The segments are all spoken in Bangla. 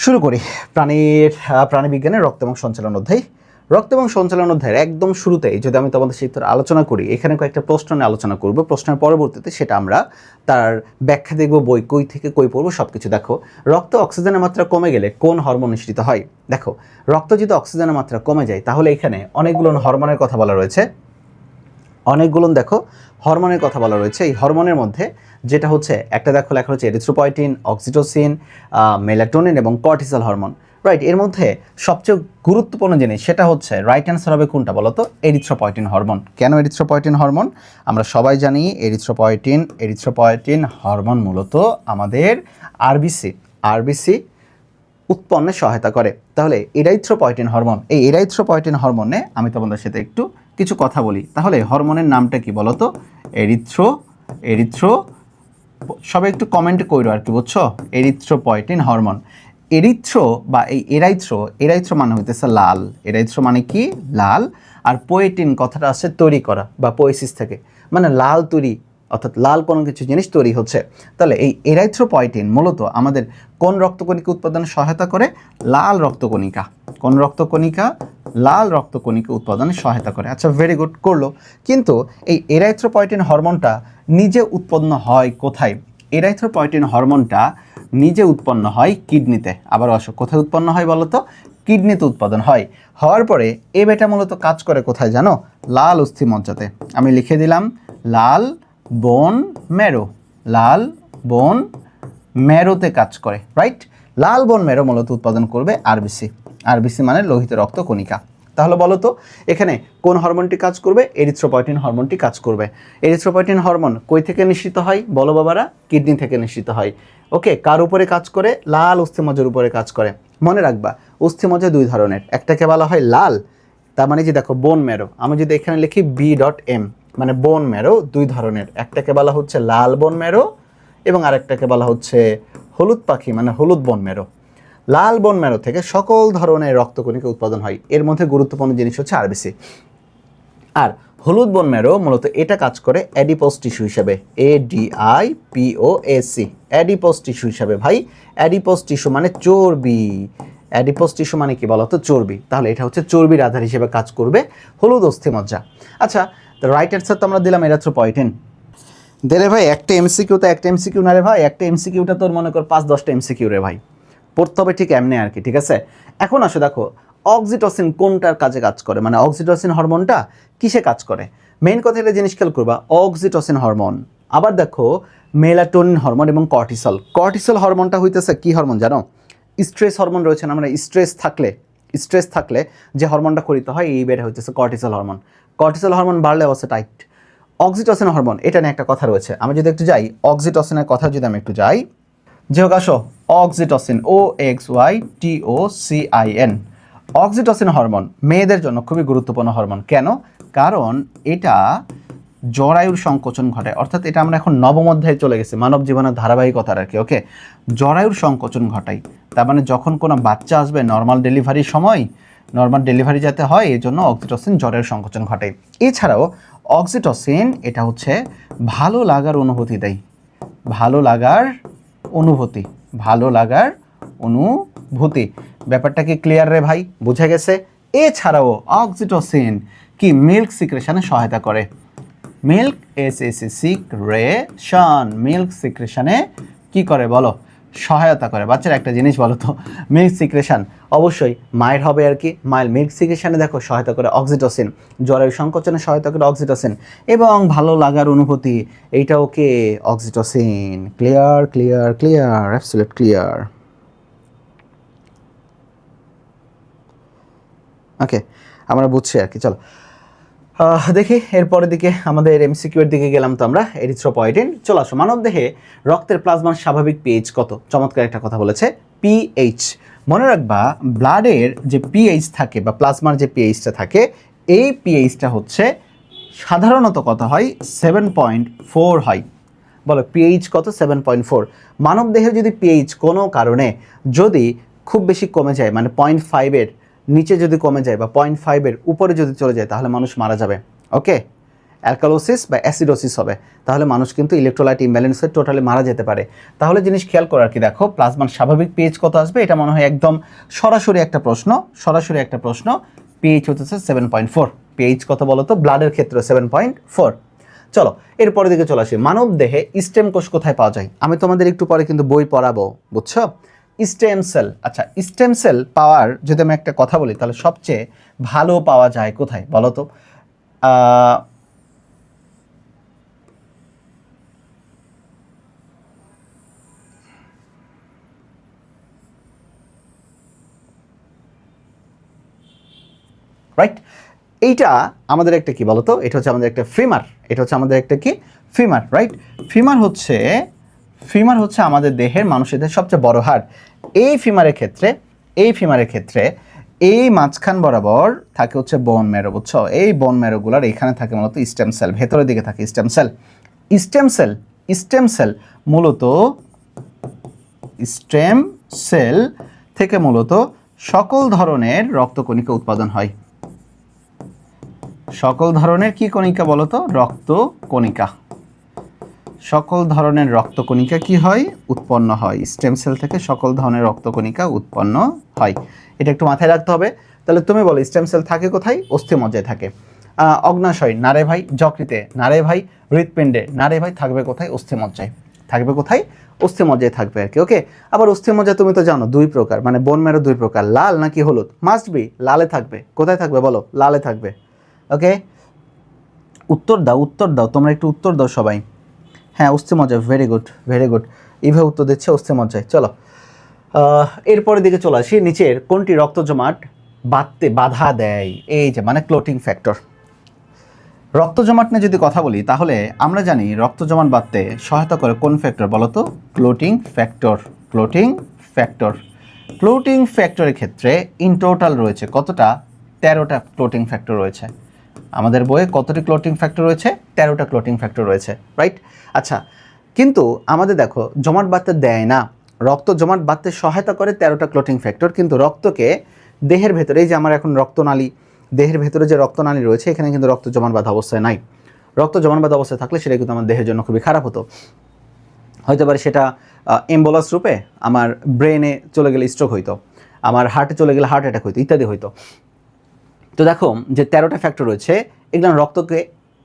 শুরু করি প্রাণীবিজ্ঞানের রক্ত এবং সঞ্চালন অধ্যায়। রক্ত এবং সঞ্চালন অধ্যায়ের একদম শুরুতেই যদি আমি তোমাদের সাথে আলোচনা করি, এখানে কয়েকটা প্রশ্ন নিয়ে আলোচনা করব। প্রশ্নের পরবর্তীতে সেটা আমরা তার ব্যাখ্যা দেখব, বই কই থেকে কই পড়বো সব কিছু। দেখো, রক্ত অক্সিজেনের মাত্রা কমে গেলে কোন হরমোন নিঃসৃত হয়? দেখো, রক্ত যদি অক্সিজেনের মাত্রা কমে যায় তাহলে এখানে অনেকগুলো হরমোনের কথা বলা রয়েছে। দেখো হরমোনের কথা বলা রয়েছে। এই হরমোনের মধ্যে যেটা হচ্ছে একটা দেখো লেখা হচ্ছে এরিথ্রোপয়েটিন, অক্সিটোসিন, মেলাটোনিন এবং কর্টিসল হরমোন। রাইট, এর মধ্যে সবচেয়ে গুরুত্বপূর্ণ জিনিস সেটা হচ্ছে রাইট অ্যান্সার হবে কোনটা বলো তো? Erythropoietin hormone. কেন এরিথ্রোপয়েটিন হরমোন? আমরা সবাই জানি এরিথ্রোপয়েটিন হরমোন মূলত আমাদের আরবিসি উৎপন্নে সহায়তা করে। তাহলে এরাইথ্রোপয়েটিন হরমোন, এই এরাইথ্রোপয়েটিন হরমোনে আমি তোমাদের সাথে একটু কিছু কথা বলি। তাহলে হরমোনের নামটা কি বলো তো? এরিথ্রো সবাই একটু কমেন্ট করো আর কি, বুঝছো? Erythropoietin hormone. এরিথ্রো বা এই এরাইথ্রো মানে হইতেছে লাল। এরাইথ্রো মানে কি? লাল। আর পোয়েটিন কথাটা আছে তৈরি করা বা পোয়েসিস থেকে, মানে লাল তৈরি, অর্থাৎ লাল কোনো কিছু জিনিস তৈরি হচ্ছে। তাহলে এই এরাইথ্রোপয়েটিন মূলত আমাদের কোন রক্তকণিকা উৎপাদনে সহায়তা করে? লাল রক্তকণিকা। কোন রক্তকণিকা? লাল রক্তকণিকা উৎপাদনে সহায়তা করে। আচ্ছা, ভেরি গুড, করলো। কিন্তু এই এরাইথ্রোপয়েটিন হরমোনটা নিজে উৎপন্ন হয় কোথায়? এরাইথ্রোপয়েটিন হরমোনটা নিজে উৎপন্ন হয় কিডনিতে। আবার কোথায় উৎপন্ন হয় বলো তো? কিডনিতে উৎপাদন হয়। হওয়ার পরে এ বেটা মূলত কাজ করে কোথায় জানো? লাল অস্থিমজ্জাতে। আমি লিখে দিলাম লাল বোন ম্যারোতে কাজ করে। রাইট, লাল বোন ম্যারো মূলত উৎপাদন করবে আরবিসি মানে লোহিত রক্ত কণিকা। তাহলে বলো তো এখানে কোন হরমোনটি কাজ করবে? এরিথ্রোপয়েটিন হরমোনটি কাজ করবে। এরিথ্রোপয়েটিন হরমোন কই থেকে নিঃসৃত হয় বলো বাবারা? কিডনি থেকে নিঃসৃত হয়। ওকে, কার উপরে কাজ করে? লাল অস্থিমজ্জার উপরে কাজ করে। মনে রাখবা, অস্থিমজ্জা দুই ধরনের, একটাকে বলা হয় লাল, তার মানে যে দেখো বোন ম্যারো, আমি যদি এখানে লিখি B.M মানে বোন ম্যারো দুই ধরনের, একটাকে বলা হচ্ছে লাল বোন ম্যারো এবং আরেকটাকে বলা হচ্ছে হলুদ পাখি মানে হলুদ বোন ম্যারো। লাল বোন ম্যারো থেকে সকল ধরনের রক্তকণিকা উৎপাদন হয়। এর মধ্যে গুরুত্বপূর্ণ জিনিস হচ্ছে আরবিসি। আর হলুদ বোন ম্যারো মূলত এটা কাজ করে অ্যাডিপোজ টিস্যু হিসাবে, ADIPOS, অ্যাডিপোজ টিস্যু হিসাবে। ভাই, অ্যাডিপোজ টিস্যু মানে চর্বি। অ্যাডিপোজ টিস্যু মানে কি বলতো? চর্বি। তাহলে এটা হচ্ছে চর্বির আধার হিসেবে কাজ করবে হলুদ অস্থিমজ্জা। আচ্ছা, তো রাইট অ্যান্সার তো আমরা দিলাম এরিথ্রোপয়েটিন। দিলে ভাই একটা এমসিকিউ না রে ভাই, একটা এমসিকিউটা তোর মনে কর 5-10টা এমসিকিউ রে ভাই, পড়তে হবে ঠিক এমনি আর কি, ঠিক আছে? এখন আসো দেখো অক্সিটোসিন কোনটার কাজে কাজ করে, মানে অক্সিটোসিন হরমোনটা কিসে কাজ করে? মেইন কথা একটা জিনিস খেয়াল করবা, অক্সিটোসিন হরমোন। আবার দেখো মেলাটোনিন হরমোন এবং কর্টিসল হরমোনটা হইতেছে কি হরমোন জানো? স্ট্রেস হরমোন রয়েছে না, আমরা স্ট্রেস থাকলে যে হরমোনটা খরিত হয় এই বেড়ে হইতেছে কর্টিসল হরমোন বাড়লে অবস্থা টাইট। অক্সিটোসিন হরমোন, এটা নিয়ে একটা কথা রয়েছে। আমি যদি একটু যাই অক্সিটোসিনের কথা যদি আমি একটু যাই, যে হোক আসো, অক্সিটোসিন OXYTOCIN, অক্সিটোসিন হরমোন মেয়েদের জন্য খুবই গুরুত্বপূর্ণ হরমোন। কেন? কারণ এটা জরায়ুর সংকোচন ঘটায়, অর্থাৎ এটা আমরা এখন নবম অধ্যায়ে চলে গেছি, মানব জীবনের ধারাবাহিকতার আর কি। ওকে, জরায়ুর সংকোচন ঘটায়, তার মানে যখন কোনো বাচ্চা আসবে নর্মাল ডেলিভারি যাতে হয় এই জন্য অক্সিটোসিন জরায়ুর সংকোচন ঘটায়। এছাড়াও অক্সিটোসিন এটা হচ্ছে ভালো লাগার অনুভূতি দেয়, ভালো লাগার অনুভূতি। ব্যাপারটা কি ক্লিয়ার রে ভাই? বুঝে গেছে? এছাড়াও অক্সিটোসিন কি মিল্ক সিক্রেশনে সহায়তা করে। মিল্ক সিক্রেশনে কি করে বলো? সহায়তা করে। বাচ্চারা একটা জিনিস বলো তো, মিল্ক সিক্রেশন অবশ্যই মায়ের হবে আর কি, মায়ের মিল্ক সিক্রেশনে দেখো সহায়তা করে অক্সিটোসিন, জরায়ু সংকোচনে সহায়তা করে অক্সিটোসিন, এবং ভালো লাগার অনুভূতি এইটাও কে? Oxytocin. Clear, absolute clear. Okay, আমরা বুঝছি আর কি। চলো দেখি এরপরের দিকে, আমাদের এমসিকিউ এর দিকে গেলাম তো আমরা। এরিথ্রোপয়েটিন। চলে আসো, মানবদেহে রক্তের প্লাজমার স্বাভাবিক পিএইচ কত? চমৎকার একটা কথা বলেছে, পিএইচ। মনে রাখবা, ব্লাডের যে পিএইচ থাকে বা প্লাজমার যে পিএইচটা থাকে, এই পিএইচটা হচ্ছে সাধারণত কত হয়? 7.4 হয়। বলো পিএইচ কত? 7.4। মানবদেহে যদি পিএইচ কোনো কারণে যদি খুব বেশি কমে যায়, মানে 0.5-এর নিচে যদি কমে যায় বা 0.5-এর উপরে যদি চলে যায় তাহলে মানুষ মারা যাবে। ওকে, অ্যালকালোসিস বা অ্যাসিডোসিস হবে, তাহলে মানুষ কিন্তু ইলেকট্রোলাইট ইমব্যালেন্স হয়ে টোটালি মারা যেতে পারে। তাহলে জিনিস খেয়াল করার কি, দেখো প্লাজমার স্বাভাবিক পিএইচ কত আসবে, এটা মনে হয় একদম সরাসরি একটা প্রশ্ন। পিএইচ হচ্ছে 7.4। পিএইচ কত বলো তো ব্লাডের ক্ষেত্রে 7.4। চলো এরপরের দিকে চলে আসি, মানব দেহে স্টেম কোষ কোথায় পাওয়া যায়? আমি তোমাদের একটু পরে কিন্তু বই পড়াবো, বুঝছো? Stem cell. আচ্ছা, স্টেম সেল পাওয়ার যদি আমি একটা কথা বলি, তাহলে সবচেয়ে ভালো পাওয়া যায় কোথায় বলো তো? রাইট, এইটা আমাদের একটা কি বলতো, এটা হচ্ছে আমাদের একটা ফিমার, রাইট? ফিমার হচ্ছে আমাদের দেহের, মানুষের দেহের সবচেয়ে বড় হাড়। এই ফিমারের ক্ষেত্রে এই মাঝখান বরাবর থাকে হচ্ছে বোন ম্যারো, বুঝছো? এই বোন ম্যারোগুলার এখানে থাকে মূলত স্টেম সেল, ভেতরের দিকে থাকে স্টেম সেল মূলত স্টেম সেল থেকে মূলত সকল ধরনের রক্তকণিকা উৎপাদন হয়। সকল ধরনের কি কণিকা বলতো? রক্তকণিকা। সকল ধরনের রক্তকণিকা কি হয়? উৎপন্ন হয়। স্টেম সেল থেকে সকল ধরনের রক্তকণিকা উৎপন্ন হয়, এটা একটু মাথায় রাখতে হবে। তাহলে তুমি বলো স্টেম সেল থাকে কোথায়? অস্থিমজ্জায় থাকে। অগ্নাশয় না রে ভাই, যকৃতে না রে ভাই, হৃৎপিণ্ডে না রে ভাই, থাকবে কোথায়? অস্থিমজ্জায়। থাকবে কোথায়? অস্থিমজ্জায় থাকবে আর কি। ওকে, আবার অস্থিমজ্জা তুমি তো জানো দুই প্রকার, মানে বোন ম্যারো দুই প্রকার, লাল নাকি হলুদ? মাস্ট বি লালে থাকবে। কোথায় থাকবে বলো? লালে থাকবে। ওকে, উত্তর দাও তোমরা, একটু উত্তর দাও সবাই। হ্যাঁ, অস্থিমজ্জায়, ভেরি গুড। এইভাবে উত্তর দিচ্ছে অস্থিমজ্জায়। চলো এরপরের দিকে চলে আসি, নিচের কোনটি রক্ত জমাট বাঁধতে বাধা দেয়? এই যে মানে ক্লোটিং ফ্যাক্টর। রক্ত জমাট নিয়ে যদি কথা বলি, তাহলে আমরা জানি রক্ত জমাট বাঁধতে সহায়তা করে কোন ফ্যাক্টর বলো তো? ক্লোটিং ফ্যাক্টরের ক্ষেত্রে ইন টোটাল রয়েছে কতটা? 13টা ক্লোটিং ফ্যাক্টর রয়েছে। আমাদের বইয়ে কতটি ক্লোটিং ফ্যাক্টর রয়েছে? 13টা ক্লোটিং ফ্যাক্টর রয়েছে, রাইট? আচ্ছা, কিন্তু আমাদের দেখো জমাট বাঁধতে দেয় না, রক্ত জমাট বাঁধতে সহায়তা করে 13টা ক্লোটিং ফ্যাক্টর, কিন্তু রক্তকে দেহের ভেতরে, এই যে আমার এখন রক্তনালী, দেহের ভেতরে যে রক্তনালী রয়েছে, এখানে কিন্তু রক্ত জমাট বাঁধা অবস্থায় নাই। রক্ত জমাট বাঁধা অবস্থায় থাকলে সেটা কিন্তু আমার দেহের জন্য খুবই খারাপ হতো। হতে পারে সেটা এম্বোলাস রূপে আমার ব্রেনে চলে গেলে স্ট্রোক হইতো, আমার হার্টে চলে গেলে হার্ট অ্যাটাক হইতো, ইত্যাদি হইতো। তো দেখো যে 13টা ফ্যাক্টর রয়েছে, এগুলো রক্তকে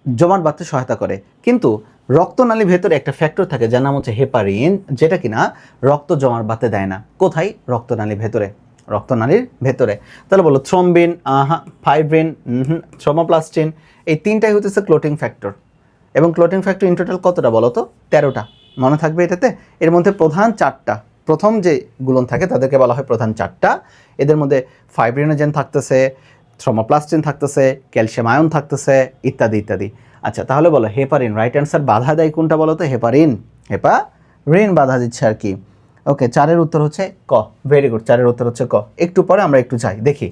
জমাট বাঁধতে সহায়তা করে, কিন্তু রক্তনালীর ভেতরে একটা ফ্যাক্টর থাকে যার নাম হচ্ছে হেপারিন, যেটা কিনা রক্ত জমাট বাঁধতে দেয় না। কোথায়? রক্তনালীর ভেতরে। তাহলে বলো থ্রম্বিন, ফাইব্রিন, থ্রোমোপ্লাস্টিন, এই তিনটাই হচ্ছে ক্লোটিং ফ্যাক্টর। এবং ক্লোটিং ফ্যাক্টর ইন টোটাল কতটা বলো তো? 13টা। মনে থাকবে এটাতে। এর মধ্যে প্রধান 4টা, প্রথম যে গুলো থাকে তাদেরকে বলা হয় প্রধান 4টা। এদের মধ্যে ফাইব্রিনোজেন থাকতেছে, থ্রোমোপ্লাস্টিন থাকতেছে, ক্যালসিয়াম আয়ন থাকতেছে, ইত্যাদি। আচ্ছা, তাহলে বলো হেপারিন, রাইট অ্যান্সার। বাধা দেয় কোনটা বলো তো? হেপারিন বাধা দিচ্ছে আর কি। ওকে, 4-এর উত্তর হচ্ছে ক। ভেরি গুড, 4-এর উত্তর হচ্ছে ক। একটু পরে আমরা একটু যাই দেখি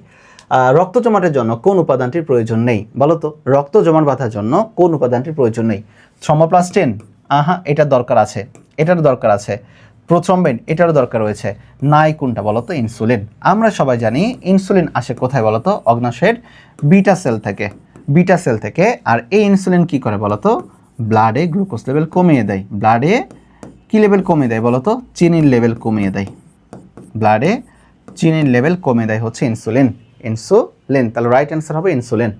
রক্ত জমাটের জন্য কোন উপাদানটির প্রয়োজন নেই বলো তো? রক্ত জমাট বাঁধার জন্য কোন উপাদানটির প্রয়োজন নেই? থ্রোমোপ্লাস্টিন, এটার দরকার আছে, প্রোথ্রম্বিন, এটারও দরকার রয়েছে। নাই কোনটা বলো তো? ইনসুলিন। আমরা সবাই জানি ইনসুলিন আসে কোথায় বলো তো? অগ্নাশয়ের বিটা সেল থেকে। আর এই ইনসুলিন কি করে বলো তো? ব্লাডে গ্লুকোজ লেভেল কমিয়ে দেয়। ব্লাডে কি লেভেল কমিয়ে দেয় বলো তো? চিনির লেভেল কমিয়ে দেয়। ব্লাডে চিনির লেভেল কমিয়ে দেয় হচ্ছে ইনসুলিন। তাহলে রাইট অ্যান্সার হবে ইনসুলিন।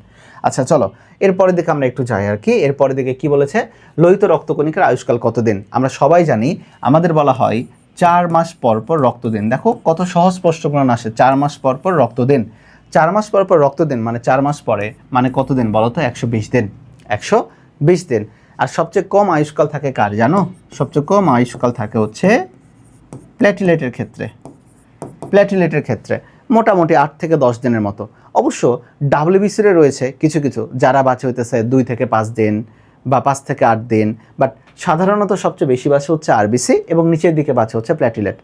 আচ্ছা চলো এরপরের দিকে আমরা একটু যাই আর কি। এরপরের দিকে কি বলেছে? লোহিত রক্তকণিকার আয়ুষ্কাল কতদিন? আমরা সবাই জানি আমাদের বলা হয় 4 মাস পর পর রক্ত দিন। দেখো কত সহজ প্রশ্নগুলো আসে, 4 মাস পর পর রক্ত দিন। 4 মাস পর পর রক্ত দিন মানে 4 মাস পরে, মানে কতদিন বলো তো? 120 দিন। 120 দিন। আর সবচেয়ে কম আয়ুষ্কাল থাকে কার জানো? সবচেয়ে কম আয়ুষ্কাল থাকে হচ্ছে প্ল্যাটিলেটের ক্ষেত্রে মোটামুটি 8 থেকে 10 দিনের মতো। অবশ্য ডাব্লিউবিসির রয়েছে কিছু যারা বাঁচে হইতেছে 2 থেকে 5 দিন বা 5 থেকে 8 দিন, বাট সাধারণত সবচেয়ে বেশি বাঁচে হচ্ছে আরবিসি এবং নিচের দিকে বাঁচে হচ্ছে প্ল্যাটিলেট।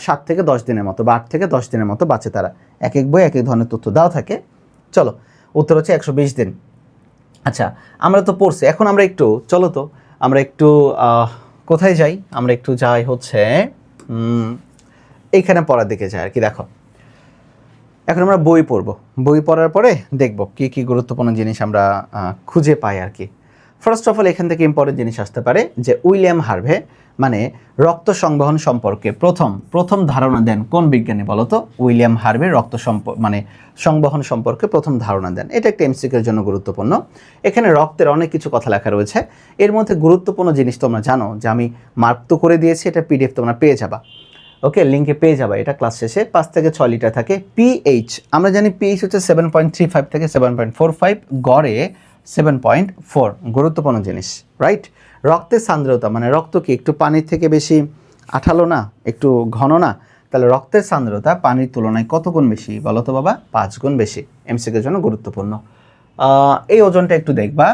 7 থেকে 10 দিনের মতো বা 8 থেকে 10 দিনের মতো বাঁচে তারা। এক এক বই এক এক ধরনের তথ্য দেওয়া থাকে। চলো উত্তর হচ্ছে 120 দিন। আচ্ছা, আমরা তো পড়ছি, এখন আমরা একটু চলো তো আমরা একটু কোথায় যাই? আমরা একটু যাই হচ্ছে এইখানে পড়ার দিকে যাই আর কি। দেখো এখন আমরা বই পড়ব, বই পড়ার পরে দেখব কি কি গুরুত্বপূর্ণ জিনিস আমরা খুঁজে পাই আর কি। ফার্স্ট অফ অল এখান থেকে ইম্পর্টেন্ট জিনিস আসতে পারে যে উইলিয়াম হার্ভে মানে রক্ত সংবহন সম্পর্কে প্রথম ধারণা দেন কোন বিজ্ঞানী বলতো? উইলিয়াম হার্ভে মানে সংবহন সম্পর্কে প্রথম ধারণা দেন। এটা একটা এমসিকিউর জন্য গুরুত্বপূর্ণ। এখানে রক্তের অনেক কিছু কথা লেখা রয়েছে, এর মধ্যে গুরুত্বপূর্ণ জিনিস তোমরা জানো যে আমি মার্ক তো করে দিয়েছি, এটা পিডিএফ তোমরা পেয়ে যাবা, ওকে, লিঙ্কে পেয়ে যাবা। এটা ক্লাস শেষে 5 থেকে 6 লিটার থাকে। পিএইচ আমরা জানি পিএইচ হচ্ছে 7.35 থেকে 7.45, গড়ে 7.4, গুরুত্বপূর্ণ জিনিস, রাইট? রক্তের সান্দ্রতা মানে রক্ত কি একটু পানির থেকে বেশি আঠালো না, একটু ঘন না? তাহলে রক্তের সান্দ্রতা পানির তুলনায় কত গুণ বেশি বলো তো বাবা? 5 গুণ বেশি। এমসিকিউর জন্য গুরুত্বপূর্ণ। এই ওজনটা একটু দেখবা,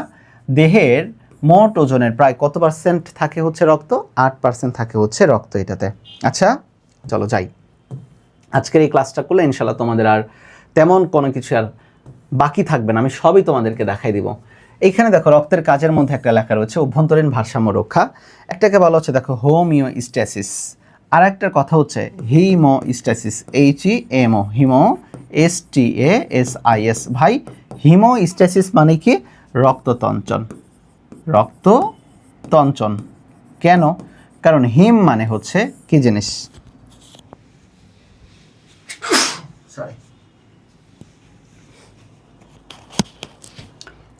দেহের মোট ওজনের প্রায় কত পার্সেন্ট থাকে হচ্ছে রক্ত? 8% থাকে হচ্ছে রক্ত এটাতে। আচ্ছা চলো যাই, আজকের এই ক্লাসটা করলে ইনশাল্লাহ তোমাদের আর তেমন কোনো কিছু আর বাকি থাকবে না, আমি সবই তোমাদেরকে দেখাই দিব। এইখানে দেখো রক্তের কাজের মধ্যে একটা লেখা রয়েছে অভ্যন্তরীণ ভারসাম্য রক্ষা, একটাকে বলা হচ্ছে দেখো হোমিওস্ট্যাসিস, আর একটার কথা হচ্ছে হিমোস্ট্যাসিস, HEMO, HIMOSTASIS। ভাই হিমোস্ট্যাসিস মানে কি? রক্ততঞ্চন, রক্ততঞ্চন। কেন? কারণ হিম মানে হচ্ছে কি জিনিস? সরি,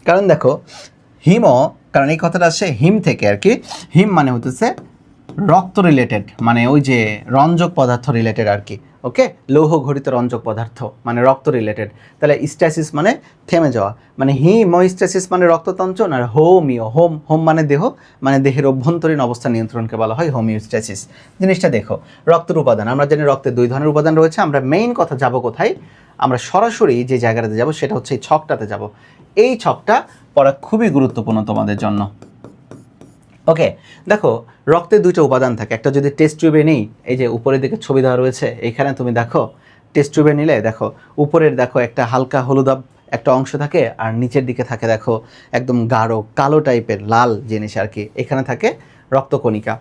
কারণ দেখো কারণ এই কথাটা আসছে হিম থেকে আর কি। হিম মানে হতেছে রক্ত রিলেটেড, মানে ওই যে রঞ্জক পদার্থ রিলেটেড আর কি, ওকে, লৌহ ঘটিত রঞ্জক পদার্থ মানে রক্ত রিলেটেড। তাহলে স্ট্যাসিস মানে থেমে যাওয়া, মানে হিমোস্ট্যাসিস মানে রক্ততঞ্চন, আর হোম মানে দেহ, মানে দেহের অভ্যন্তরীণ অবস্থা নিয়ন্ত্রণকে বলা হয় হোমিওস্ট্যাসিস। জিনিসটা দেখো, রক্তের উপাদান আমরা জানি রক্তের 2 ধরনের উপাদান রয়েছে। আমরা মেইন কথা যাব কোথায়? আমরা সরাসরি যে জায়গাটাতে যাব সেটা হচ্ছে এই ছকটাতে যাব। এই ছকটা পড়া খুবই গুরুত্বপূর্ণ তোমাদের জন্য, ওকে। দেখো রক্তে 2টা উপাদান থাকে, একটা যদি টেস্ট টিউবে নেই, এই যে উপরের দিকে ছবি দেওয়া রয়েছে, এখানে তুমি দেখো টেস্ট টিউবে নিলে দেখো উপরের দেখো একটা হালকা হলুদাভ একটা অংশ থাকে, আর নিচের দিকে থাকে দেখো একদম গাঢ় কালো টাইপের লাল জিনিস আর কি, এখানে থাকে রক্তকণিকা।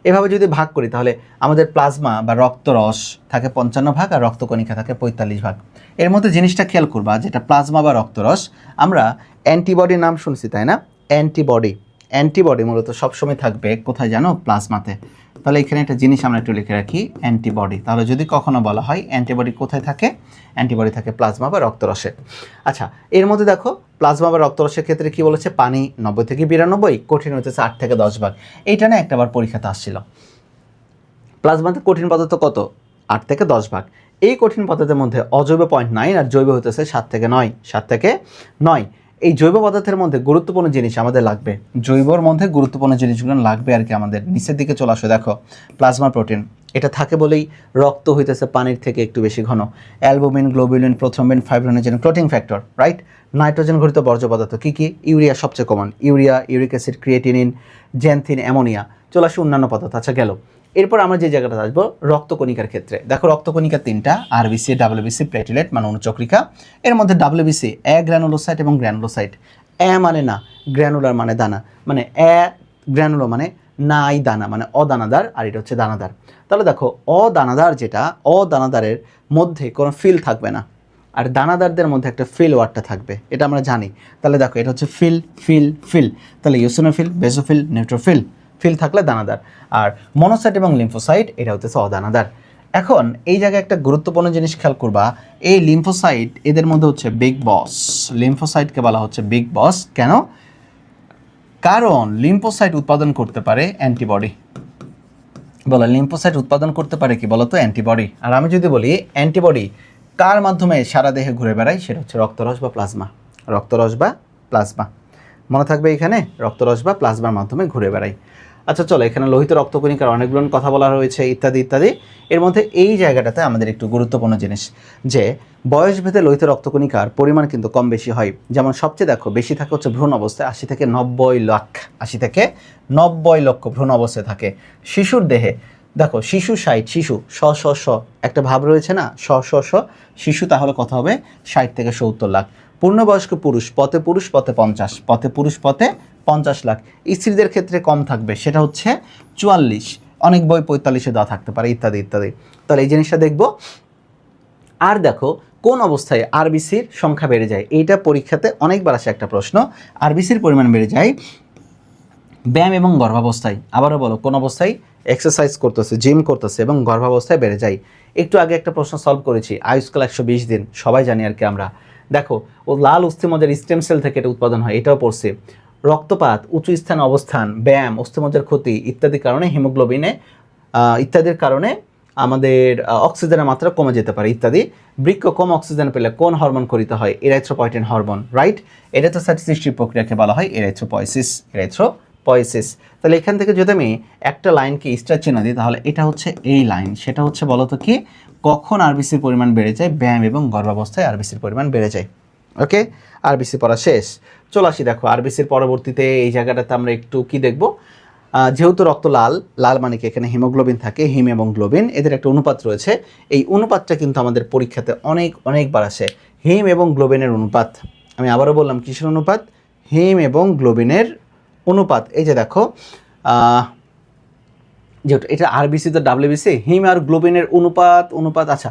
এভাবে যদি ভাগ করি তাহলে আমাদের প্লাজমা বা রক্তরস থাকে 55 ভাগ আর রক্তকণিকা থাকে 45 ভাগ। এর মধ্যে জিনিসটা খেয়াল করবা, যেটা প্লাজমা বা রক্তরস, আমরা অ্যান্টিবডির নাম শুনছি তাই না? অ্যান্টিবডি মূলত সবসময় থাকবে কোথায় জানো? প্লাজমাতে। তাহলে এখানে একটা জিনিস আমরা একটু লিখে রাখি, অ্যান্টিবডি। তাহলে যদি কখনো বলা হয় অ্যান্টিবডি কোথায় থাকে, অ্যান্টিবডি থাকে প্লাজমা বা রক্তরসে। আচ্ছা, এর মধ্যে দেখো প্লাজমা বা রক্তরসের ক্ষেত্রে কি বলেছে? পানি 90 থেকে 92, কঠিন হতেছে 8 থেকে 10 ভাগ। এইটা না একটাবার পরীক্ষাতে আসছিল, প্লাজমাতে কঠিন পদার্থ কত? 8 থেকে 10 ভাগ। এই কঠিন পদার্থের মধ্যে অজৈব 0.9 আর জৈব হতেছে 7 থেকে 9। এই জৈব পদার্থের মধ্যে গুরুত্বপূর্ণ জিনিস আমাদের লাগবে, জৈবর মধ্যে গুরুত্বপূর্ণ জিনিসগুলো লাগবে আর কি আমাদের। নিচের দিকে চলে আসো, দেখো প্লাজমা প্রোটিন, এটা থাকে বলেই রক্ত হইতেছে পানির থেকে একটু বেশি ঘন। Albumin, globulin, prothrombin, fibrinogen, clotting factor, right? Nitrogen ঘটিত বর্জ্য পদার্থ কী কী? ইউরিয়া সবচেয়ে common, urea, uric acid, creatinine, xanthine, ammonia. চলে আসে অন্যান্য পদার্থ। আচ্ছা গেল, এরপর আমরা যে জায়গাটা আসবো রক্তকণিকার ক্ষেত্রে। দেখো রক্তকণিকা 3টা, আরবিসি, ডাব্লিউবিসি, প্লেটলেট মানে অনুচক্রিকা। এর মধ্যে ডাব্লিউবিসি অ্যাগ্রানুলোসাইট এবং গ্র্যানুলোসাইট। মানে না, গ্র্যানুলার মানে দানা, মানে গ্র্যানুলো মানে নাই দানা, মানে অদানাদার, আর এটা হচ্ছে দানাদার। তাহলে দেখো অদানাদার যেটা, অদানাদারের মধ্যে কোনো ফিল থাকবে না, আর দানাদারদের মধ্যে একটা ফিল ওয়ার্ডটা থাকবে, এটা আমরা জানি। তাহলে দেখো এটা হচ্ছে ফিল। তাহলে ইওসিনোফিল, বেসোফিল, নিউট্রোফিল। ফিল থাকলে দানাদার। আর মনোসাইট এবং লিম্ফোসাইট এটা হচ্ছে অদানাদার। এখন এই জায়গায় একটা গুরুত্বপূর্ণ জিনিস খেয়াল করবা, এই লিম্ফোসাইট এদের মধ্যে হচ্ছে বিগ বস। লিম্ফোসাইটকে বলা হচ্ছে বিগ বস। কেন? কারণ লিম্ফোসাইট উৎপাদন করতে পারে অ্যান্টিবডি। বলো লিম্ফোসাইট উৎপাদন করতে পারে কি বলো তো? অ্যান্টিবডি। আর আমি যদি বলি অ্যান্টিবডি কার মাধ্যমে সারা দেহে ঘুরে বেড়ায়, সেটা হচ্ছে রক্তরস বা প্লাজমা। মনে থাকবে এখানে, রক্তরস বা প্লাজমার মাধ্যমে ঘুরে বেড়ায়। আচ্ছা চলো, এখানে লোহিত রক্তকণিকার অনেকগুলো কথা বলা রয়েছে ইত্যাদি। এর মধ্যে এই জায়গাটাতে আমাদের একটু গুরুত্বপূর্ণ জিনিস, যে বয়সভেদে লোহিত রক্তকণিকার পরিমাণ কিন্তু কম বেশি হয়। যেমন সবচেয়ে দেখো বেশি থাকে হচ্ছে ভ্রূণ অবস্থায়, 80 থেকে 90 লক্ষ ভ্রূণ অবস্থায় থাকে। শিশুর দেহে দেখো শিশু 60, শিশু শ একটা ভাব রয়েছে না, শ শিশু, তাহলে কথা হবে 60 থেকে 70 লাখ। পূর্ণবয়স্ক পুরুষ, পথে 50 লাখ। স্ত্রীদের ক্ষেত্রে কম থাকবে, সেটা হচ্ছে 44, অনেক বই 45-এ দেওয়া থাকতে পারে ইত্যাদি। তাহলে এই জিনিসটা দেখবো। আর দেখো কোন অবস্থায় আরবিসির সংখ্যা বেড়ে যায়, এইটা পরীক্ষাতে অনেকবার আসে একটা প্রশ্ন। আরবিসির পরিমাণ বেড়ে যায় ব্যায়াম এবং গর্ভাবস্থায়, আবারও বলো কোন অবস্থায়? এক্সারসাইজ করতেছে, জিম করতেছে এবং গর্ভাবস্থায় বেড়ে যায়। একটু আগে একটা প্রশ্ন সলভ করেছি, আয়ুষ্কাল 120 দিন, সবাই জানি আর কি আমরা। দেখো ও লাল অস্থিমজ্জার স্টেম সেল থেকে এটা উৎপাদন হয়, এটাও পড়ছে। রক্তপাত, উঁচু স্থানে অবস্থান, ব্যায়াম, অস্থিমজ্জার ক্ষতি ইত্যাদি কারণে হিমোগ্লোবিনে ইত্যাদির কারণে আমাদের অক্সিজেনের মাত্রা কমে যেতে পারে ইত্যাদি। বৃক্ক কম অক্সিজেন পেলে কোন হরমোন ক্ষরিত হয়? এরাইথ্রোপয়েটিন হরমোন, রাইট। এরাইথ্রোসাইট সৃষ্টির প্রক্রিয়াকে বলা হয় এরাইথ্রোপয়েসিস, এরাইথ্রোপয়েসিস। তাহলে এখান থেকে যদি আমি একটা লাইনকে স্টার চিহ্ন দিই, তাহলে এটা হচ্ছে এই লাইন, সেটা হচ্ছে বলতো কি, কখন আরবিসির পরিমাণ বেড়ে যায়? ব্যায়াম এবং গর্ভাবস্থায় আরবিসির পরিমাণ বেড়ে যায়। ওকে, আরবিসি পড়া শেষ। চলে আসি, দেখো আরবিসির পরবর্তীতে এই জায়গাটাতে আমরা একটু কি দেখব। যেহেতু রক্ত লাল, লাল মানে কি এখানে হিমোগ্লোবিন থাকে, হিম এবং গ্লোবিন এদের একটা অনুপাত রয়েছে। এই অনুপাতটা কিন্তু আমাদের পরীক্ষাতে অনেকবার আসে, হিম এবং গ্লোবিনের অনুপাত। আমি আবারও বললাম কিসের অনুপাত? হিম এবং গ্লোবিনের অনুপাত। এই যে দেখো যেহেতু এটা আরবিসি তো ডাব্লিউবিসি, হিম আর গ্লোবিনের অনুপাত আচ্ছা,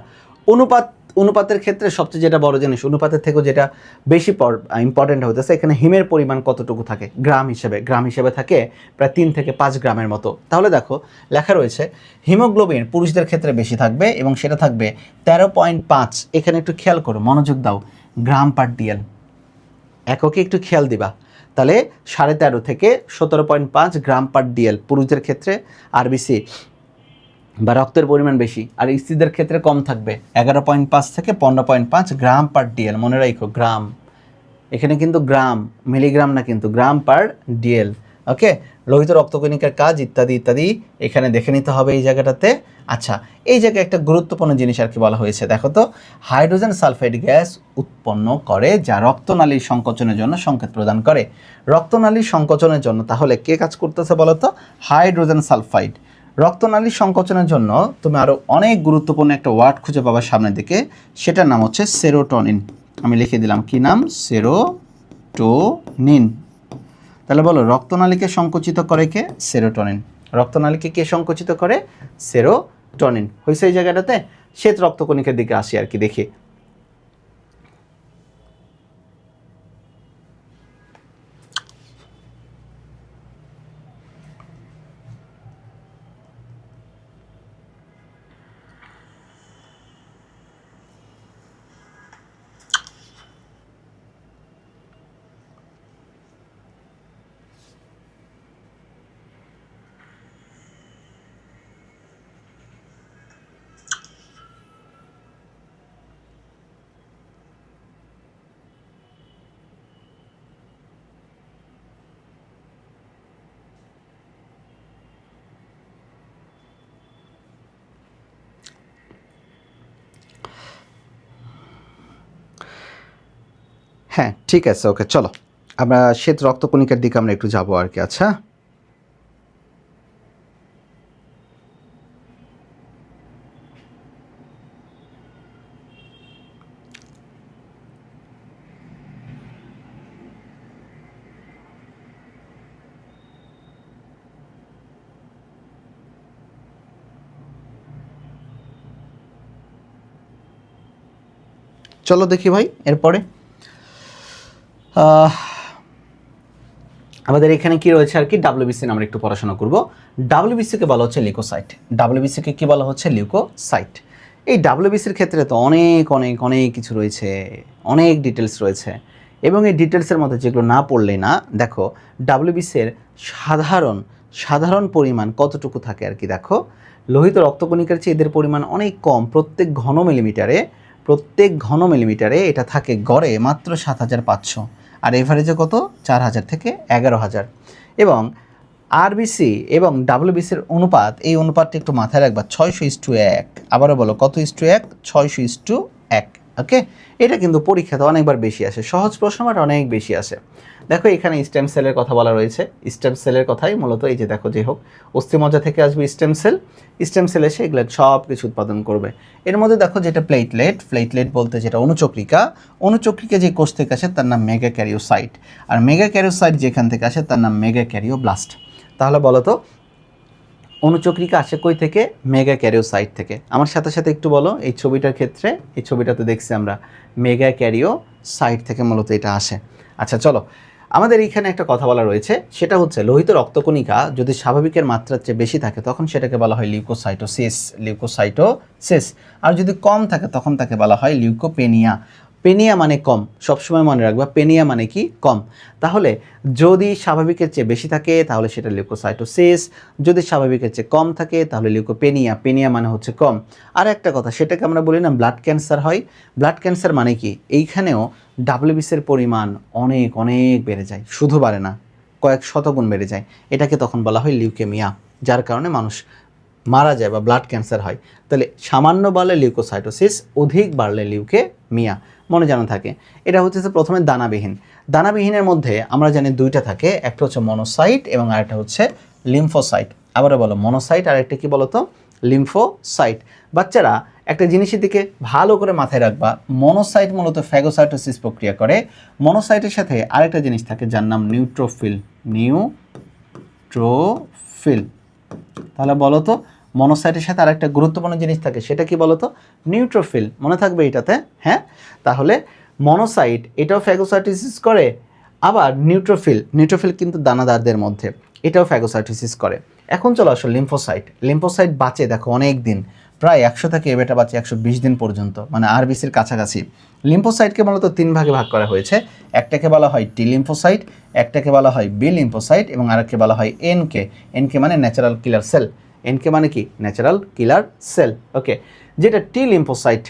অনুপাতের ক্ষেত্রে সবচেয়ে যেটা বড় জিনিস, অনুপাতের থেকেও যেটা বেশি ইম্পর্টেন্ট হতেছে, এখানে হিমের পরিমাণ কতটুকু থাকে গ্রাম হিসেবে থাকে প্রায় 3 থেকে 5 গ্রামের মতো। তাহলে দেখো লেখা রয়েছে হিমোগ্লোবিন পুরুষদের ক্ষেত্রে বেশি থাকবে এবং সেটা থাকবে 13.5। এখানে একটু খেয়াল করো, মনোযোগ দাও, গ্রাম পার ডিএল, এককে একটু খেয়াল দিবা। তাহলে 13.5 থেকে 17.5 গ্রাম পার ডিএল পুরুষদের ক্ষেত্রে আরবিসি বা রক্তের পরিমাণ বেশি, আর স্ত্রীদের ক্ষেত্রে কম থাকবে 11.5 থেকে 15.5 গ্রাম পার ডিএল। মনে রাখো গ্রাম, এখানে কিন্তু গ্রাম, মিলিগ্রাম না, কিন্তু গ্রাম পার ডিএল। ওকে, লোহিত রক্তকণিকার কাজ ইত্যাদি ইত্যাদি এখানে দেখে নিতে হবে এই জায়গাটাতে। আচ্ছা, এই জায়গায় একটা গুরুত্বপূর্ণ জিনিস আর কি বলা হয়েছে, দেখো তো, হাইড্রোজেন সালফাইড গ্যাস উৎপন্ন করে যা রক্তনালীর সংকোচনের জন্য সংকেত প্রদান করে। রক্তনালীর সংকোচনের জন্য তাহলে কে কাজ করতেছে বলো তো? Hydrogen sulphide. রক্তনালীর সংকোচনের জন্য তুমি আরও অনেক গুরুত্বপূর্ণ একটা ওয়ার্ড খুঁজে পাবা সামনের দিকে, সেটার নাম হচ্ছে সেরোটোনিন। আমি লিখে দিলাম, কি নাম? সেরোটোনিন। তাহলে বলো রক্তনালীকে সংকুচিত করে কে? সেরোটোনিন। রক্তনালীকে কে সংকুচিত করে? সেরোটোনিন। হয়েছে এই জায়গাটাতে? শ্বেত রক্তকণিকার দিকে আসি আর কি, দেখি। হ্যাঁ ঠিক আছে, ওকে, চলো আমরা শ্বেত রক্তকণিকার দিকে আমরা একটু যাবো আর কি। আচ্ছা, চলো দেখি ভাই। এরপরে আমাদের এখানে কি রয়েছে আর কি, ডাব্লিউবিসি আমরা একটু পড়াশোনা করব। ডাব্লিউবিসিকে বলা হচ্ছে লিউকোসাইট। ডাব্লিউবিসিকে কি বলা হচ্ছে? লিউকোসাইট। এই ডাব্লিউবিসির ক্ষেত্রে তো অনেক অনেক অনেক কিছু রয়েছে, অনেক ডিটেলস রয়েছে, এবং এই ডিটেলসের মধ্যে যেগুলো না পড়লেই না। দেখো ডাব্লিউবিসির সাধারণ পরিমাণ কতটুকু থাকে আর কি। দেখো লোহিত রক্তকণিকার চেয়ে এদের পরিমাণ অনেক কম, প্রত্যেক ঘন মিলিমিটারে এটা থাকে গড়ে মাত্র 7,500, আর এভারেজে কত? 4,000 থেকে 11,000। এবং আরবিসি এবং ডাব্লিউবিসির অনুপাত, এই অনুপাতটা একটু মাথায় রাখবা, 600:1। আবারও বলো কত? 1:1, 600:1। ওকে, এটা কিন্তু পরীক্ষাতে অনেকবার বেশি আসে, সহজ প্রশ্ন বাট অনেক বেশি আসে। দেখো এখানে স্টেম সেলের কথা বলা রয়েছে, স্টেম সেলের কথাই মূলত এই যে দেখো, যে হোক অস্থিমজ্জা থেকে আসবে স্টেম সেল এসে এগুলো সব কিছু উৎপাদন করবে। এর মধ্যে দেখো যেটা প্লেটলেট বলতে যেটা অনুচক্রিকা যে কোষ থেকে আসে তার নাম মেগাক্যারিওসাইট, আর মেগাক্যারিওসাইট যেখান থেকে আসে তার নাম মেগাক্যারিওব্লাস্ট। তাহলে বলো তো অনুচক্রিকা আসে কই থেকে? মেগাক্যারিওসাইট থেকে। আমার সাথে সাথে একটু বলো, এই ছবিটার ক্ষেত্রে, এই ছবিটাতে দেখছি আমরা মেগাক্যারিওসাইট থেকে মূলত এটা আসে। আচ্ছা চলো, আমাদের এইখানে একটা কথা বলা রয়েছে, সেটা হচ্ছে লোহিত রক্তকণিকা যদি স্বাভাবিকের মাত্রার চেয়ে বেশি থাকে তখন সেটাকে বলা হয় লিউকোসাইটোসিস। আর যদি কম থাকে তখন তাকে বলা হয় লিউকোপেনিয়া। পেনিয়া মানে কম, সবসময় মনে রাখবা পেনিয়া মানে কি কম। তাহলে যদি স্বাভাবিকের চেয়ে বেশি থাকে তাহলে সেটা লিউকোসাইটোসিস, যদি স্বাভাবিকের চেয়ে কম থাকে তাহলে লিউকোপেনিয়া। পেনিয়া মানে হচ্ছে কম। আর একটা কথা, সেটাকে আমরা বলি না ব্লাড ক্যান্সার হয়। ব্লাড ক্যান্সার মানে কি, এইখানেও ডাব্লিউবিসির পরিমাণ অনেক অনেক বেড়ে যায়, শুধু বাড়ে না, কয়েক শতগুণ বেড়ে যায়। এটাকে তখন বলা হয় লিউকেমিয়া, যার কারণে মানুষ মারা যায় বা ব্লাড ক্যান্সার হয়। তাহলে সামান্য বাড়লে লিউকোসাইটোসিস, অধিক বাড়লে লিউকেমিয়া, মনে জানা থাকে। এটা হচ্ছে প্রথমে দানাবিহীন। দানাবিহীনের মধ্যে আমরা জানি দুইটা থাকে, একটা হচ্ছে মনোসাইট এবং আরেকটা হচ্ছে লিম্ফোসাইট। আবারও বলো মনোসাইট, আর একটা কি বলো তো, লিম্ফোসাইট। বাচ্চারা একটা জিনিসের দিকে ভালো করে মাথায় রাখবা, মনোসাইট মূলত ফ্যাগোসাইটোসিস প্রক্রিয়া করে। মনোসাইটের সাথে আরেকটা জিনিস থাকে যার নাম নিউট্রোফিল। তাহলে বলো তো, মনোসাইটের সাথে আরেকটা গুরুত্বপূর্ণ জিনিস থাকে, সেটা কি বলো তো, নিউট্রোফিল। মনে থাকবে এটাতে, হ্যাঁ। তাহলে মনোসাইট এটাও ফ্যাগোসাইটোসিস করে, আবার নিউট্রোফিল কিন্তু দানাদারদের মধ্যে, এটাও ফ্যাগোসাইটোসিস করে। এখন চলো আসো লিম্ফোসাইট বাঁচে দেখো অনেক দিন, প্রায় 100 থেকে এবেটা বাঁচে 120 দিন পর্যন্ত, মানে আরবিসির কাছাকাছি। লিম্ফোসাইটকে মূলত 3 ভাগে ভাগ করা হয়েছে। একটাকে বলা হয় টি লিম্ফোসাইট, একটাকে বলা হয় বি লিম্ফোসাইট এবং আরেককে বলা হয় এনকে মানে ন্যাচারাল কিলার সেল। এনকে মানে কি, ন্যাচারাল কিলার সেল। ওকে, যেটা টি লিম্ফোসাইট,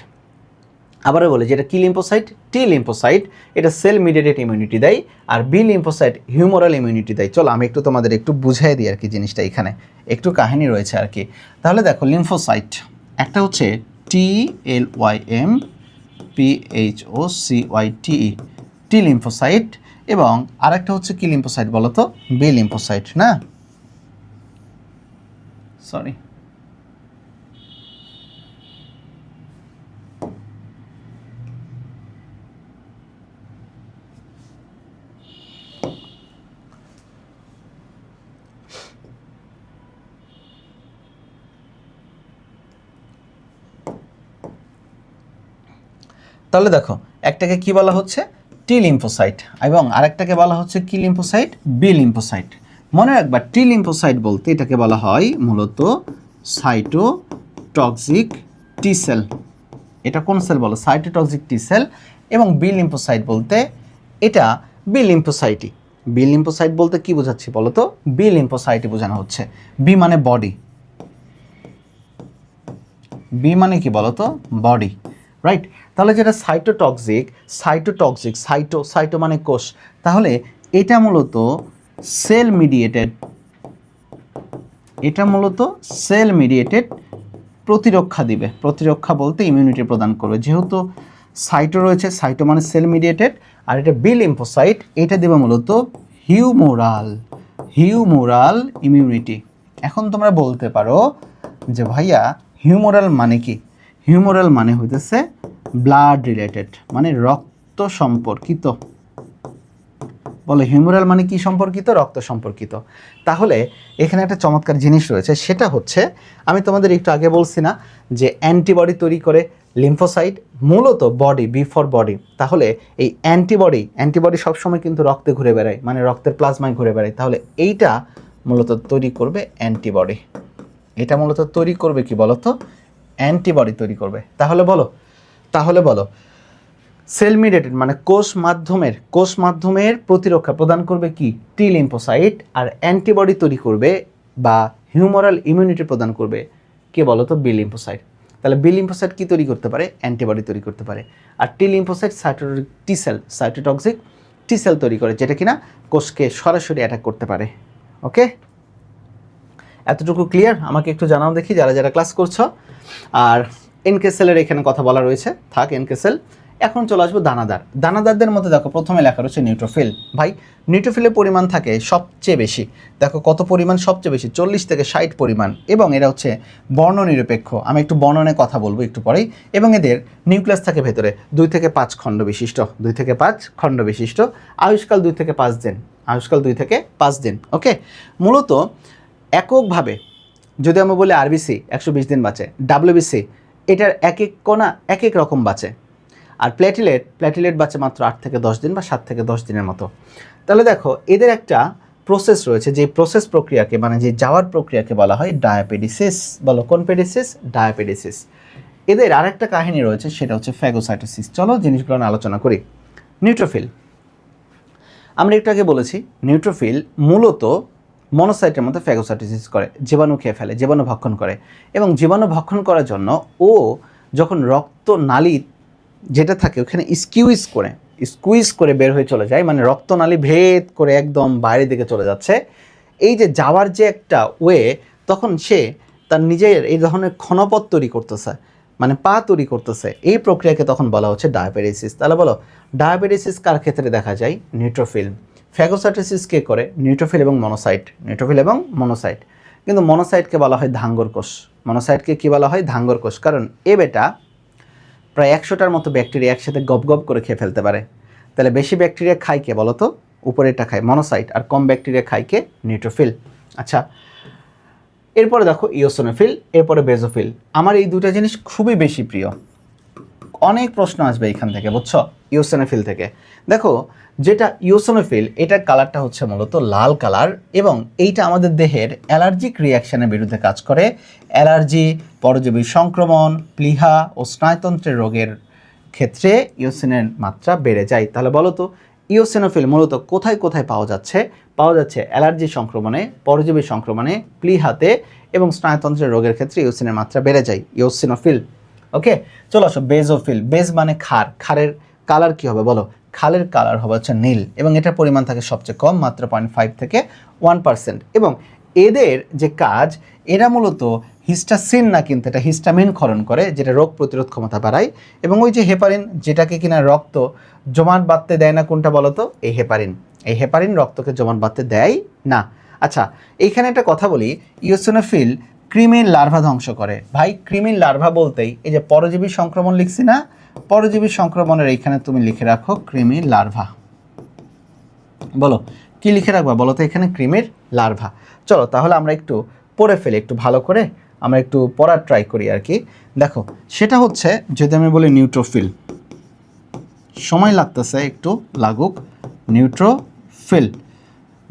আবারও বলে যেটা কি লিম্ফোসাইট, টি লিম্ফোসাইট এটা সেল মিডিয়েটেড ইমিউনিটি দেয়, আর বি লিম্ফোসাইট হিউমোরাল ইমিউনিটি দেয়। চলো আমি একটু তোমাদের একটু বুঝাই দিই আর কি জিনিসটা, এখানে একটু কাহিনী রয়েছে আর কি। তাহলে দেখো লিম্ফোসাইট একটা হচ্ছে TLYMPHOCYTE টি লিম্ফোসাইট, এবং আরেকটা হচ্ছে কি লিম্ফোসাইট বলো তো, বি লিম্ফোসাইট না, সরি তাহলে দেখো একটাকে কি বলা হচ্ছে টি লিম্ফোসাইট এবং আরেকটাকে বলা হচ্ছে কি লিম্ফোসাইট, বি লিম্ফোসাইট। মনে রাখবা টি লিম্ফোসাইট বলতে এটাকে বলা হয় মূলত সাইটোটক্সিক টি সেল। এটা কোন সেল বলো, সাইটোটক্সিক টি সেল। এবং বি লিম্ফোসাইট বলতে এটা বি লিম্ফোসাইটই। বি লিম্ফোসাইট বলতে কি বোঝাচ্ছি বলো তো, বি লিম্ফোসাইটই বোঝানো হচ্ছে। বি মানে বডি, বি মানে কি বলো তো, বডি, রাইট। তাহলে যেটা সাইটো মানে কোষ, তাহলে এটা মূলত সেল মিডিয়েটেড প্রতিরক্ষা দিবে। প্রতিরক্ষা বলতে ইমিউনিটি প্রদান করবে। যেহেতু সাইটো রয়েছে, সাইটো মানে সেল মিডিয়েটেড, আর এটা বি লিম্ফোসাইট এটা দেবে মূলত হিউমোরাল ইমিউনিটি। এখন তোমরা বলতে পারো যে ভাইয়া হিউমোরাল মানে কি, হিউমোরাল মানে হইতেছে ব্লাড রিলেটেড, মানে রক্ত সম্পর্কিত। বলে হিউমোরাল মানে কি সম্পর্কিত, রক্ত সম্পর্কিত। তাহলে এখানে একটা চমৎকার জিনিস রয়েছে, সেটা হচ্ছে আমি তোমাদের একটু আগে বলছি না যে অ্যান্টিবডি তৈরি করে লিম্ফোসাইট, মূলত বডি, বি ফর বডি। তাহলে এই অ্যান্টিবডি সবসময় কিন্তু রক্তে ঘুরে বেড়ায়, মানে রক্তের প্লাজমায় ঘুরে বেড়ায়। তাহলে এইটা মূলত তৈরি করবে অ্যান্টিবডি। এটা মূলত তৈরি করবে কি বলো তো, অ্যান্টিবডি তৈরি করবে। তাহলে বলো সেল মিডিয়েটেড মানে কোষ মাধ্যমের প্রতিরক্ষা প্রদান করবে কি, টি লিম্ফোসাইট, আর অ্যান্টিবডি তৈরি করবে বা হিউমোরাল ইমিউনিটি প্রদান করবে কে বলো তো, বি লিম্ফোসাইট। তাহলে বি লিম্ফোসাইট কি তৈরি করতে পারে, অ্যান্টিবডি তৈরি করতে পারে। আর T lymphocyte cytotoxic T cell তৈরি করে, যেটা কিনা কোষকে সরাসরি অ্যাটাক করতে পারে। ওকে, এতটুকু ক্লিয়ার? আমাকে একটু জানাও দেখি যারা যারা ক্লাস করছো। আর এনকে সেলের এখানে কথা বলা রয়েছে, থাক এনকে সেল। এখন চলে আসবো দানাদারদের মধ্যে দেখো প্রথমে লেখা রয়েছে নিউট্রোফিল। ভাই নিউট্রোফিলের পরিমাণ থাকে সবচেয়ে বেশি, দেখো কত পরিমাণ সবচেয়ে বেশি, 40 থেকে 60 পরিমাণ, এবং এরা হচ্ছে বর্ণনিরপেক্ষ। আমি একটু বর্ণনে কথা বলবো একটু পরেই। এবং এদের নিউক্লিয়াস থাকে ভেতরে 2 থেকে 5 খণ্ড বিশিষ্ট, আয়ুষ্কাল 2 থেকে 5 দিন। ওকে, মূলত এককভাবে যদি আমরা বলি আরবিসি 120 দিন বাঁচে, ডাব্লিউবিসি এটার এক এক কণা এক এক রকম বাঁচে। আর প্ল্যাটিলেট বাঁচে মাত্র 8 থেকে 10 দিন বা 7 থেকে 10 দিনের মতো। তাহলে দেখো এদের একটা প্রসেস রয়েছে, যে প্রসেস প্রক্রিয়াকে মানে যে যাওয়ার প্রক্রিয়াকে বলা হয় ডায়াপেডিসিস। বলো কোন পেডিসিস? ডায়াপেডিসিস। এদের আরেকটা কাহিনী রয়েছে, সেটা হচ্ছে ফ্যাগোসাইটোসিস। চলো জিনিসগুলো নিয়ে আলোচনা করি। নিউট্রোফিল, আমরা একটু আগে বলেছি নিউট্রোফিল মূলত মনোসাইটের মধ্যে ফ্যাগোসাইটোসিস করে, জীবাণু খেয়ে ফেলে, জীবাণু ভক্ষণ করে। এবং জীবাণু ভক্ষণ করার জন্য ও যখন রক্তনালী যেটা থাকে ওখানে স্কুইজ করে বের হয়ে চলে যায়, মানে রক্তনালী ভেদ করে একদম বাইরের দিকে চলে যাচ্ছে, এই যে যাওয়ার যে একটা ওয়ে, তখন সে তার নিজের এই ধরনের ক্ষণপথ তৈরি করতেছে, মানে পা তৈরি করতেছে। এই প্রক্রিয়াকে তখন বলা হচ্ছে ডায়াপেডিসিস। তাহলে বলো ডায়াপেডিসিস কার ক্ষেত্রে দেখা যায়? নিউট্রোফিল। ফ্যাগোসাইটোসিস কে করে? নিউট্রোফিল এবং মনোসাইট। কিন্তু মনোসাইটকে বলা হয় ধাঙ্গর কোষ। মনোসাইটকে কি বলা হয়? ধাঙ্গর কোষ। কারণ এ বেটা প্রায় 100টার মতো ব্যাকটেরিয়া একসাথে গপ করে খেয়ে ফেলতে পারে। তাহলে বেশি ব্যাকটেরিয়া খায় কে বলো তো? উপরেরটা খায় মনোসাইট, আর কম ব্যাকটেরিয়া খায় কে? নিউট্রোফিল। আচ্ছা, এরপরে দেখো ইওসিনোফিল, এরপরে বেজোফিল। আমার এই দুটো জিনিস খুবই বেশি প্রিয়, অনেক প্রশ্ন আসবে এখান থেকে, বুঝছো? ইওসিনোফিল থেকে দেখো, যেটা ইওসিনোফিল এটার কালারটা হচ্ছে মূলত লাল কালার, এবং এইটা আমাদের দেহের অ্যালার্জিক রিয়াকশনের বিরুদ্ধে কাজ করে। অ্যালার্জি, পরজীবী সংক্রমণ, প্লীহা ও স্নায়ুতন্ত্রের রোগের ক্ষেত্রে ইওসিনের মাত্রা বেড়ে যায়। তাহলে বলো তো ইওসিনোফিল মূলত কোথায় পাওয়া যাচ্ছে? পাওয়া যাচ্ছে অ্যালার্জি সংক্রমণে, পরজীবী সংক্রমণে, প্লীহাতে এবং স্নায়ুতন্ত্রের রোগের ক্ষেত্রে ইওসিনের মাত্রা বেড়ে যায়, ইওসিনোফিল। ওকে, চলো আসো বেজোফিল। বেজ মানে ক্ষার। ক্ষারের কালার কি হবে বলো? খালের কালার হবে হচ্ছে নীল, এবং এটার পরিমাণ থাকে সবচেয়ে কম, মাত্র 0.5 থেকে 1%। এবং এদের যে কাজ, এরা মূলত হিস্টাসিন না, কিন্তু এটা হিস্টামিন ক্ষরণ করে, যেটা রোগ প্রতিরোধ ক্ষমতা বাড়ায়। এবং ওই যে হেপারিন, যেটাকে কিনা রক্ত জমাট বাঁধতে দেয় না, কোনটা বলো তো? এই হেপারিন রক্তকে জমাট বাঁধতে দেয় না। আচ্ছা, এইখানে একটা কথা বলি, ইওসিনোফিল কৃমির লার্ভা ধ্বংস করে। ভাই কৃমির লার্ভা বলতেই এই যে পরজীবী সংক্রমণ লিখছি না, পরজীবী সংক্রমণের এইখানে তুমি লিখে রাখো কৃমির লার্ভা। বলো কি লিখে রাখবা বলো তো এখানে? কৃমির লার্ভা। চলো তাহলে আমরা একটু পড়ে ফেলি, একটু ভালো করে আমরা একটু পড়ার ট্রাই করি আর কি। দেখো সেটা হচ্ছে, যদি আমি বলি নিউট্রোফিল, সময় লাগতেছে একটু লাগুক।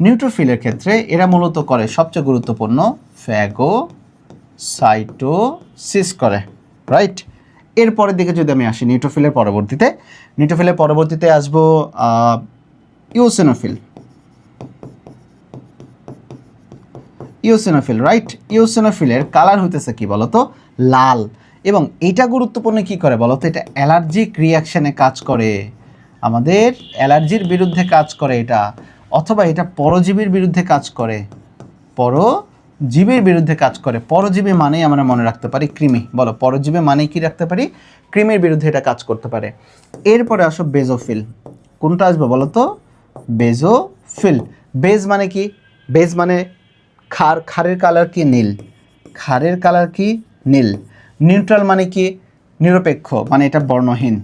নিউট্রোফিলের ক্ষেত্রে এরা মূলত করে সবচেয়ে গুরুত্বপূর্ণ ফ্যাগোসাইটোসিস করে, রাইট? এরপরের দিকে যদি আমি আসি, নিউট্রোফিলের পরবর্তীতে আসবো ইওসিনোফিল, রাইট? ইওসিনোফিলের কালার হইতেছে কি বলতো? লাল। এবং এটা গুরুত্বপূর্ণ কি করে বলতো? এটা অ্যালার্জিক রিয়াকশানে কাজ করে, আমাদের অ্যালার্জির বিরুদ্ধে কাজ করে এটা, অথবা এটা পরজীবীর বিরুদ্ধে কাজ করে, পরজীবী মানেই আমরা মনে রাখতে পারি কৃমি। বলো পরজীবী মানেই কি রাখতে পারি? কৃমির বিরুদ্ধে এটা কাজ করতে পারে। এরপরে আসো বেজোফিল। কোনটা আসবে বলো তো? বেজোফিল। বেজ মানে কি? বেজ মানে ক্ষারের কালার কি? নীল। নিউট্রাল মানে কি? নিরপেক্ষ, মানে এটা বর্ণহীন।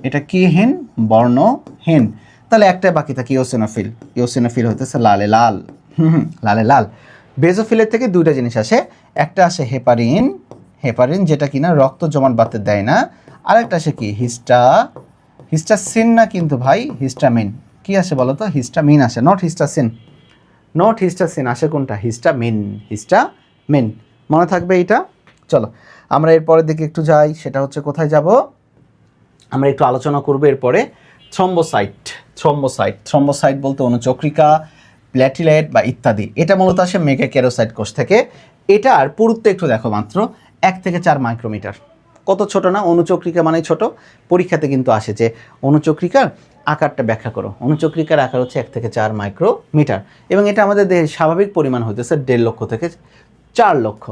এটা কি হীন? বর্ণহীন। তাহলে একটাই বাকি থাকে ইওসিনোফিল হইতেছে লালে লাল। বেজোফিলের থেকে দুইটা জিনিস আসে, একটা আসে হেপারিন যেটা কিনা রক্ত জমাট বাঁধতে দেয় না, আর একটা আসে কি? হিস্টাসিন না কিন্তু ভাই, হিস্টামিন। কি আসে বলো তো? হিস্টামিন আসে, নট হিস্টাসিন আসে কোনটা? হিস্টামিন। মনে থাকবে এটা। চলো আমরা এরপরের দিকে একটু যাই, সেটা হচ্ছে কোথায় যাব? আমরা একটু আলোচনা করবো এরপরে থ্রম্বোসাইট বলতে অনুচক্রিকা, প্ল্যাটিলেট বা ইত্যাদি। এটা মূলত আসে মেগাক্যারোসাইট কোষ থেকে। এটার পুরুত্ব একটু দেখো, মাত্র 1 থেকে 4 মাইক্রোমিটার। কত ছোট না? অনুচক্রিকা মানে ছোট। পরীক্ষাতে কিন্তু আসে যে অনুচক্রিকার আকারটা ব্যাখ্যা করো। অনুচক্রিকার আকার হচ্ছে 1 থেকে 4 মাইক্রোমিটার, এবং এটা আমাদের দেহের স্বাভাবিক পরিমাণ হইতেছে 1.5 লক্ষ থেকে 4 লক্ষ।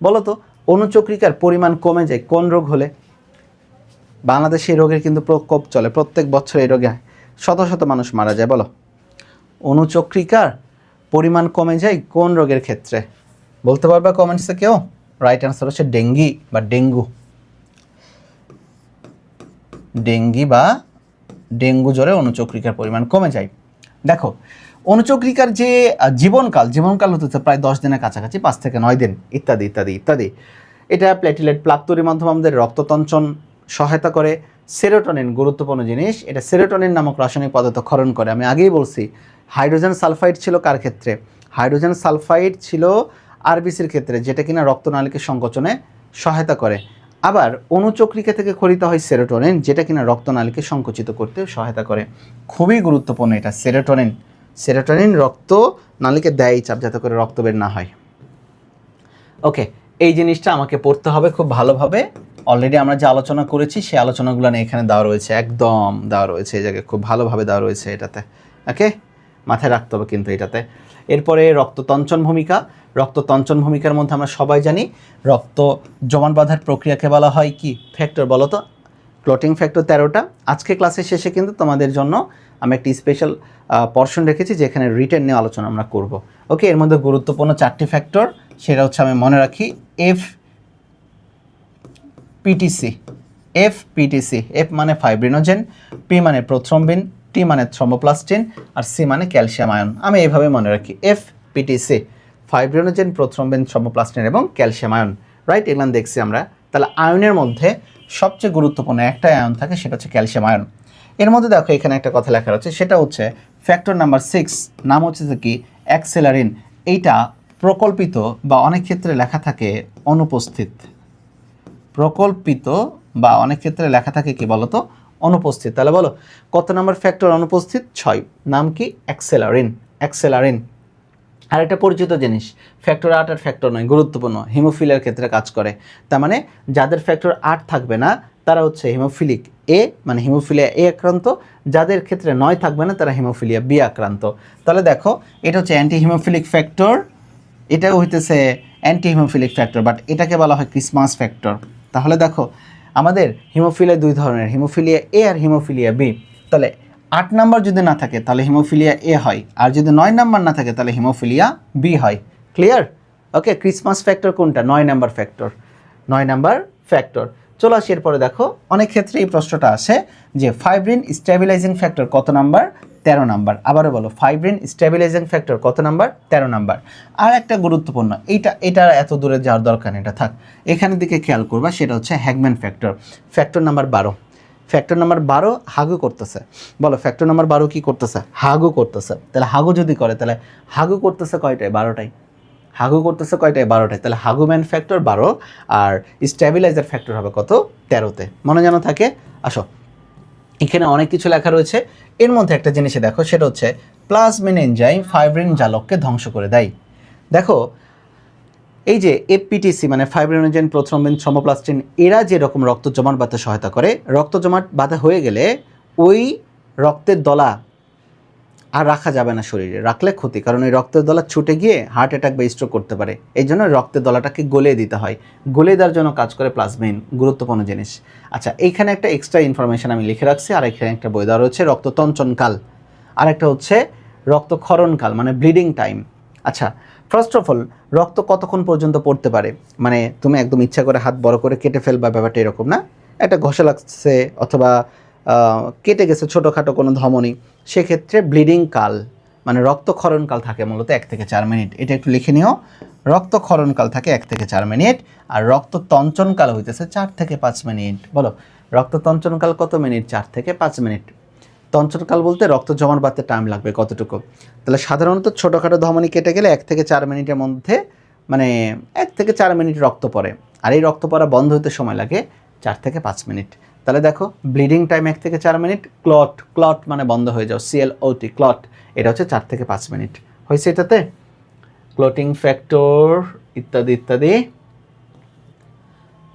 বলো তো অনুচক্রিকার পরিমাণ কমে যায় কোন রোগ হলে? বাংলাদেশে এই রোগের কিন্তু প্রকোপ চলে, প্রত্যেক বছর এই রোগে শত মানুষ মারা যায়। বলো অনুচক্রিকার পরিমাণ কমে যায় কোন রোগের ক্ষেত্রে? বলতে পারবে কমেন্টসে কেউ? রাইট অ্যান্সার হচ্ছে ডেঙ্গি বা ডেঙ্গু জ্বরে অনুচক্রিকার পরিমাণ কমে যায়। দেখো অনুচক্রিকার যে জীবনকাল হতে প্রায় 10 দিনের কাছাকাছি, 5 থেকে 9 দিন, ইত্যাদি। এটা প্ল্যাটিলেট প্লাক তৈরির মাধ্যমে আমাদের রক্ততঞ্চন সহায়তা করে। সেরোটোনিন গুরুত্বপূর্ণ জিনিস, এটা সেরোটোনিন নামক রাসায়নিক পদার্থ ক্ষরণ করে। আমি আগেই বলছি হাইড্রোজেন সালফাইড ছিল কার ক্ষেত্রে? হাইড্রোজেন সালফাইড ছিল আরবিসির ক্ষেত্রে, যেটা কিনা রক্তনালীকে সংকোচনে সহায়তা করে। আবার অণুচক্রিকা থেকে খরিত হয় সেরোটোনিন, যেটা কিনা রক্তনালীকে সংকুচিত করতে সহায়তা করে। খুবই গুরুত্বপূর্ণ এটা সেরোটোনিন। সেরোটোনিন রক্তনালীকে দেয় চাপ যাতে করে রক্ত বের না হয়। ওকে, এই জিনিসটা আমাকে পড়তে হবে খুব ভালোভাবে। অলরেডি আমরা যে আলোচনা করেছি সেই আলোচনাগুলো নিয়ে এখানে দেওয়া রয়েছে, একদম দেওয়া রয়েছে, এই জায়গায় খুব ভালোভাবে দেওয়া রয়েছে এটাতে। ওকে, মাথায় রাখতে হবে কিন্তু এটাতে। এরপরে রক্ততঞ্চন ভূমিকা। রক্ততঞ্চন ভূমিকার মধ্যে আমরা সবাই জানি রক্ত জমাট বাঁধার প্রক্রিয়াকে বলা হয় কি ফ্যাক্টর বলো তো? ক্লটিং ফ্যাক্টর 13টা। আজকে ক্লাসের শেষে কিন্তু তোমাদের জন্য আমি একটি স্পেশাল পর্শন রেখেছি যেখানে রিটেন নিয়ে আলোচনা আমরা করব। ওকে, এর মধ্যে গুরুত্বপূর্ণ 4টি ফ্যাক্টর, সেটা হচ্ছে আমি মনে রাখি এফপিটিসি। এফ মানে ফাইব্রিনোজেন, পি মানে প্রোথ্রম্বিন, টি মানে থ্রোম্বোপ্লাস্টিন, আর সি মানে ক্যালসিয়াম আয়ন। আমি এইভাবে মনে রাখি এফপিটিসি, ফাইব্রিনোজেন, প্রোথ্রম্বিন, থ্রোম্বোপ্লাস্টিন এবং ক্যালসিয়াম আয়ন। রাইট, এগুলো দেখছি আমরা। তাহলে আয়নের মধ্যে সবচেয়ে গুরুত্বপূর্ণ একটাই আয়ন থাকে, সেটা হচ্ছে ক্যালসিয়াম আয়ন। এর মধ্যে দেখো এখানে একটা কথা লেখা রয়েছে, সেটা হচ্ছে ফ্যাক্টর নাম্বার 6, নাম হচ্ছে যে কি অ্যাক্সেলারিন। এইটা প্রকল্পিত বা অনেক ক্ষেত্রে লেখা থাকে অনুপস্থিত। প্রকল্পিত বা অনেক ক্ষেত্রে লেখা থাকে কি বলতো? অনুপস্থিত। তাহলে বলো কত নম্বর ফ্যাক্টর অনুপস্থিত? 6। নাম কি? অ্যাক্সেলারিন। আর একটা পরিচিত জিনিস, ফ্যাক্টর 8 আর ফ্যাক্টর 9 গুরুত্বপূর্ণ, হিমোফিলিয়ার ক্ষেত্রে কাজ করে। তার মানে যাদের ফ্যাক্টর 8 থাকবে না তারা হচ্ছে হিমোফিলিক এ, মানে হিমোফিলিয়া এ আক্রান্ত। যাদের ক্ষেত্রে 9 থাকবে না তারা হিমোফিলিয়া বি আক্রান্ত। তাহলে দেখো এটা হচ্ছে অ্যান্টি হিমোফিলিক ফ্যাক্টর, এটাও হইতেছে অ্যান্টি হিমোফিলিক ফ্যাক্টর, বাট এটাকে বলা হয় ক্রিসমাস ফ্যাক্টর। তাহলে দেখো আমাদের হিমোফিলিয়া দুই ধরনের, হিমোফিলিয়া এ আর হিমোফিলিয়া বি। তাহলে 8 নাম্বার যদি না থাকে তাহলে হিমোফিলিয়া এ হয়, আর যদি 9 নাম্বার না থাকে তাহলে হিমোফিলিয়া বি হয়। ক্লিয়ার? ওকে, ক্রিসমাস ফ্যাক্টর কোনটা? 9 নাম্বার ফ্যাক্টর। 9 number factor. চলো আসি এরপরে। দেখো অনেক ক্ষেত্রে এই প্রশ্নটা আসে যে ফাইব্রিন স্টেবিলাইজিং ফ্যাক্টর কত নাম্বার? 13 নাম্বার। আবারও বলো, ফাইব্রিন স্টেবিলাইজিং ফ্যাক্টর কত নাম্বার? 13 নাম্বার। আর একটা গুরুত্বপূর্ণ, এটা এত দূরে যাওয়ার দরকার নেই, এটা থাক, এখানের দিকে খেয়াল করবা, সেটা হচ্ছে Hageman factor. Factor number 12। Factor number 12 হাগু করতেছে। বলো ফ্যাক্টর নাম্বার 12 কি করতেছে? হাগু করতেছে। তাহলে হাগু যদি করে তাহলে হাগু করতেছে কয়টায়? 12টায়। হাগু করতেছে কয়টায়? 12টায়। তাহলে হাগুম্যান ফ্যাক্টর 12 আর স্ট্যাবিলাইজার ফ্যাক্টর হবে কত? 13তে। মনে যেন থাকে। আসো, এখানে অনেক কিছু লেখা রয়েছে, এর মধ্যে একটা জিনিসে দেখো, সেটা হচ্ছে প্লাজমিন এনজাইম ফাইব্রিন জালককে ধ্বংস করে দেয়। দেখো এই যে এফপিটিসি মানে ফাইব্রিনোজেন, প্রোথ্রম্বিন, থ্রোম্বোপ্লাস্টিন, এরা যেরকম রক্ত জমাট বাঁধতে সহায়তা করে, রক্ত জমাট বাঁধা হয়ে গেলে ওই রক্তের দলা আর রাখা যাবে না শরীরে, রাখলে ক্ষতি, কারণ ওই রক্তের দলা ছুটে গিয়ে হার্ট অ্যাটাক বা স্ট্রোক করতে পারে। এই জন্য রক্তের দলাটাকে গলিয়ে দিতে হয়, গলিয়ে দেওয়ার জন্য কাজ করে প্লাজমিন, গুরুত্বপূর্ণ জিনিস। আচ্ছা, এইখানে একটা এক্সট্রা ইনফরমেশন আমি লিখে রাখছি, আর এখানে একটা বই দেওয়া রয়েছে রক্ততঞ্চনকাল, আর একটা হচ্ছে রক্তক্ষরণকাল মানে ব্লিডিং টাইম। আচ্ছা, ফার্স্ট অফ অল রক্ত কতক্ষণ পর্যন্ত পড়তে পারে? মানে তুমি একদম ইচ্ছা করে হাত বড় করে কেটে ফেলবা, ব্যাপারটা এরকম না। একটা ঘষা লাগছে অথবা কেটে গেছে ছোটোখাটো কোনো ধমনী, সেক্ষেত্রে ব্লিডিং কাল মানে রক্তক্ষরণকাল থাকে মূলত 1 থেকে 4 মিনিট। এটা একটু লিখে নিও, রক্তক্ষরণকাল থাকে 1 থেকে 4 মিনিট, আর রক্ততঞ্চনকাল হইতেছে 4 থেকে 5 মিনিট। বলো রক্ততঞ্চনকাল কত মিনিট? 4 থেকে 5 মিনিট। তঞ্চনকাল বলতে রক্ত জমাট বাঁধতে টাইম লাগবে কতটুকু। তাহলে সাধারণত ছোটোখাটো ধমনী কেটে গেলে 1 থেকে 4 মিনিটের মধ্যে, মানে 1 থেকে 4 মিনিট রক্ত পড়ে, আর এই রক্ত পড়া বন্ধ হতে সময় লাগে 4 থেকে 5 মিনিট। তাহলে দেখো ব্লিডিং টাইম 1 থেকে 4 মিনিট, ক্লট মানে বন্ধ হয়ে যাও, CLOT ক্লট, এটা হচ্ছে 4 থেকে 5 মিনিট। হয়েছে এটাতে? ক্লটিং ফ্যাক্টর ইত্যাদি ইত্যাদি।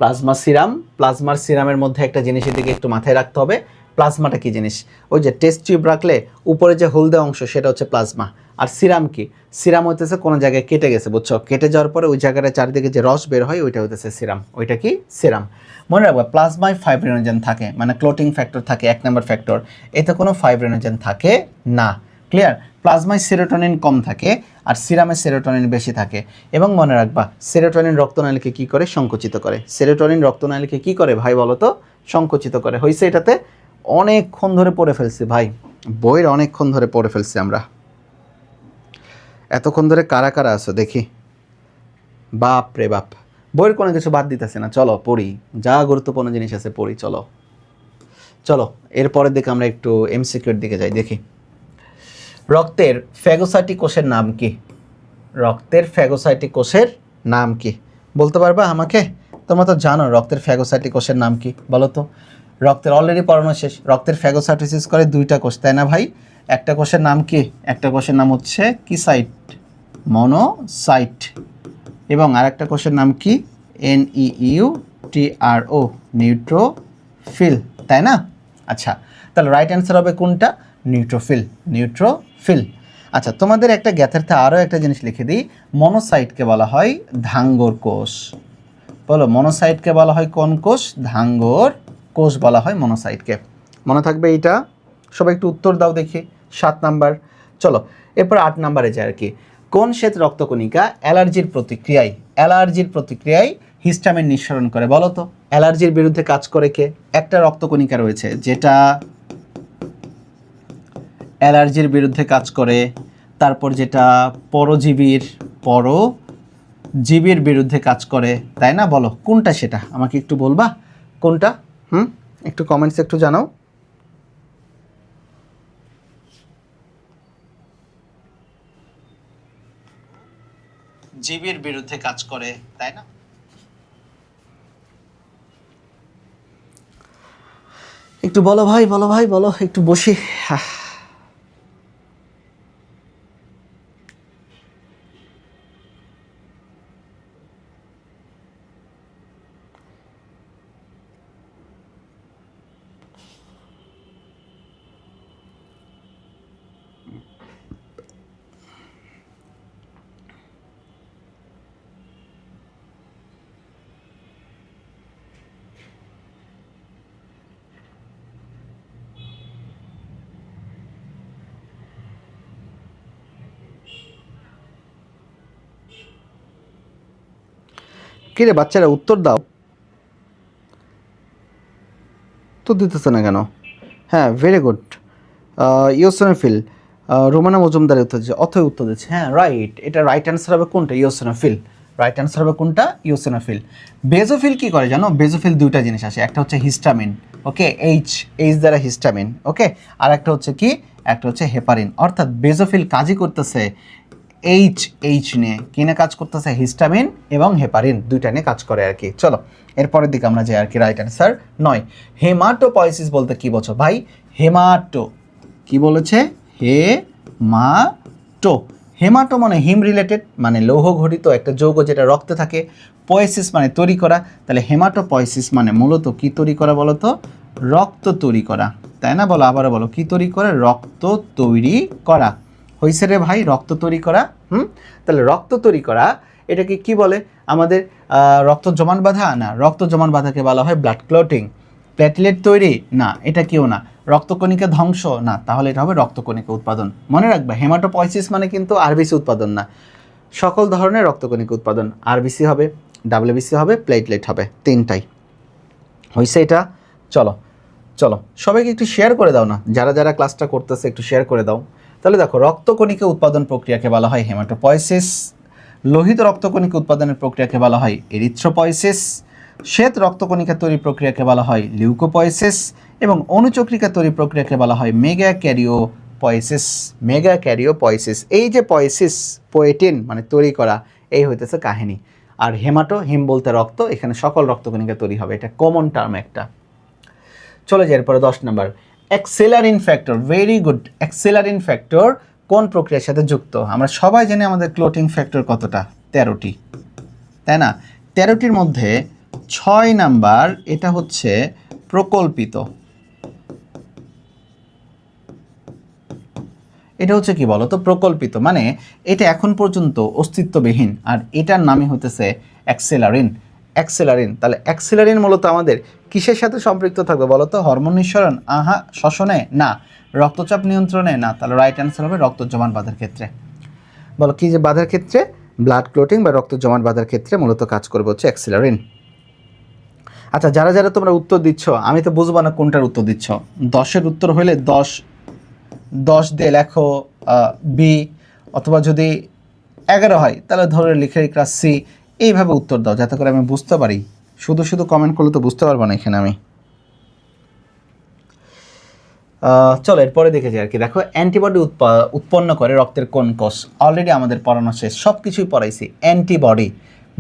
প্লাজমা সিরাম, প্লাজমার সিরামের মধ্যে একটা জিনিসের দিকে একটু মাথায় রাখতে হবে। প্লাজমাটা কি জিনিস? ওই যে টেস্ট টিউব রাখলে উপরে যে হলদে অংশ সেটা হচ্ছে প্লাজমা। আর সিরাম কি? সিরাম হইতেছে কোনো জায়গায় কেটে গেছে, বুঝছো, কেটে যাওয়ার পরে ওই জায়গাটা চারিদিকে যে রস বের হয় ওইটা হইতেছে সিরাম। ওইটা কি? সিরাম। মনে রাখবা প্লাজমায় ফাইব্রিনোজেন থাকে, মানে ক্লোটিং ফ্যাক্টর থাকে 1 নম্বর ফ্যাক্টর, এতে কোনো ফাইব্রিনোজেন থাকে না। ক্লিয়ার? প্লাজমায় সেরোটোনিন কম থাকে আর সিরামে সেরোটোনিন বেশি থাকে। এবং মনে রাখবা সেরোটোনিন রক্তনালীকে কি করে? সংকুচিত করে। সেরোটোনিন রক্তনালীকে কি করে ভাই বলো তো? সংকুচিত করে। হয়েছে এটাতে? অনেকক্ষণ ধরে পড়ে ফেলছি ভাই, বইয়ের অনেকক্ষণ ধরে পড়ে ফেলছি আমরা। এতক্ষণ ধরে কারা কারা আছো দেখি? বাপ রে বাপ, বইয়ের কোনো কিছু বাদ দিতেছে না, চলো পড়ি, যা গুরুত্বপূর্ণ জিনিস আছে পড়ি, চলো চলো। এরপরের দিকে আমরা একটু এমসিকিউর দিকে যাই, দেখি রক্তের ফ্যাগোসাইটিক কোষের নাম কি? রক্তের ফ্যাগোসাইটিক কোষের নাম কি বলতে পারবা আমাকে? তোমরা তো জানো রক্তের ফ্যাগোসাইটিক কোষের নাম কি, বলো তো। রক্তের অলরেডি পড়ানো শেষ। রক্তের ফ্যাগোসাইটোসিস করে দুইটা কোষ, তাই না ভাই? একটা কোষের নাম কি? একটা কোষের নাম হচ্ছে কি সাইট, মনোসাইট, এবং আরেকটা কোষের নাম কি? NEUTRO, নিউট্রোফিল, তাই না? আচ্ছা, তাহলে রাইট অ্যান্সার হবে কোনটা? Neutrophil, neutrophil. আচ্ছা, তোমাদের একটা জ্ঞাতার্থে আরও একটা জিনিস লিখে দিই, মনোসাইটকে বলা হয় ধাঙ্গর কোষ। বলো মনোসাইটকে বলা হয় কোন কোষ? ধাঙ্গর কোষ বলা হয় মনোসাইটকে। মনে থাকবে এইটা? সবাই একটু উত্তর দাও দেখি। 7 নাম্বার। চলো এরপর 8 নাম্বারে যায় আর কি। কোন শ্বেত রক্তকণিকা অ্যালার্জির প্রতিক্রিয়ায় হিস্টামিন নিঃসরণ করে? বলো তো অ্যালার্জির বিরুদ্ধে কাজ করে কে? একটা রক্তকণিকা রয়েছে যেটা অ্যালার্জির বিরুদ্ধে কাজ করে, তারপর যেটা পরজীবীর বিরুদ্ধে কাজ করে, তাই না? বলো কোনটা সেটা, আমাকে একটু বলবা কোনটা? একটু কমেন্টসে একটু জানাও। জীবের বিরুদ্ধে কাজ করে, তাই না? একটু বলো ভাই, বলো ভাই, বলো, একটু বসি। কিরে বাচ্চারা উত্তর দাও, উত্তর দিতেছে না কেন? হ্যাঁ, very good, eosinophil. Romana Majumdar উত্তর দিচ্ছে, অথই উত্তর দিচ্ছে। হ্যাঁ রাইট, এটা রাইট অ্যান্সার হবে কোনটা? ইওসিনোফিল। রাইট অ্যান্সার হবে কোনটা? ইওসিনোফিল। বেজোফিল কি করে জানো? বেজোফিল দুইটা জিনিস আসে, একটা হচ্ছে হিস্টামিন, ওকে, এইচ দ্বারা হিস্টামিন, ওকে, আর একটা হচ্ছে কি? একটা হচ্ছে হেপারিন। অর্থাৎ বেজোফিল কাজই করতেছে এইচ নিয়ে, কি নিয়ে কাজ করতেছে? হিস্টামিন এবং হেপারিন দুইটা নিয়ে কাজ করে আর কি। চলো এরপরের দিকে আমরা যাই আর কি। Right answer 9। হেমাটোপয়েসিস বলতে কি বোঝো ভাই? কি বলেছে? হেমাটো মানে হিম রিলেটেড, মানে লৌহ ঘটিত একটা যৌগ যেটা রক্তে থাকে। পয়েসিস মানে তৈরি করা, তাহলে হেমাটোপয়েসিস মানে মূলত কি তৈরি করা বলো তো? রক্ত তৈরি করা, তাই না? বলো, আবারও বলো, কি তৈরি করে? রক্ত তৈরি করা। হয়েছে রে ভাই, রক্ত তৈরি করা। তাহলে রক্ত তৈরি করা এটাকে কি বলে? আমাদের রক্ত জমাট বাঁধা না, রক্ত জমাট বাঁধাকে বলা হয় ব্লাড ক্লটিং। প্লেটলেট তৈরি না, এটা কেউ না। রক্তকণিকা ধ্বংস না, তাহলে এটা হবে রক্তকণিকা উৎপাদন। মনে রাখবে হেমাটোপয়েসিস মানে কিন্তু আরবিসি উৎপাদন না, সকল ধরনের রক্তকণিকা উৎপাদন। আরবিসি হবে, ডাব্লিউবিসি হবে, প্লেটলেট হবে, তিনটাই। হয়েছে এটা? চলো চলো সবাইকে একটু শেয়ার করে দাও না, যারা যারা ক্লাসটা করতেছে একটু শেয়ার করে দাও। তাহলে দেখো, রক্তকণিকা উৎপাদন প্রক্রিয়াকে বলা হয় হেমাটোপয়েসিস, লোহিত রক্তকণিকা উৎপাদনের প্রক্রিয়াকে বলা হয় এরিথ্রোপয়েসিস, শ্বেত রক্তকণিকা তৈরি প্রক্রিয়াকে বলা হয় লিউকোপয়েসিস, এবং অনুচক্রিকা তৈরি প্রক্রিয়াকে বলা হয় মেগাক্যারিওপয়েসিস। এই যে পয়েসিস, পোয়েটিন মানে তৈরি করা, এই হইতেছে কাহিনী। আর হিম বলতে রক্ত, এখানে সকল রক্তকণিকা তৈরি হবে, এটা কমন টার্ম একটা। চলে যাই এরপরে 10 নম্বর। অ্যাক্সেলারিন ফ্যাক্টর, ভেরি গুড। অ্যাক্সেলারিন ফ্যাক্টর কোন প্রক্রিয়ার সাথে যুক্ত? আমরা সবাই জানি আমাদের ক্লোটিং ফ্যাক্টর কতটা? 13টি, তাই না? 13টির মধ্যে 6 নাম্বার, এটা হচ্ছে প্রকল্পিত। এটা হচ্ছে কি বলো তো? প্রকল্পিত মানে এটা এখন পর্যন্ত অস্তিত্ববিহীন, আর এটার নামই হতেছে অ্যাক্সেলারিন। তাহলে অ্যাক্সেলারিন মূলত আমাদের কিসের সাথে সম্পৃক্ত থাকবে বলো তো? হরমোন নিঃসরণ? শ্বসনে? না। রক্তচাপ নিয়ন্ত্রণে? না। তাহলে রাইট অ্যান্সার হবে রক্ত জমাট বাঁধার ক্ষেত্রে। বলো কি যে বাঁধার ক্ষেত্রে? ব্লাড ক্লটিং বা রক্ত জমাট বাঁধার ক্ষেত্রে মূলত কাজ করবে হচ্ছে অ্যাক্সেলারিন। আচ্ছা, যারা যারা তোমরা উত্তর দিচ্ছ, আমি তো বুঝবো না কোনটার উত্তর দিচ্ছ। 10-এর উত্তর হলে 10 দিয়ে লেখো বি, অথবা যদি 11 হয় তাহলে ধরে লিখে ক্লাস সি। এইভাবে উত্তর দাও যাতে করে আমি বুঝতে পারি। শুধু শুধু কমেন্ট করলে তো বুঝতে পারবো না এখানে আমি। চলো এরপরে দেখে যাই আর কি। দেখো অ্যান্টিবডি উৎপন্ন করে রক্তের কোন কোষ? অলরেডি আমাদের পড়ানো শেষ, সব কিছুই পড়াইছি। অ্যান্টিবডি,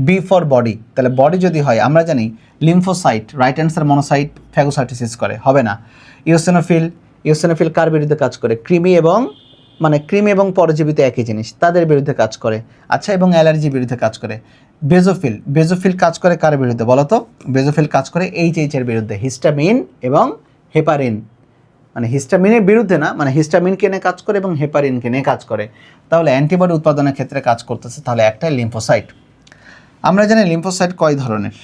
বি ফর বডি, তাহলে বডি যদি হয় আমরা জানি lymphocyte, right answer monocyte phagocytosis করে, হবে না। ইওসিনোফিল, ইওসিনোফিল কার বিরুদ্ধে কাজ করে? কৃমি এবং পরজীবী তো একই জিনিস, তাদের বিরুদ্ধে কাজ করে। আচ্ছা, এবং অ্যালার্জির বিরুদ্ধে কাজ করে। বেজোফিল, বেজোফিল কাজ করে কার বিরুদ্ধে বলো তো? বেজোফিল কাজ করে এইচএইচের বিরুদ্ধে, হিস্টামিন এবং হেপারিন। মানে হিস্টামিনের বিরুদ্ধে না, মানে হিস্টামিনকে নিয়ে কাজ করে এবং হেপারিনকে নিয়ে কাজ করে। তাহলে অ্যান্টিবডি উৎপাদনের ক্ষেত্রে কাজ করতেছে, তাহলে একটা লিম্ফোসাইট। আমরা জানি লিম্ফোসাইট কয় ধরনের?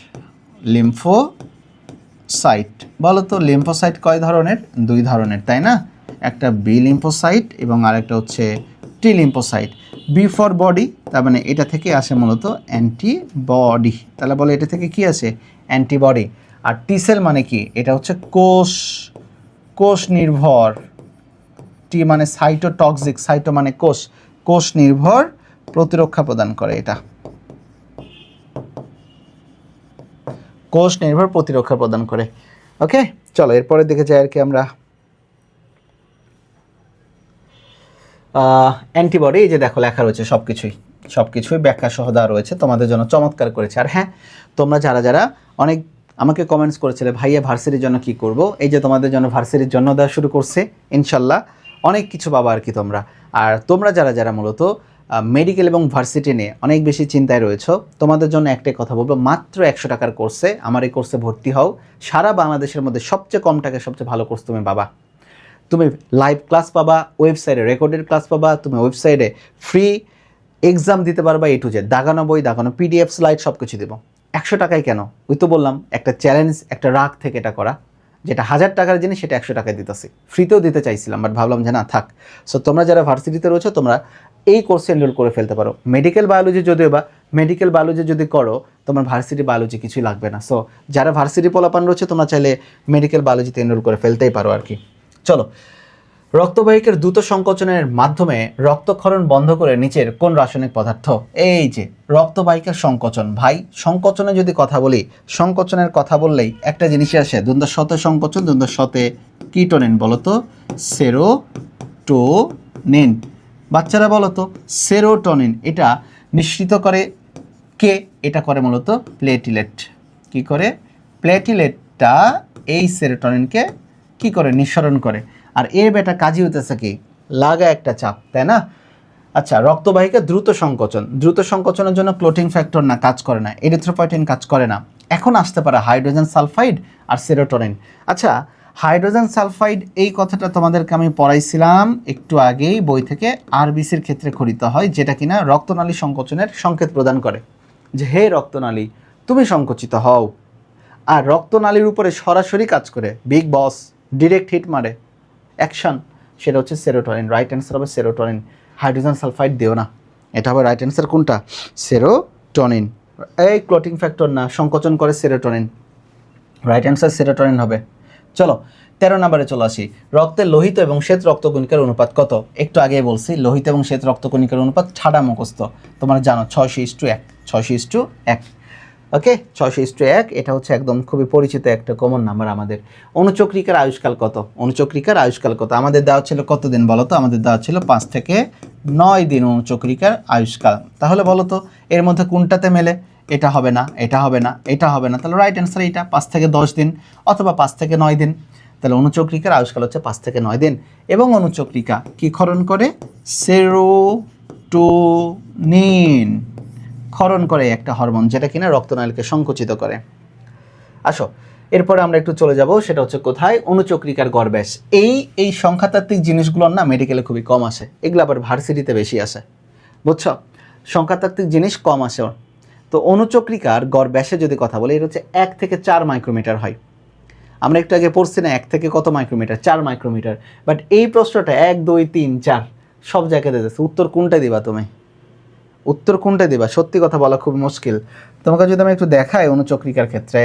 লিম্ফোসাইট বলো তো, লিম্ফোসাইট কয় ধরনের? 2 ধরনের, তাই না? একটা বি লিম্ফোসাইট এবং আরেকটা হচ্ছে T lymphocyte. B for body, তার মানে এটা থেকে আসে মূলত অ্যান্টিবডি, তাহলে বলো এটা থেকে কি আসে? অ্যান্টিবডি। আর টি সেল মানে কি? এটা হচ্ছে কোষ নির্ভর। টি মানে সাইটোটক্সিক, সাইটো মানে কোষ নির্ভর প্রতিরক্ষা প্রদান করে, এটা কোষ নির্ভর প্রতিরক্ষা প্রদান করে। ওকে, চলো এরপরে দেখে যাই আর কি আমরা। অ্যান্টিবডি, এই যে দেখো লেখা রয়েছে সব কিছুই ব্যাখ্যা সহ দেওয়া রয়েছে, তোমাদের জন্য চমৎকার করেছে। আর হ্যাঁ, তোমরা যারা অনেক আমাকে কমেন্টস করেছিলে ভাইয়া ভার্সিটির জন্য কি করব, এই যে তোমাদের জন্য ভার্সিটির জন্য দেওয়া শুরু করছে ইনশাল্লাহ, অনেক কিছু পাবা আর কি তোমরা। আর তোমরা যারা মূলত মেডিকেল এবং ভার্সিটি নিয়ে অনেক বেশি চিন্তায় রয়েছো, তোমাদের জন্য একটাই কথা বলবো, মাত্র 100 টাকার কোর্সে, আমার এই কোর্সে ভর্তি হও। সারা বাংলাদেশের মধ্যে সবচেয়ে কম টাকায় সবচেয়ে ভালো কোর্স তুমি পাবা। তুমি লাইভ ক্লাস পাবা, ওয়েবসাইটে রেকর্ডেড ক্লাস পাবা, তুমি ওয়েবসাইটে ফ্রি এক্সাম দিতে পারবা, A to Z, দাগানো বই, দাগানো PDF স্লাইড সব কিছু দেবো। 100 টাকায় কেন? ওই তো বললাম, একটা চ্যালেঞ্জ, একটা রাগ থেকে এটা করা, যেটা 1000 টাকার জিনিস সেটা 100 টাকায় দিতেছি। ফ্রিতেও দিতে চাইছিলাম, বাট ভাবলাম যে না থাক। সো তোমরা যারা ভার্সিটিতে রয়েছো, তোমরা এই কোর্সে এনরোল করে ফেলতে পারো। মেডিকেল বায়োলজি যদি করো, তোমার ভার্সিটি বায়োলজি কিছুই লাগবে না। সো যারা ভার্সিটি পোলাপান রয়েছে, তোমরা চাইলে মেডিকেল বায়োলজিতে এনরোল করে ফেলতেই পারো আর কি। চলো, রক্তবাহিকার দ্রুত সংকোচনের মাধ্যমে রক্তক্ষরণ বন্ধ করে নিচের কোন রাসায়নিক পদার্থ? এই যে রক্তবাহিকার সংকোচন, ভাই সংকোচনে যদি কথা বলি, সংকোচনের কথা বললেই একটা জিনিসই আসে, দ্বন্দ্ব শতে সংকোচন, দ্বন্দ্ব শতে কিটোনিন, বলো তো সেরোটোনিন। বাচ্চারা বলো তো সেরোটোনিন এটা নিঃসৃত করে কে? এটা করে মূলত প্লেটিলেট। কি করে? প্লেটিলেটটা এই সেরোটোনিনকে কি করে? নিঃসরণ করে। আর এর বেটা কাজই হইতেছে কি? লাগা একটা চাপ, তাই না? আচ্ছা, রক্তবাহিকা দ্রুত সংকোচনের জন্য ক্লোটিং ফ্যাক্টর না কাজ করে না, এরিথ্রোপয়েটিন কাজ করে না। এখন আসতে পারে হাইড্রোজেন সালফাইড আর সেরোটোনিন। আচ্ছা, হাইড্রোজেন সালফাইড এই কথাটা তোমাদেরকে আমি পড়াইছিলাম একটু আগেই বই থেকে, আরবিসির ক্ষেত্রে খরিত হয়, যেটা কিনা রক্তনালী সংকোচনের সংকেত প্রদান করে যে হে রক্তনালী তুমি সংকুচিত হও। আর রক্তনালীর উপরে সরাসরি কাজ করে, বিগ বস ডিরেক্ট হিট মারে, অ্যাকশন, সেটা হচ্ছে সেরোটোনিন। রাইট অ্যান্সার হবে সেরোটোনিন। হাইড্রোজেন সালফাইড দিও না, এটা হবে রাইট অ্যান্সার কোনটা? সেরোটোনিন। এই ক্লোটিং ফ্যাক্টর না, সংকোচন করে সেরোটোনিন, রাইট অ্যান্সার সেরোটোনিন হবে। চলো 13 নম্বরে চলে আসি। রক্তের লোহিত এবং শ্বেত রক্তকণিকার অনুপাত কত? একটু আগে বলছি, লোহিত এবং শ্বেত রক্তকণিকার অনুপাত ঠাডা মুখস্থ, তোমরা জানো 6:1, 6:1। ওকে, 6:1, এটা হচ্ছে একদম খুবই পরিচিত একটা কমন নাম্বার আমাদের। অণুচক্রিকার আয়ুষ্কাল কত? অণুচক্রিকার আয়ুষ্কাল কত? আমাদের দেওয়া ছিল কত দিন বলো তো? আমাদের দেওয়া ছিল 5 থেকে 9 দিন অণুচক্রিকার আয়ুষ্কাল। তাহলে বলো তো এর মধ্যে কোনটাতে মেলে? এটা হবে না, এটা হবে না, এটা হবে না, তাহলে রাইট অ্যান্সার এইটা, 5 থেকে 10 দিন অথবা 5 থেকে 9 দিন। তাহলে অণুচক্রিকার আয়ুষ্কাল হচ্ছে 5 থেকে 9 দিন। এবং অণুচক্রিকা কি ক্ষরণ করে? সেরোটোনিন ক্ষরণ করে, একটা হরমোন যেটা কিনা রক্তনালীকে সংকুচিত করে। আসো এরপরে আমরা একটু চলে যাব, সেটা হচ্ছে কোথায়? অণুচক্রিকার গড় ব্যাস। এই সংখ্যাতাত্ত্বিক জিনিসগুলোর না মেডিকেলে খুবই কম আসে, এগুলো আবার ভার্সিটিতে বেশি আসে, বুঝছো? সংখ্যাতাত্ত্বিক জিনিস কম আসে। তো অণুচক্রিকার গড় ব্যাসে যদি কথা বলি, এটা হচ্ছে 1 থেকে 4 মাইক্রোমিটার হয়। আমরা একটু আগে পড়ছি না 1 থেকে কত মাইক্রোমিটার? 4 মাইক্রোমিটার। বাট এই প্রশ্নটা 1, 2, 3, 4 সব জায়গায় দিতেছে, উত্তর কোনটা দিবা তুমি? উত্তর কোনটা দিবা? সত্যি কথা বলা খুব মুশকিল। তোমাকে যদি আমি একটু দেখাই অণুচক্রিকার ক্ষেত্রে,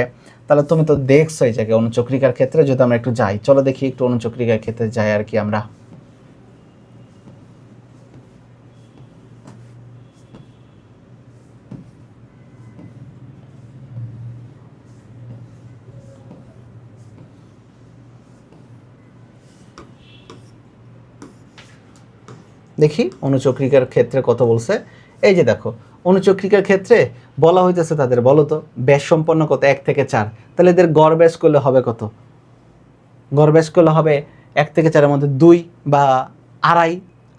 তাহলে তুমি তো দেখছো এই জায়গায় অণুচক্রিকার ক্ষেত্রে যদি আমরা একটু যাই, চলো দেখি একটু অণুচক্রিকার ক্ষেত্রে যাই আর কি আমরা। দেখি অনুচক্রিকার ক্ষেত্রে কত বলছে। এই যে দেখো অনুচক্রিকার ক্ষেত্রে বলা হইতেছে তাদের, বলো তো ব্যাস সম্পন্ন কত, 1 থেকে 4, তাহলে এদের গড় ব্যাস করলে হবে কত, গড় ব্যাস করলে হবে 1 থেকে 4-এর মধ্যে 2 বা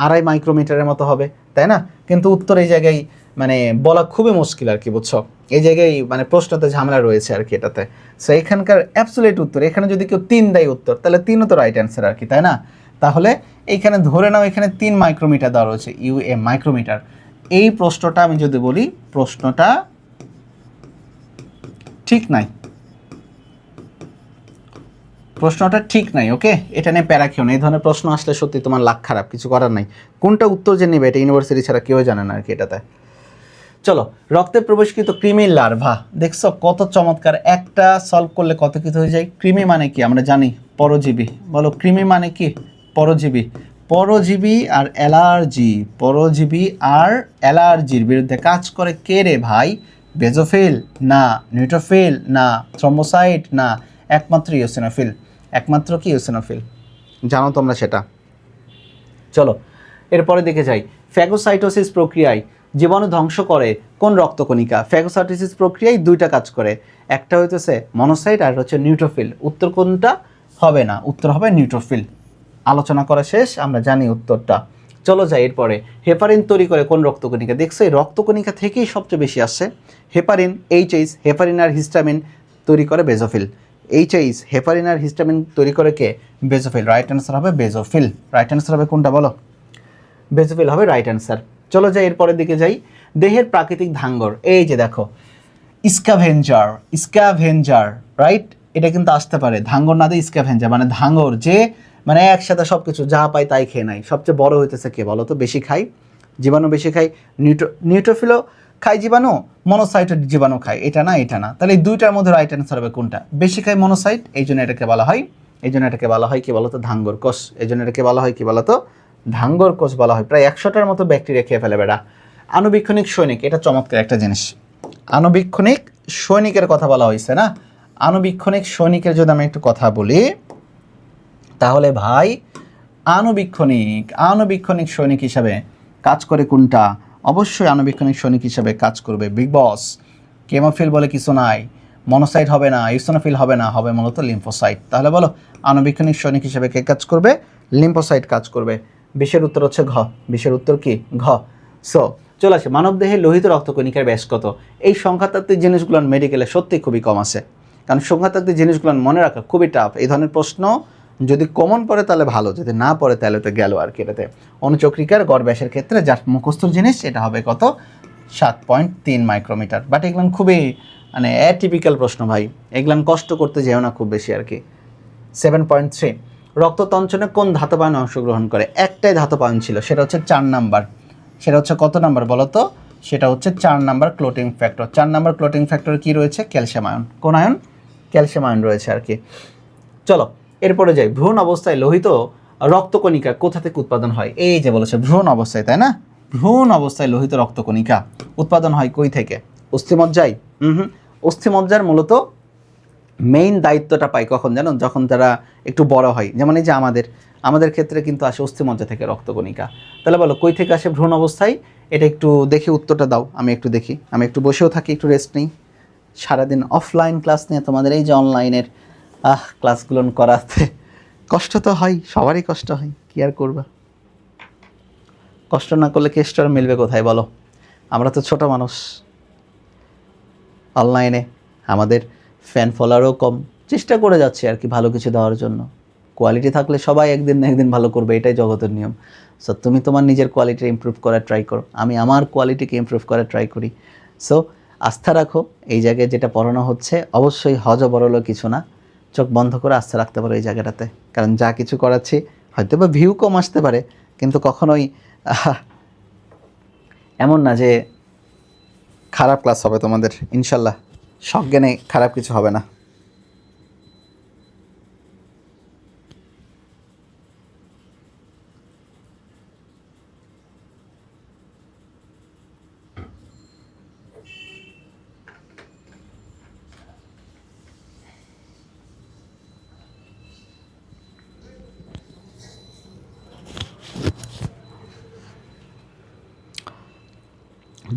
আড়াই মাইক্রোমিটারের মতো হবে, তাই না? কিন্তু উত্তর এই জায়গায় মানে বলা খুবই মুশকিল আর কি, বুঝছো? এই জায়গায় মানে প্রশ্নতে ঝামেলা রয়েছে আর কি এটাতে। সো এখানকার অ্যাবসলিউট উত্তর, এখানে যদি কেউ 3 দেয় উত্তর, তাহলে 3ও তো রাইট অ্যান্সার আর কি, তাই না? তাহলে এইখানে ধরে নাও এখানে 3 মাইক্রোমিটার দেওয়া রয়েছে, ইউএম মাইক্রোমিটার। এই প্রশ্নটা আমি যদি বলি, প্রশ্নটা ঠিক নাই, প্রশ্নটা ঠিক নাই। ওকে, এটা নিয়ে প্যারা খেও না, এই ধরনের প্রশ্ন আসলে সত্যি তোমার লাখ খারাপ, কিছু করার নাই। কোনটা উত্তর যে নেবে এটা ইউনিভার্সিটি ছাড়া কেউ জানে না আর কি এটাতে। চলো, রক্তে প্রবেশকৃত কৃমির লার্ভা, দেখছো কত চমৎকার, একটা সলভ করলে কত কিছু হয়ে যায়। কৃমি মানে কি আমরা জানি, পরজীবী। বলো কৃমি মানে কি? পরজীবী। পরজীবী আর অ্যালার্জি, পরজীবী আর অ্যালার্জির বিরুদ্ধে কাজ করে কে রে ভাই? বেজোফিল না, নিউট্রোফিল না, থ্রম্বোসাইট না, একমাত্র ইওসিনোফিল। একমাত্র কি? ইওসিনোফিল। জানো তোমরা সেটা। চলো এরপরে দেখে যাই, ফ্যাগোসাইটোসিস প্রক্রিয়ায় জীবাণু ধ্বংস করে কোন রক্তকণিকা? ফ্যাগোসাইটোসিস প্রক্রিয়ায় 2টা কাজ করে, একটা হইতেছে মনোসাইট আর হচ্ছে নিউট্রোফিল। উত্তর কোনটা হবে? না, উত্তর হবে নিউট্রোফিল। আলোচনা করা শেষ, আমরা জানি উত্তরটা। চলো যাই এরপরে, হেপারিন তৈরি করে কোন রক্তকণিকা? দেখছো এই রক্তকণিকা থেকেই সবচেয়ে বেশি আসছে হেপারিন। এইচএইচ, হেপারিন আর হিস্টামিন তৈরি করে বেজোফিল। এইচএইচ, হেপারিন আর হিস্টামিন তৈরি করে কে? বেজোফিল। রাইট অ্যান্সার হবে বেজোফিল। রাইট অ্যান্সার হবে কোনটা বলো? বেজোফিল হবে রাইট অ্যান্সার। চলো যাই এরপরের দিকে যাই, দেহের প্রাকৃতিক ধাঙ্গর। এই যে দেখো স্ক্যাভেঞ্জার, স্ক্যাভেঞ্জার, রাইট? এটা কিন্তু আসতে পারে, ধাঙ্গর না দিয়ে স্ক্যাভেঞ্জার, মানে ধাঙ্গর যে মানে একসাথে সব কিছু যা পায় তাই খেয়ে নেয়। সবচেয়ে বড় হইতেছে কে বলো তো? বেশি খায় জীবাণু, বেশি খায় নিউট্রোফিলও খায় জীবাণু, মনোসাইটও জীবাণু খায়। এটা না, এটা না, তাহলে এই 2টার মধ্যে রাইট অ্যান্সার হবে কোনটা? বেশি খায় মনোসাইট, এই জন্য এটাকে বলা হয়, এই জন্য এটাকে বলা হয় কি বলতো? ধাঙ্গর কোষ। এই জন্য এটাকে বলা হয় কি বলতো? ধাঙ্গর কোষ বলা হয়। প্রায় 100টার মতো ব্যাকটেরিয়া খেয়ে ফেলে বেড়া। আণুবীক্ষণিক সৈনিক, এটা চমৎকার একটা জিনিস। আণুবীক্ষণিক সৈনিকের কথা বলা হয়েছে না? আণুবীক্ষণিক সৈনিকের যদি আমি একটু কথা বলি, তাহলে ভাই আণুবীক্ষণিক সৈনিক হিসাবে কাজ করে কোনটা? অবশ্যই আণুবীক্ষণিক সৈনিক হিসাবে কাজ করবে বিগ বস। কেমোফিল বলে কিছু নাই, মনোসাইট হবে না, ইউসোনোফিল হবে না, হবে মূলত লিম্ফোসাইট। তাহলে বলো আণুবীক্ষণিক সৈনিক হিসাবে কে কাজ করবে? লিম্ফোসাইট কাজ করবে। বিশের উত্তর হচ্ছে ঘ। বিশের উত্তর কি? ঘ। সো চলে আসে, মানবদেহে লোহিত রক্তকণিকার ব্যাস কত? এই সংখ্যাতাত্ত্বিক জিনিসগুলো মেডিকেলে সত্যি খুবই কম আছে, কারণ সংখ্যাতাত্ত্বিক জিনিসগুলো মনে রাখা খুবই টাফ। এই ধরনের প্রশ্ন যদি কমন পড়ে তাহলে ভালো, যদি না পড়ে তাহলে তো গেল আর কি। এটাতে অনুচক্রিকার গড় ব্যাসের ক্ষেত্রে যার মুখস্থর জিনিস এটা হবে কত? 7.3 মাইক্রোমিটার। বাট এগুলো খুবই মানে অ্যাটিপিক্যাল প্রশ্ন ভাই, এগুলো কষ্ট করতে যেও না খুব বেশি আর কি। 7.3, রক্ততঞ্চনে কোন ধাতব আয়ন অংশগ্রহণ করে? একটাই ধাতব আয়ন ছিল, সেটা হচ্ছে 4 নাম্বার। সেটা হচ্ছে কত নাম্বার বলো তো? সেটা হচ্ছে 4 number clotting factor. 4 number clotting ফ্যাক্টরে কী রয়েছে? Calcium ion. কোন আয়ন? ক্যালসিয়াম আয়ন রয়েছে আর কি। চলো এরপরে যাই, ভ্রূণ অবস্থায় লোহিত রক্তকণিকা কোথা থেকে উৎপাদন হয়? এই যে বলেছে ভ্রূণ অবস্থায়, তাই না? ভ্রূণ অবস্থায় লোহিত রক্তকণিকা উৎপাদন হয় কই থেকে? অস্থিমজ্জায়? অস্থিমজ্জার মূলত মেইন দায়িত্বটা পায় কখন জানো? যখন তারা একটু বড় হয়। যেমন এই যে আমাদের ক্ষেত্রে কিন্তু আসে অস্থিমজ্জা থেকে রক্তকণিকা। তাহলে বলো কই থেকে আসে ভ্রূণ অবস্থায়? এটা একটু দেখি, উত্তরটা দাও, আমি একটু দেখি। আমি একটু বসেও থাকি, একটু রেস্ট নিই। সারাদিন অফলাইন ক্লাস নিয়ে তোমাদের এই যে অনলাইনের ক্লাসগুলো করাতে কষ্ট তো হয়, সবারই কষ্ট হয়, কি আর করবা? কষ্ট না করলে কেষ্ট আর মিলবে কোথায় বলো? আমরা তো ছোট মানুষ, অনলাইনে আমাদের ফ্যান ফলোয়ারও কম, চেষ্টা করে যাচ্ছি আর কি ভালো কিছু দেওয়ার জন্য। কোয়ালিটি থাকলে সবাই একদিন না একদিন ভালো করবে, এটাই জগতের নিয়ম। সো তুমি তোমার নিজের কোয়ালিটি ইমপ্রুভ করার ট্রাই করো, আমি আমার কোয়ালিটিকে ইমপ্রুভ করার ট্রাই করি। সো আস্থা রাখো, এই জায়গায় যেটা পড়ানো হচ্ছে অবশ্যই হজবরল কিছু না। চোখ বন্ধ করে আস্থা রাখতে পারো এই জায়গাটাতে, কারণ যা কিছু করাচ্ছি হয়তো বা ভিউ কম আসতে পারে, কিন্তু কখনোই এমন না যে খারাপ ক্লাস হবে তোমাদের। ইনশাল্লাহ সজ্ঞানে খারাপ কিছু হবে না।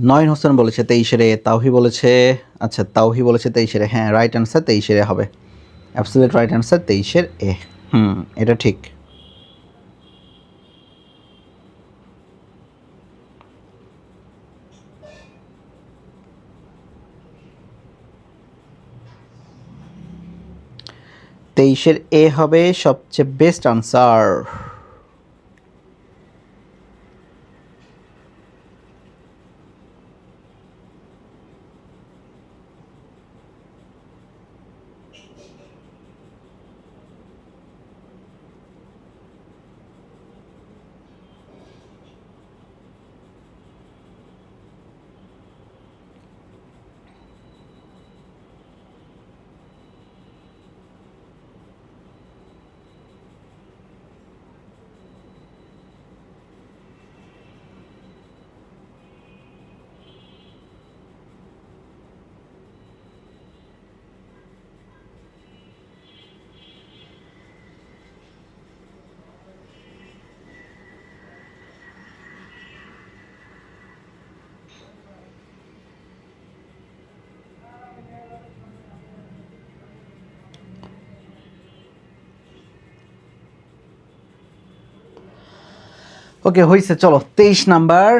নয়ন হোসেন বলেছে 23-এর এ, তাওহি বলেছে, আচ্ছা তাওহি বলেছে 23-এর এ, হ্যাঁ রাইট অ্যান্সার 23-এর এ হবে, অ্যাবসলিউট রাইট অ্যান্সার 23-এর এ। এটা ঠিক। তেইশের এ হবে সবচেয়ে বেস্ট আনসার। ওকে হয়েছে, চলো 23 নাম্বার।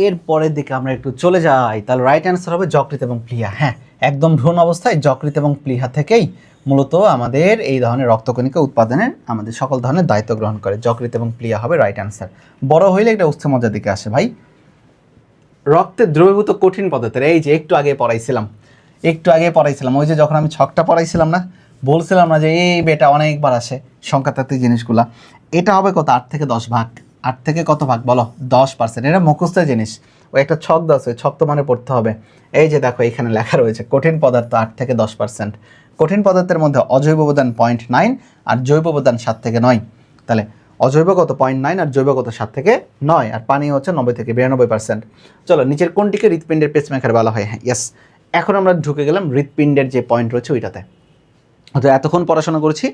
এর পরের দিকে আমরা একটু চলে যাই, তাহলে রাইট অ্যান্সার হবে যকৃৎ এবং প্লীহা। হ্যাঁ, একদম ভ্রূণ অবস্থায় যকৃৎ এবং প্লীহা থেকেই মূলত আমাদের এই ধরনের রক্তকণিকা উৎপাদনের আমাদের সকল ধরনের দায়িত্ব গ্রহণ করে। যকৃৎ এবং প্লীহা হবে রাইট অ্যান্সার। বড় হইলে এটা উচ্চ মজার দিকে আসে ভাই। রক্তে দ্রবীভূত কঠিন পদার্থের, এই যে একটু আগে পড়াইছিলাম, ওই যে যখন আমি ছকটা পড়াইছিলাম না, বলছিলাম না যে এই বেটা অনেকবার আসে সংখ্যাতাত্ত্বিক জিনিসগুলা। এটা হবে কত, 8 থেকে 10 ভাগ। 8 থেকে কত ভাগ বলো, 10%। এটা মুখস্থ জিনিস, ওই একটা ছক দাও, ওই ছক তো মানে পড়তে হবে। এই যে দেখো এখানে লেখা রয়েছে কঠিন পদার্থ 8 থেকে 10%। কঠিন পদার্থের মধ্যে অজৈব উপাদান 0.9 আর জৈব উপাদান 7 থেকে 9। তাহলে অজৈব কত 0.9 আর জৈব কত 7 থেকে 9, আর পানি হচ্ছে 90 থেকে 92%। চলো নিচের কোনটিকে হৃৎপিণ্ডের পেসমেকার বলা হয়? হ্যাঁ ইয়েস, এখন আমরা ঢুকে গেলাম হৃৎপিণ্ডের যে পয়েন্ট রয়েছে ওইটাতে। তো এতক্ষণ পড়াশোনা করেছি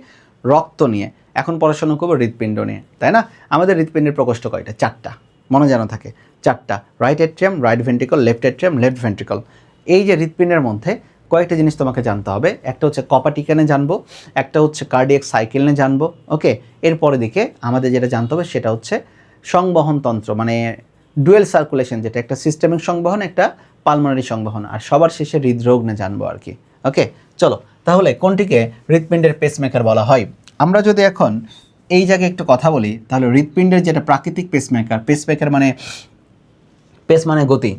রক্ত নিয়ে, এখন পড়াশোনা করবো হৃৎপিণ্ড নিয়ে, তাই না? আমাদের হৃৎপিণ্ডের প্রকোষ্ঠ কয়টা? 4টা, মনে যেন থাকে 4টা। Right atrium, right ventricle, left atrium, left ventricle. এই যে হৃৎপিণ্ডের মধ্যে কয়েকটা জিনিস তোমাকে জানতে হবে। একটা হচ্ছে কপাটিকানে জানবো, একটা হচ্ছে কার্ডিয়াক সাইকেলে জানবো। ওকে, এরপরে দিকে আমাদের যেটা জানতে হবে সেটা হচ্ছে সংবহন তন্ত্র, মানে ডুয়েল সার্কুলেশন, যেটা একটা সিস্টেমিক সংবহন, একটা পালমোনারি সংবহন, আর সবার শেষে হৃদরোগ নিয়ে জানবো আর কি। ওকে চলো, তাহলে কোনটিকে হৃৎপিণ্ডের পেসমেকার বলা হয়? আমরা যদি এখন এই জায়গায় একটু কথা বলি, তাহলে হৃৎপিণ্ডের যেটা প্রাকৃতিক পেসমেকার, পেসমেকার মানে পেস মানে গতি,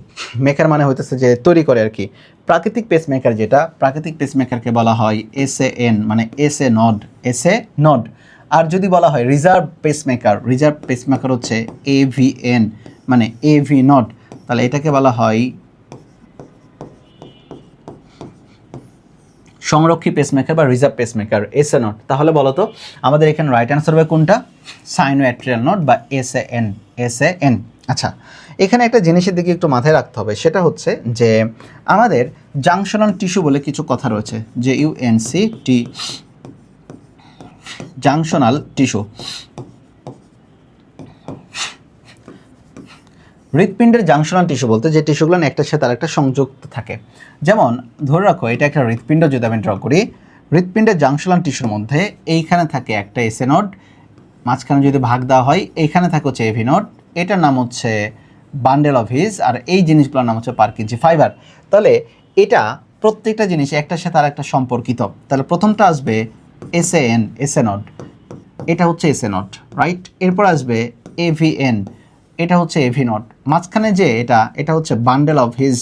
মেকার মানে হইতেছে যে তৈরি করে আর কি। প্রাকৃতিক পেসমেকার যেটা, প্রাকৃতিক পেসমেকারকে বলা হয় এসএএন, মানে এসএ নড। আর যদি বলা হয় রিজার্ভ পেসমেকার হচ্ছে এভিএন, মানে এভি নড। তাহলে এটাকে বলা হয় সংরক্ষী পেসমেকার বা রিজার্ভ পেসমেকার, এসএ নট। তাহলে বলো তো আমাদের এখানে রাইট অ্যান্সার হবে কোনটা? সাইনোঅ্যাট্রিয়াল নট বা এসএএন। আচ্ছা, এখানে একটা জিনিসের দিকে একটু মাথায় রাখতে হবে, সেটা হচ্ছে যে আমাদের জাংশনাল টিস্যু বলে কিছু কথা রয়েছে, যে ইউএনসিটি, জাংশনাল টিস্যু। হৃৎপিণ্ডের জাংশনাল টিস্যু বলতে যে টিস্যুগুলো একটার সাথে আরেকটা সংযুক্ত থাকে। যেমন ধরে রাখো এটা একটা হৃৎপিণ্ড, যদি আমি ড্র করি, হৃৎপিণ্ডের জাংশনাল টিস্যুর মধ্যে এইখানে থাকে একটা এসএ নোড, মাঝখানে যদি ভাগ দেওয়া হয় এইখানে থাকে হচ্ছে এভি নোড, এটার নাম হচ্ছে বান্ডেল অফ হিজ, আর এই জিনিসগুলোর নাম হচ্ছে পারকিনজি ফাইবার। তাহলে এটা প্রত্যেকটা জিনিস একটার সাথে আরেকটা সম্পর্কিত। তাহলে প্রথমটা আসবে এসএ নোড, এটা হচ্ছে এসএ নোড, রাইট? এরপর আসবে এভিএন, এটা হচ্ছে এভি নট। মাঝখানে যে এটা হচ্ছে বান্ডেল অফ হিজ।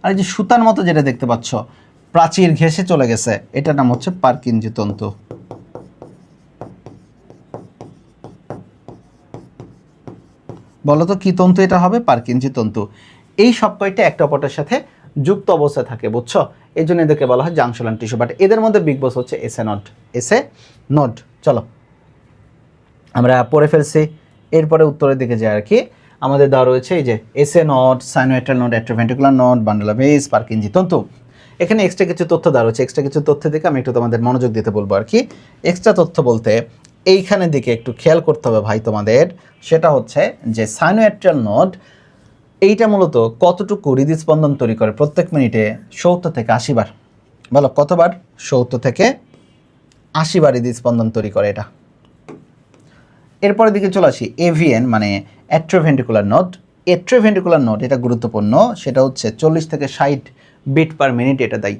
আর এই যে সুতার মতো যেটা দেখতে পাচ্ছ, প্রাচীর ঘেঁষে চলে গেছে, এটার নাম হচ্ছে পারকিনজি তন্তু। বলো তো কি তন্তু এটা হবে? পারকিনজি তন্তু। এই সব কয়টা একটা অপরটার সাথে যুক্ত অবস্থায় থাকে, বুঝছো? এই জন্য এদেরকে বলা হয় জাংশনাল টিস্যু। বাট এদের মধ্যে বিগ বস হচ্ছে এসএ নড। চলো আমরা পড়ে ফেলছি, এরপরে উত্তরের দিকে যাই আর কি। আমাদের দেওয়া রয়েছে এই যে SA node, sinoatrial node, atrioventricular node, bundle of His, Purkinje তন্তু। এখানে এক্সট্রা কিছু তথ্য দেওয়া রয়েছে, এক্সট্রা কিছু তথ্যের দিকে আমি একটু তোমাদের মনোযোগ দিতে বলবো আর কি। এক্সট্রা তথ্য বলতে এইখানে দিকে একটু খেয়াল করতে হবে ভাই তোমাদের, সেটা হচ্ছে যে সাইনোঅ্যাট্রিয়াল নোড এইটা মূলত কতটুকু হৃদস্পন্দন তৈরি করে প্রত্যেক মিনিটে 70 থেকে 80 বার। বলো কতবার? 70 থেকে 80 বার হৃদস্পন্দন তৈরি করে এটা। এরপরের দিকে চলে আসি এভিএন মানে অ্যাট্রোভেন্ট্রিকুলার নোড। অ্যাট্রোভেন্ট্রিকুলার নোড এটা গুরুত্বপূর্ণ, সেটা হচ্ছে 40 থেকে 60 বিট পার মিনিট এটা দেয়।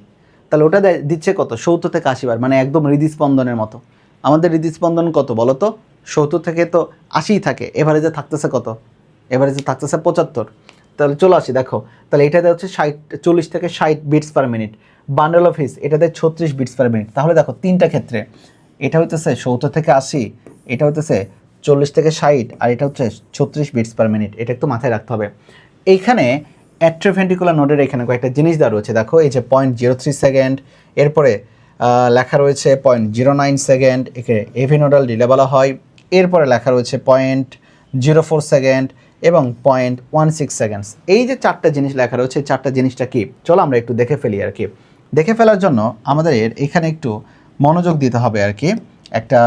তাহলে ওটা দিচ্ছে কত? 70 থেকে 80 বার, মানে একদম হৃদস্পন্দনের মতো। আমাদের হৃদস্পন্দন কত বলো তো? 70 থেকে তো 80 থাকে, এভারেজে থাকতেছে কত? এভারেজে থাকতেছে 75। তাহলে চলে আসি দেখো, তাহলে এটাতে হচ্ছে 40 থেকে 60 beats per minute. Bundle of His এটাতে 36 বিটস পার মিনিট। তাহলে দেখো তিনটা ক্ষেত্রে, এটা হইতেছে 70 থেকে 80, এটা হইতেছে 40 থেকে 60, আর এটা হচ্ছে 36 বিটস পার মিনিট। এটা একটু মাথায় রাখতে হবে। এইখানে অ্যাট্রোভেন্ট্রিকুলার নোডের এখানে কয়েকটা জিনিস দেওয়া রয়েছে, দেখো এই যে 0.03 সেকেন্ড, এরপরে লেখা রয়েছে 0.09 সেকেন্ড, একে এভিনোডাল ডিলে বলা হয়। এরপরে লেখা রয়েছে 0.04 সেকেন্ড এবং 0.16 সেকেন্ডস। এই যে চারটা জিনিস লেখা রয়েছে, এই চারটা জিনিসটা কি চলো আমরা একটু দেখে ফেলি আর কি। দেখে ফেলার জন্য আমাদের এখানে একটু মনোযোগ দিতে হবে আর কি একটা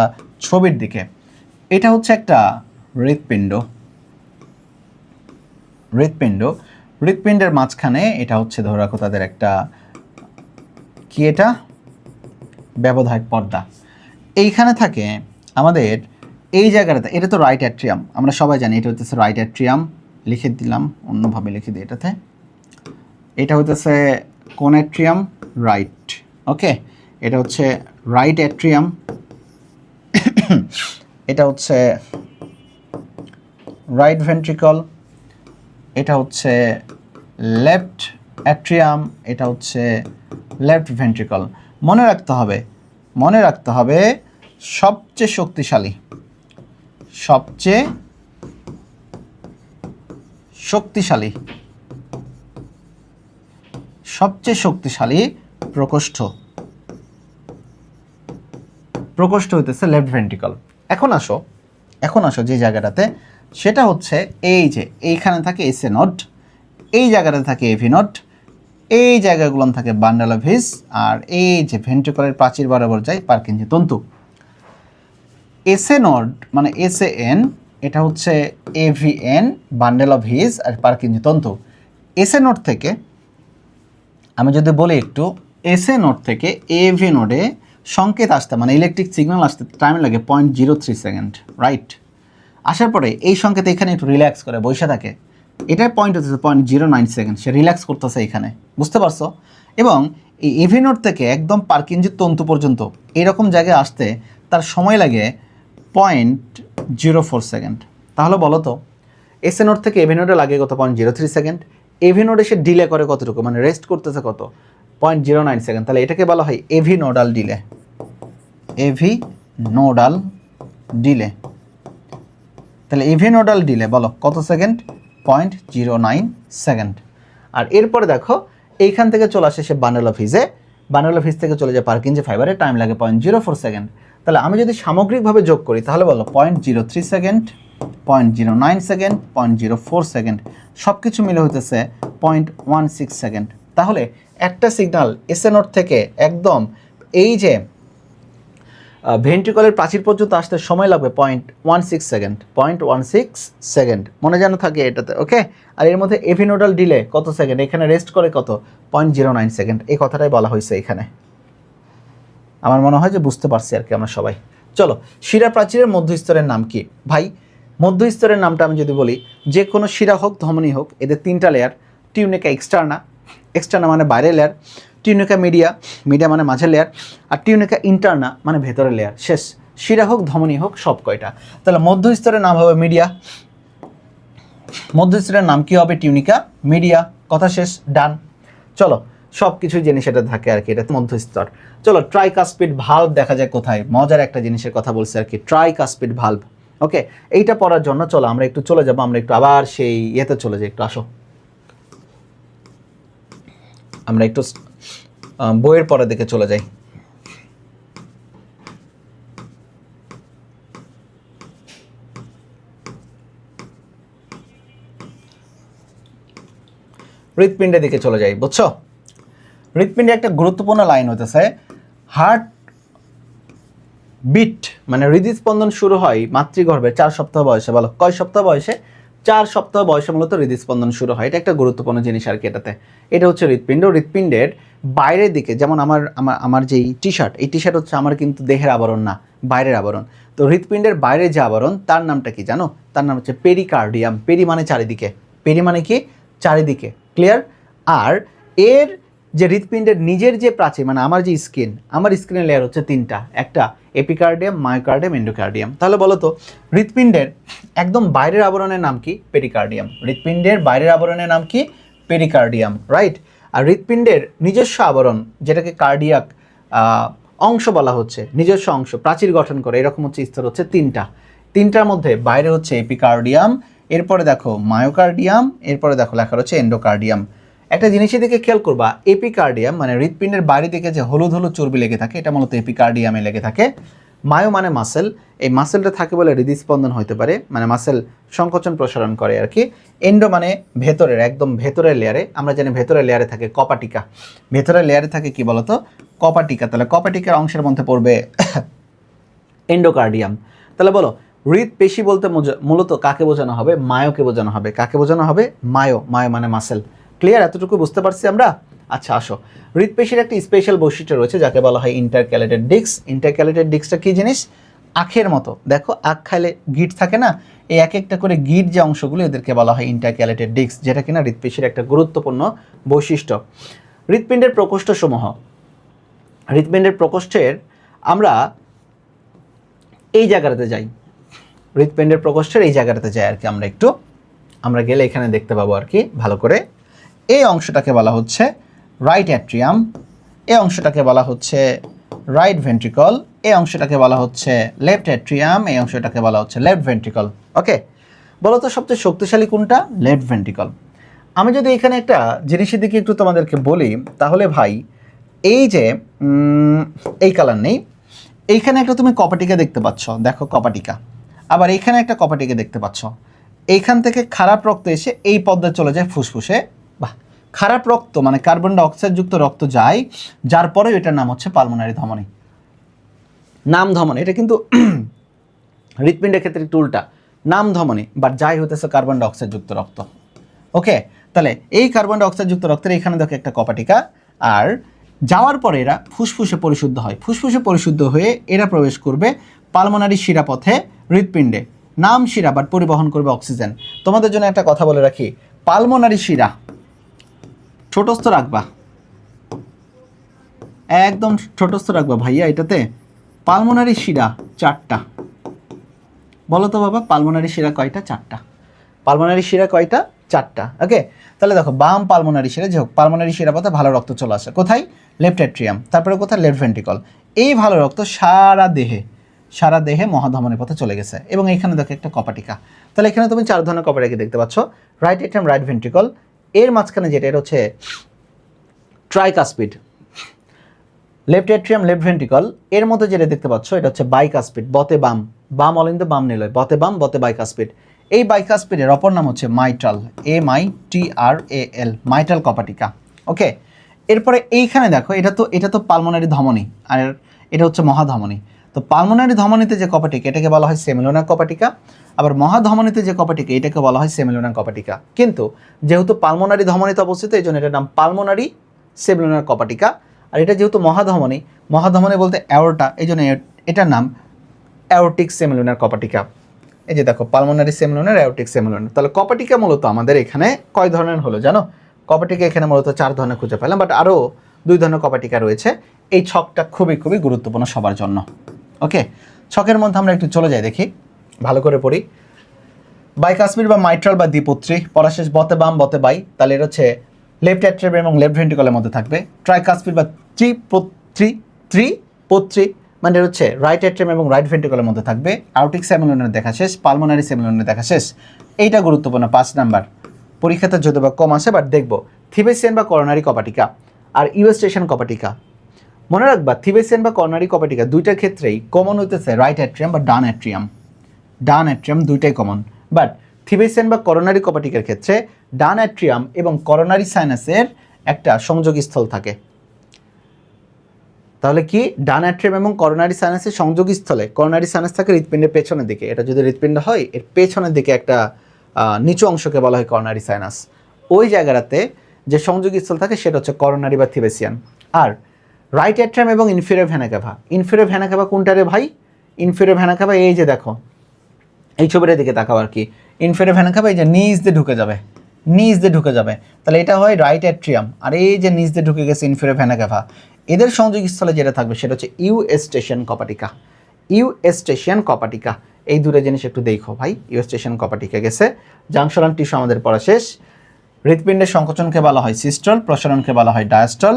ছবির দিকে। এটা হচ্ছে একটা হৃৎপিণ্ড। হৃৎপিণ্ডের মাঝখানে এটা হচ্ছে ধরে রাখো তাদের একটা কি, এটা ব্যবধায়ক পর্দা। এইখানে থাকে আমাদের এই জায়গাটাতে, এটা তো রাইট অ্যাট্রিয়াম, আমরা সবাই জানি এটা হচ্ছে রাইট অ্যাট্রিয়াম। লিখে দিলাম, অন্যভাবে লিখে দিই এটাতে। এটা হচ্ছে কোন অ্যাট্রিয়াম? রাইট। ওকে, এটা হচ্ছে রাইট অ্যাট্রিয়াম। এটা হচ্ছে রাইট ভেন্ট্রিকল। এটা হচ্ছে লেফট অ্যাট্রিয়াম। এটা হচ্ছে লেফট ভেন্ট্রিকল। মনে রাখতে হবে সবচেয়ে শক্তিশালী প্রকোষ্ঠ হইতেছে লেফট ভেন্ট্রিকল। এখন আসো যে জায়গাটাতে, সেটা হচ্ছে এই যে এইখানে থাকে এসএ নোড, এই জায়গাটাতে থাকে এভি নোড, এই জায়গাগুলো থাকে বান্ডেল অফ হিস, আর এই যে ভেন্ট্রিকলের প্রাচীর বরাবর যায় পার্কিনজি তন্তু। এসএ নোড মানে এসএএন, এটা হচ্ছে এভিএন বান্ডেল অফ হিস আর পার্কিনজি তন্তু। এসএ নোড থেকে আমি যদি বলি একটু, এসএ নোড থেকে এভি নোডে সংকেত আসতে মানে ইলেকট্রিক সিগন্যাল আসতে টাইম লাগে 0.03 সেকেন্ড, রাইট। আসার পরে এই সংকেত এখানে একটু রিল্যাক্স করে বসে থাকে, এটার পয়েন্ট হচ্ছে 0.09 সেকেন্ড, সে রিল্যাক্স করতেছে এখানে, বুঝতে পারছো? এবং এই এভি নোড থেকে একদম পার্কিনজি তন্তু পর্যন্ত এরকম জায়গায় আসতে তার সময় লাগে 0.04 সেকেন্ড। তাহলে বলো তো এসএ নোড থেকে এভি নোডে লাগে কত? 0.03 সেকেন্ড। এভি নোডে সে ডিলে করে কতটুকু, মানে রেস্ট করতেছে কত? 0.09 সেকেন্ড। তাহলে এটাকে বলা হয় এভি নোডাল ডিলে। তাহলে এভি নোডাল ডিলে বলো কত সেকেন্ড? 0.09 সেকেন্ড। আর এরপরে দেখো এইখান থেকে চলে আসে সে বান্ডেল অফ হিস থেকে চলে যায় পার্কিনজি ফাইবারে, টাইম লাগে 0.04 সেকেন্ড। তাহলে আমি যদি সামগ্রিকভাবে যোগ করি তাহলে বলো 0.03 সেকেন্ড, 0.09 সেকেন্ড, 0.04 সেকেন্ড, সব কিছু মিলে হইতেছে 0.16 সেকেন্ড। তাহলে একটা সিগন্যাল এসএ নোড থেকে একদম এই যে ভেন্ট্রিকলের প্রাচীর পর্যন্ত আসতে সময় লাগবে 0.16 সেকেন্ড, মনে যেন থাকে এটাতে, ওকে। আর এর মধ্যে এভি নোডাল ডিলে কত সেকেন্ড? এখানে রেস্ট করে কত? 0.09 সেকেন্ড। এই কথাটাই বলা হয়েছে এখানে। আমার মনে হয় যে বুঝতে পারছি আর কি আমরা সবাই। চলো, শিরা প্রাচীরের মধ্যস্তরের নাম কি ভাই? মধ্যস্তরের নামটা আমি যদি বলি, যে কোনো শিরা হোক ধমনী হোক, এদের তিনটা লেয়ার। টিউনিকা এক্সটার্না মানে বাইরের লেয়ার, টিউনিকা মিডিয়া মানে মাঝের লেয়ার, আর টিউনিকা ইন্টারনা মানে ভেতরের লেয়ার। শেষ। শিরা হোক ধমনী হোক সব কয়টা। তাহলে মধ্যস্তরের নাম হবে মিডিয়া। মধ্যস্তরের নাম কি হবে? Tunica media. কথা শেষ, ডান। চলো, সব কিছু জিনিস এটা থাকে আর কি, এটা মধ্যস্তর। চলো, ট্রাইকাসপিড ভালভ দেখা যায় কোথায়? মজার একটা জিনিসের কথা বলছে আর কি, ট্রাইকাসপিড ভালভ। ওকে, এইটা পড়ার জন্য চলো আমরা একটু চলে যাবো, আমরা একটু আবার সেই ইয়েতে চলে যাই, একটু আসো আমরা একটু বইয়ের পরের দিকে চলে যাই। হৃৎপিণ্ডের দিকে চলে যাই, বুঝছো? হৃৎপিণ্ডে একটা গুরুত্বপূর্ণ লাইন হতেছে, হার্ট বিট মানে হৃদস্পন্দন শুরু হয় মাতৃগর্ভের 4 সপ্তাহ বয়সে। বলো কয় সপ্তাহ বয়সে? 4 সপ্তাহ বয়সে মূলত হৃদস্পন্দন শুরু হয়। এটা একটা গুরুত্বপূর্ণ জিনিস আর কি এটাতে। এটা হচ্ছে হৃৎপিণ্ড। হৃৎপিণ্ডের বাইরের দিকে, যেমন আমার আমার আমার যে টি শার্ট, এই টি শার্ট হচ্ছে আমার কিন্তু দেহের আবরণ না, বাইরের আবরণ। তো হৃৎপিণ্ডের বাইরে যে আবরণ তার নামটা কি জানো? তার নাম হচ্ছে পেরিকার্ডিয়াম। পেরি মানে চারিদিকে, পেরি মানে কি? চারিদিকে। ক্লিয়ার? আর এর যে হৃৎপিণ্ডের নিজের যে প্রাচীর মানে আমার যে স্কিন, আমার স্কিনের লেয়ার হচ্ছে 3টা। একটা এপিকার্ডিয়াম, মায়োকার্ডিয়াম, এন্ডোকার্ডিয়াম। তাহলে বলো তো হৃৎপিণ্ডের একদম বাইরের আবরণের নাম কি? পেরিকার্ডিয়াম। হৃৎপিণ্ডের বাইরের আবরণের নাম কি? Pericardium, right? আর হৃৎপিণ্ডের নিজস্ব আবরণ, যেটাকে কার্ডিয়াক অংশ বলা হচ্ছে, নিজস্ব অংশ প্রাচীর গঠন করে, এরকম হচ্ছে স্তর হচ্ছে 3টা। 3টার মধ্যে বাইরে হচ্ছে এপিকার্ডিয়াম, এরপরে দেখো মায়োকার্ডিয়াম, এরপরে দেখো লেখা হচ্ছে এন্ডোকার্ডিয়াম। একটা জিনিসের দিকে খেয়াল করবা, এপিকার্ডিয়াম মানে হৃৎপিণ্ডের বাইরে দিকে যে হলুদ হলুদ চর্বি লেগে থাকে, এটা মূলত এপিকার্ডিয়ামে লেগে থাকে। মায়ো মানে মাসেল, এই মাসেলটা থাকে বলে হৃদস্পন্দন হতে পারে, মানে মাসেল সংকোচন প্রসারণ করে আর কি। এন্ডো মানে ভেতরের, একদম ভেতরের লেয়ারে। আমরা জানি ভেতরের লেয়ারে থাকে কপাটিকা, ভেতরের লেয়ারে থাকে কি বলতো? কপাটিকা। তাহলে কপাটিকার অংশের মধ্যে পড়বে এন্ডোকার্ডিয়াম। তাহলে বলো হৃৎপেশি বলতে মূলত কাকে বোঝানো হবে? মায়োকে বোঝানো হবে। কাকে বোঝানো হবে? মায়ো। মায়ো মানে মাসেল। ক্লিয়ার? এতটুকু বুঝতে পারছি আমরা? আচ্ছা আসো, হৃৎপেশির একটি স্পেশাল বৈশিষ্ট্য রয়েছে যাকে বলা হয় ইন্টারক্যালেটেড ডিস্ক। ইন্টারক্যালেটেড ডিস্কটা কি জিনিস? আখের মতো। দেখো আখ খাইলে গিট থাকে না, এই এক একটা করে গিট যে অংশগুলো, এদেরকে বলা হয় ইন্টারক্যালেটেড ডিস্ক, যেটা কিনা হৃৎপেশির একটা গুরুত্বপূর্ণ বৈশিষ্ট্য। হৃৎপিণ্ডের প্রকোষ্ঠসমূহ। হৃৎপিণ্ডের প্রকোষ্ঠের আমরা এই জায়গাটাতে যাই, হৃৎপিণ্ডের প্রকোষ্ঠের এই জায়গাটাতে যাই আর কি। আমরা গেলে এখানে দেখতে পাবো আর কি ভালো করে। এই অংশটাকে বলা হচ্ছে রাইট অ্যাট্রিয়াম, এই অংশটাকে বলা হচ্ছে রাইট ভেন্ট্রিকল, এই অংশটাকে বলা হচ্ছে লেফট অ্যাট্রিয়াম, এই অংশটাকে বলা হচ্ছে লেফট ভেন্ট্রিকল। ওকে, বলো তো সবচেয়ে শক্তিশালী কোনটা? Left ventricle. আমি যদি এখানে একটা জিনিসের দিকে একটু তোমাদেরকে বলি, তাহলে ভাই এই যে এই কালার নেই, এইখানে একটা তুমি কপাটিকা দেখতে পাচ্ছ, দেখো কপাটিকা। আবার এইখানে একটা কপাটিকা দেখতে পাচ্ছ। এইখান থেকে খারাপ রক্ত এসে এই পদ্মায় চলে যায় ফুসফুসে। বাহ, খারাপ রক্ত মানে কার্বন ডাই অক্সাইড যুক্ত রক্ত যায়, যার পরে এটার নাম হচ্ছে পালমোনারি ধমনী। নাম ধমনী, এটা কিন্তু হৃৎপিণ্ডের ক্ষেত্রে একটু উল্টা, নাম ধমনী, বাট যাই হতেছে কার্বন ডাই অক্সাইড যুক্ত রক্ত। ওকে, তাহলে এই কার্বন ডাই অক্সাইড যুক্ত রক্তের এখানে দেখো একটা কপাটিকা, আর যাওয়ার পরে এরা ফুসফুসে পরিশুদ্ধ হয়। ফুসফুসে পরিশুদ্ধ হয়ে এরা প্রবেশ করবে পালমোনারি শিরাপথে হৃৎপিণ্ডে। নাম শিরা, বাট পরিবহন করবে অক্সিজেন। তোমাদের জন্য একটা কথা বলে রাখি, পালমোনারি শিরা ছোটস্থ রাখবা, একদম ছোটস্থ রাখবা ভাইয়া। এটাতে পালমোনারি শিরা 4টা। বলো তো বাবা, পালমোনারি শিরা কয়টা? 4টা। পালমোনারি শিরা কয়টা? 4টা। ওকে, তাহলে দেখো বাম পালমোনারি শিরা, যে হোক পালমোনারি শিরা পথে ভালো রক্ত চলে আসে কোথায়? লেফট অ্যাট্রিয়াম, তারপরে কোথায়? Left ventricle. এই ভালো রক্ত সারা দেহে মহাধমনী পথে চলে গেছে। এবং এখানে দেখো একটা কপাটিকা। তাহলে এখানে তুমি 4 ধরনের কপাটিকা দেখতে পাচ্ছ, রাইট অ্যাট্রিয়াম, রাইট ভেন্ট্রিকল, এর মাঝখানে যেটা এটা হচ্ছে tricuspid, left atrium, left ventricle, এর মধ্যে যেটা দেখতে পাচ্ছ এটা হচ্ছে বাইকাসপিড, বতে বাম, বাম অলিন্দ বাম নিলয়, বতে বাম, বতে বাইকাসপিড। এই বাইকাসপিডের অপর নাম হচ্ছে মাইট্রাল, MITRAL, মাইট্রাল কপাটিকা। ওকে, এরপরে এইখানে দেখো এটা তো পালমোনারি ধমনী, আর এটা হচ্ছে মহাধমনী। তো পালমোনারি ধমনীতে যে কপাটিকা এটাকে বলা হয় সেমিলোনার কপাটিকা, আবার মহাধমনীতে যে কপাটিকা এটাকে বলা হয় সেমিলোনার কপাটিকা। কিন্তু যেহেতু পালমোনারি ধমনীতে অবস্থিত, এই জন্য এটার নাম পালমোনারি সেমিলোনার কপাটিকা। আর এটা যেহেতু মহাধমনী, মহাধমনী বলতে অ্যাওর্টা, এই জন্য এটার নাম অ্যাওর্টিক সেমিলোনার কপাটিকা। এই যে দেখো পালমোনারি সেমিলোনার, অ্যাওর্টিক সেমিলোনার। তাহলে কপাটিকা মূলত আমাদের এখানে কয় ধরনের হলো জানো? কপাটিকা এখানে মূলত 4 ধরনের খুঁজে পেলাম, বাট আরও 2 ধরনের কপাটিকা রয়েছে। এই ছকটা খুবই খুবই গুরুত্বপূর্ণ সবার জন্য। ওকে, ছকের মধ্যে আমরা একটু চলে যাই, দেখি ভালো করে পড়ি। বাইকাসপিড বা মাইট্রাল বা দ্বিপত্রী, পরাশেষ বতে বাম বতে বাই, তাহলে এটা হচ্ছে লেফট অ্যাট্রিয়াম এবং লেফট ভেন্ট্রিকলের মধ্যে থাকবে। ট্রাইকাসপিড বা ত্রিপত্রী মানে হচ্ছে রাইট অ্যাট্রিয়াম এবং রাইট ভেন্ট্রিকলের মধ্যে থাকবে। আউটিক সেমিলোনার দেখা শেষ, পালমোনারি সেমিলোনার দেখা শেষ। এইটা গুরুত্বপূর্ণ 5 নাম্বার, পরীক্ষাতে যদি বা কম আসে, বাট দেখবো থিবেসিয়ান বা করোনারি কপাটিকা আর ইউস্টেশন কপাটিকা। মনে রাখবা থিবেসিয়ান বা করোনারি কপাটিকা দুইটার ক্ষেত্রেই কমন হইতেছে রাইট অ্যাট্রিয়াম বা ডান অ্যাট্রিয়াম। ডান অ্যাট্রিয়াম দুইটাই কমন, বাট থিবেসিয়ান বা করোনারি কপাটিকার ক্ষেত্রে ডান অ্যাট্রিয়াম এবং করোনারি সাইনাসের একটা সংযোগস্থল থাকে। তাহলে কি ডান অ্যাট্রিয়াম এবং করোনারি সাইনাসের সংযোগস্থলে করোনারি সাইনাস থাকে হৃৎপিণ্ডের পেছনের দিকে, এটা যদি হৃৎপিণ্ড হয় এর পেছনের দিকে একটা নিচু অংশকে বলা হয় করোনারি সাইনাস। ওই জায়গাটাতে যে সংযোগস্থল থাকে সেটা হচ্ছে করোনারি বা থিবেসিয়ান। আর রাইট অ্যাট্রিয়াম এবং ইনফেরিয়র ভেনা ক্যাভা, ইনফেরিয়র ভেনা ক্যাভা কোনটা রে ভাই? ইনফেরিয়র ভেনা ক্যাভা এই যে দেখো, এই ছবিটার দিকে তাকাও আর কি, ইনফেরিয়র ভেনা ক্যাভা এই যে নিচ দিয়ে ঢুকে যাবে, নিচ দিয়ে ঢুকে যাবে, তাহলে এটা হয় রাইট অ্যাট্রিয়াম। আর এই যে নিচ দিয়ে ঢুকে গেছে ইনফেরিয়র ভেনা ক্যাভা, এদের সংযোগস্থলে যেটা থাকবে সেটা হচ্ছে ইউস্টেশিয়ান কপাটিকা। ইউস্টেশিয়ান কপাটিকা, এই দুটো জিনিস একটু দেখো ভাই। ইউস্টেশিয়ান কপাটিকা গেছে। জাংশনাল টিস্যু আমাদের পড়া শেষ। হৃৎপিণ্ডের সংকোচনকে বলা হয় সিস্টল, প্রসারণকে বলা হয় ডায়াস্টল।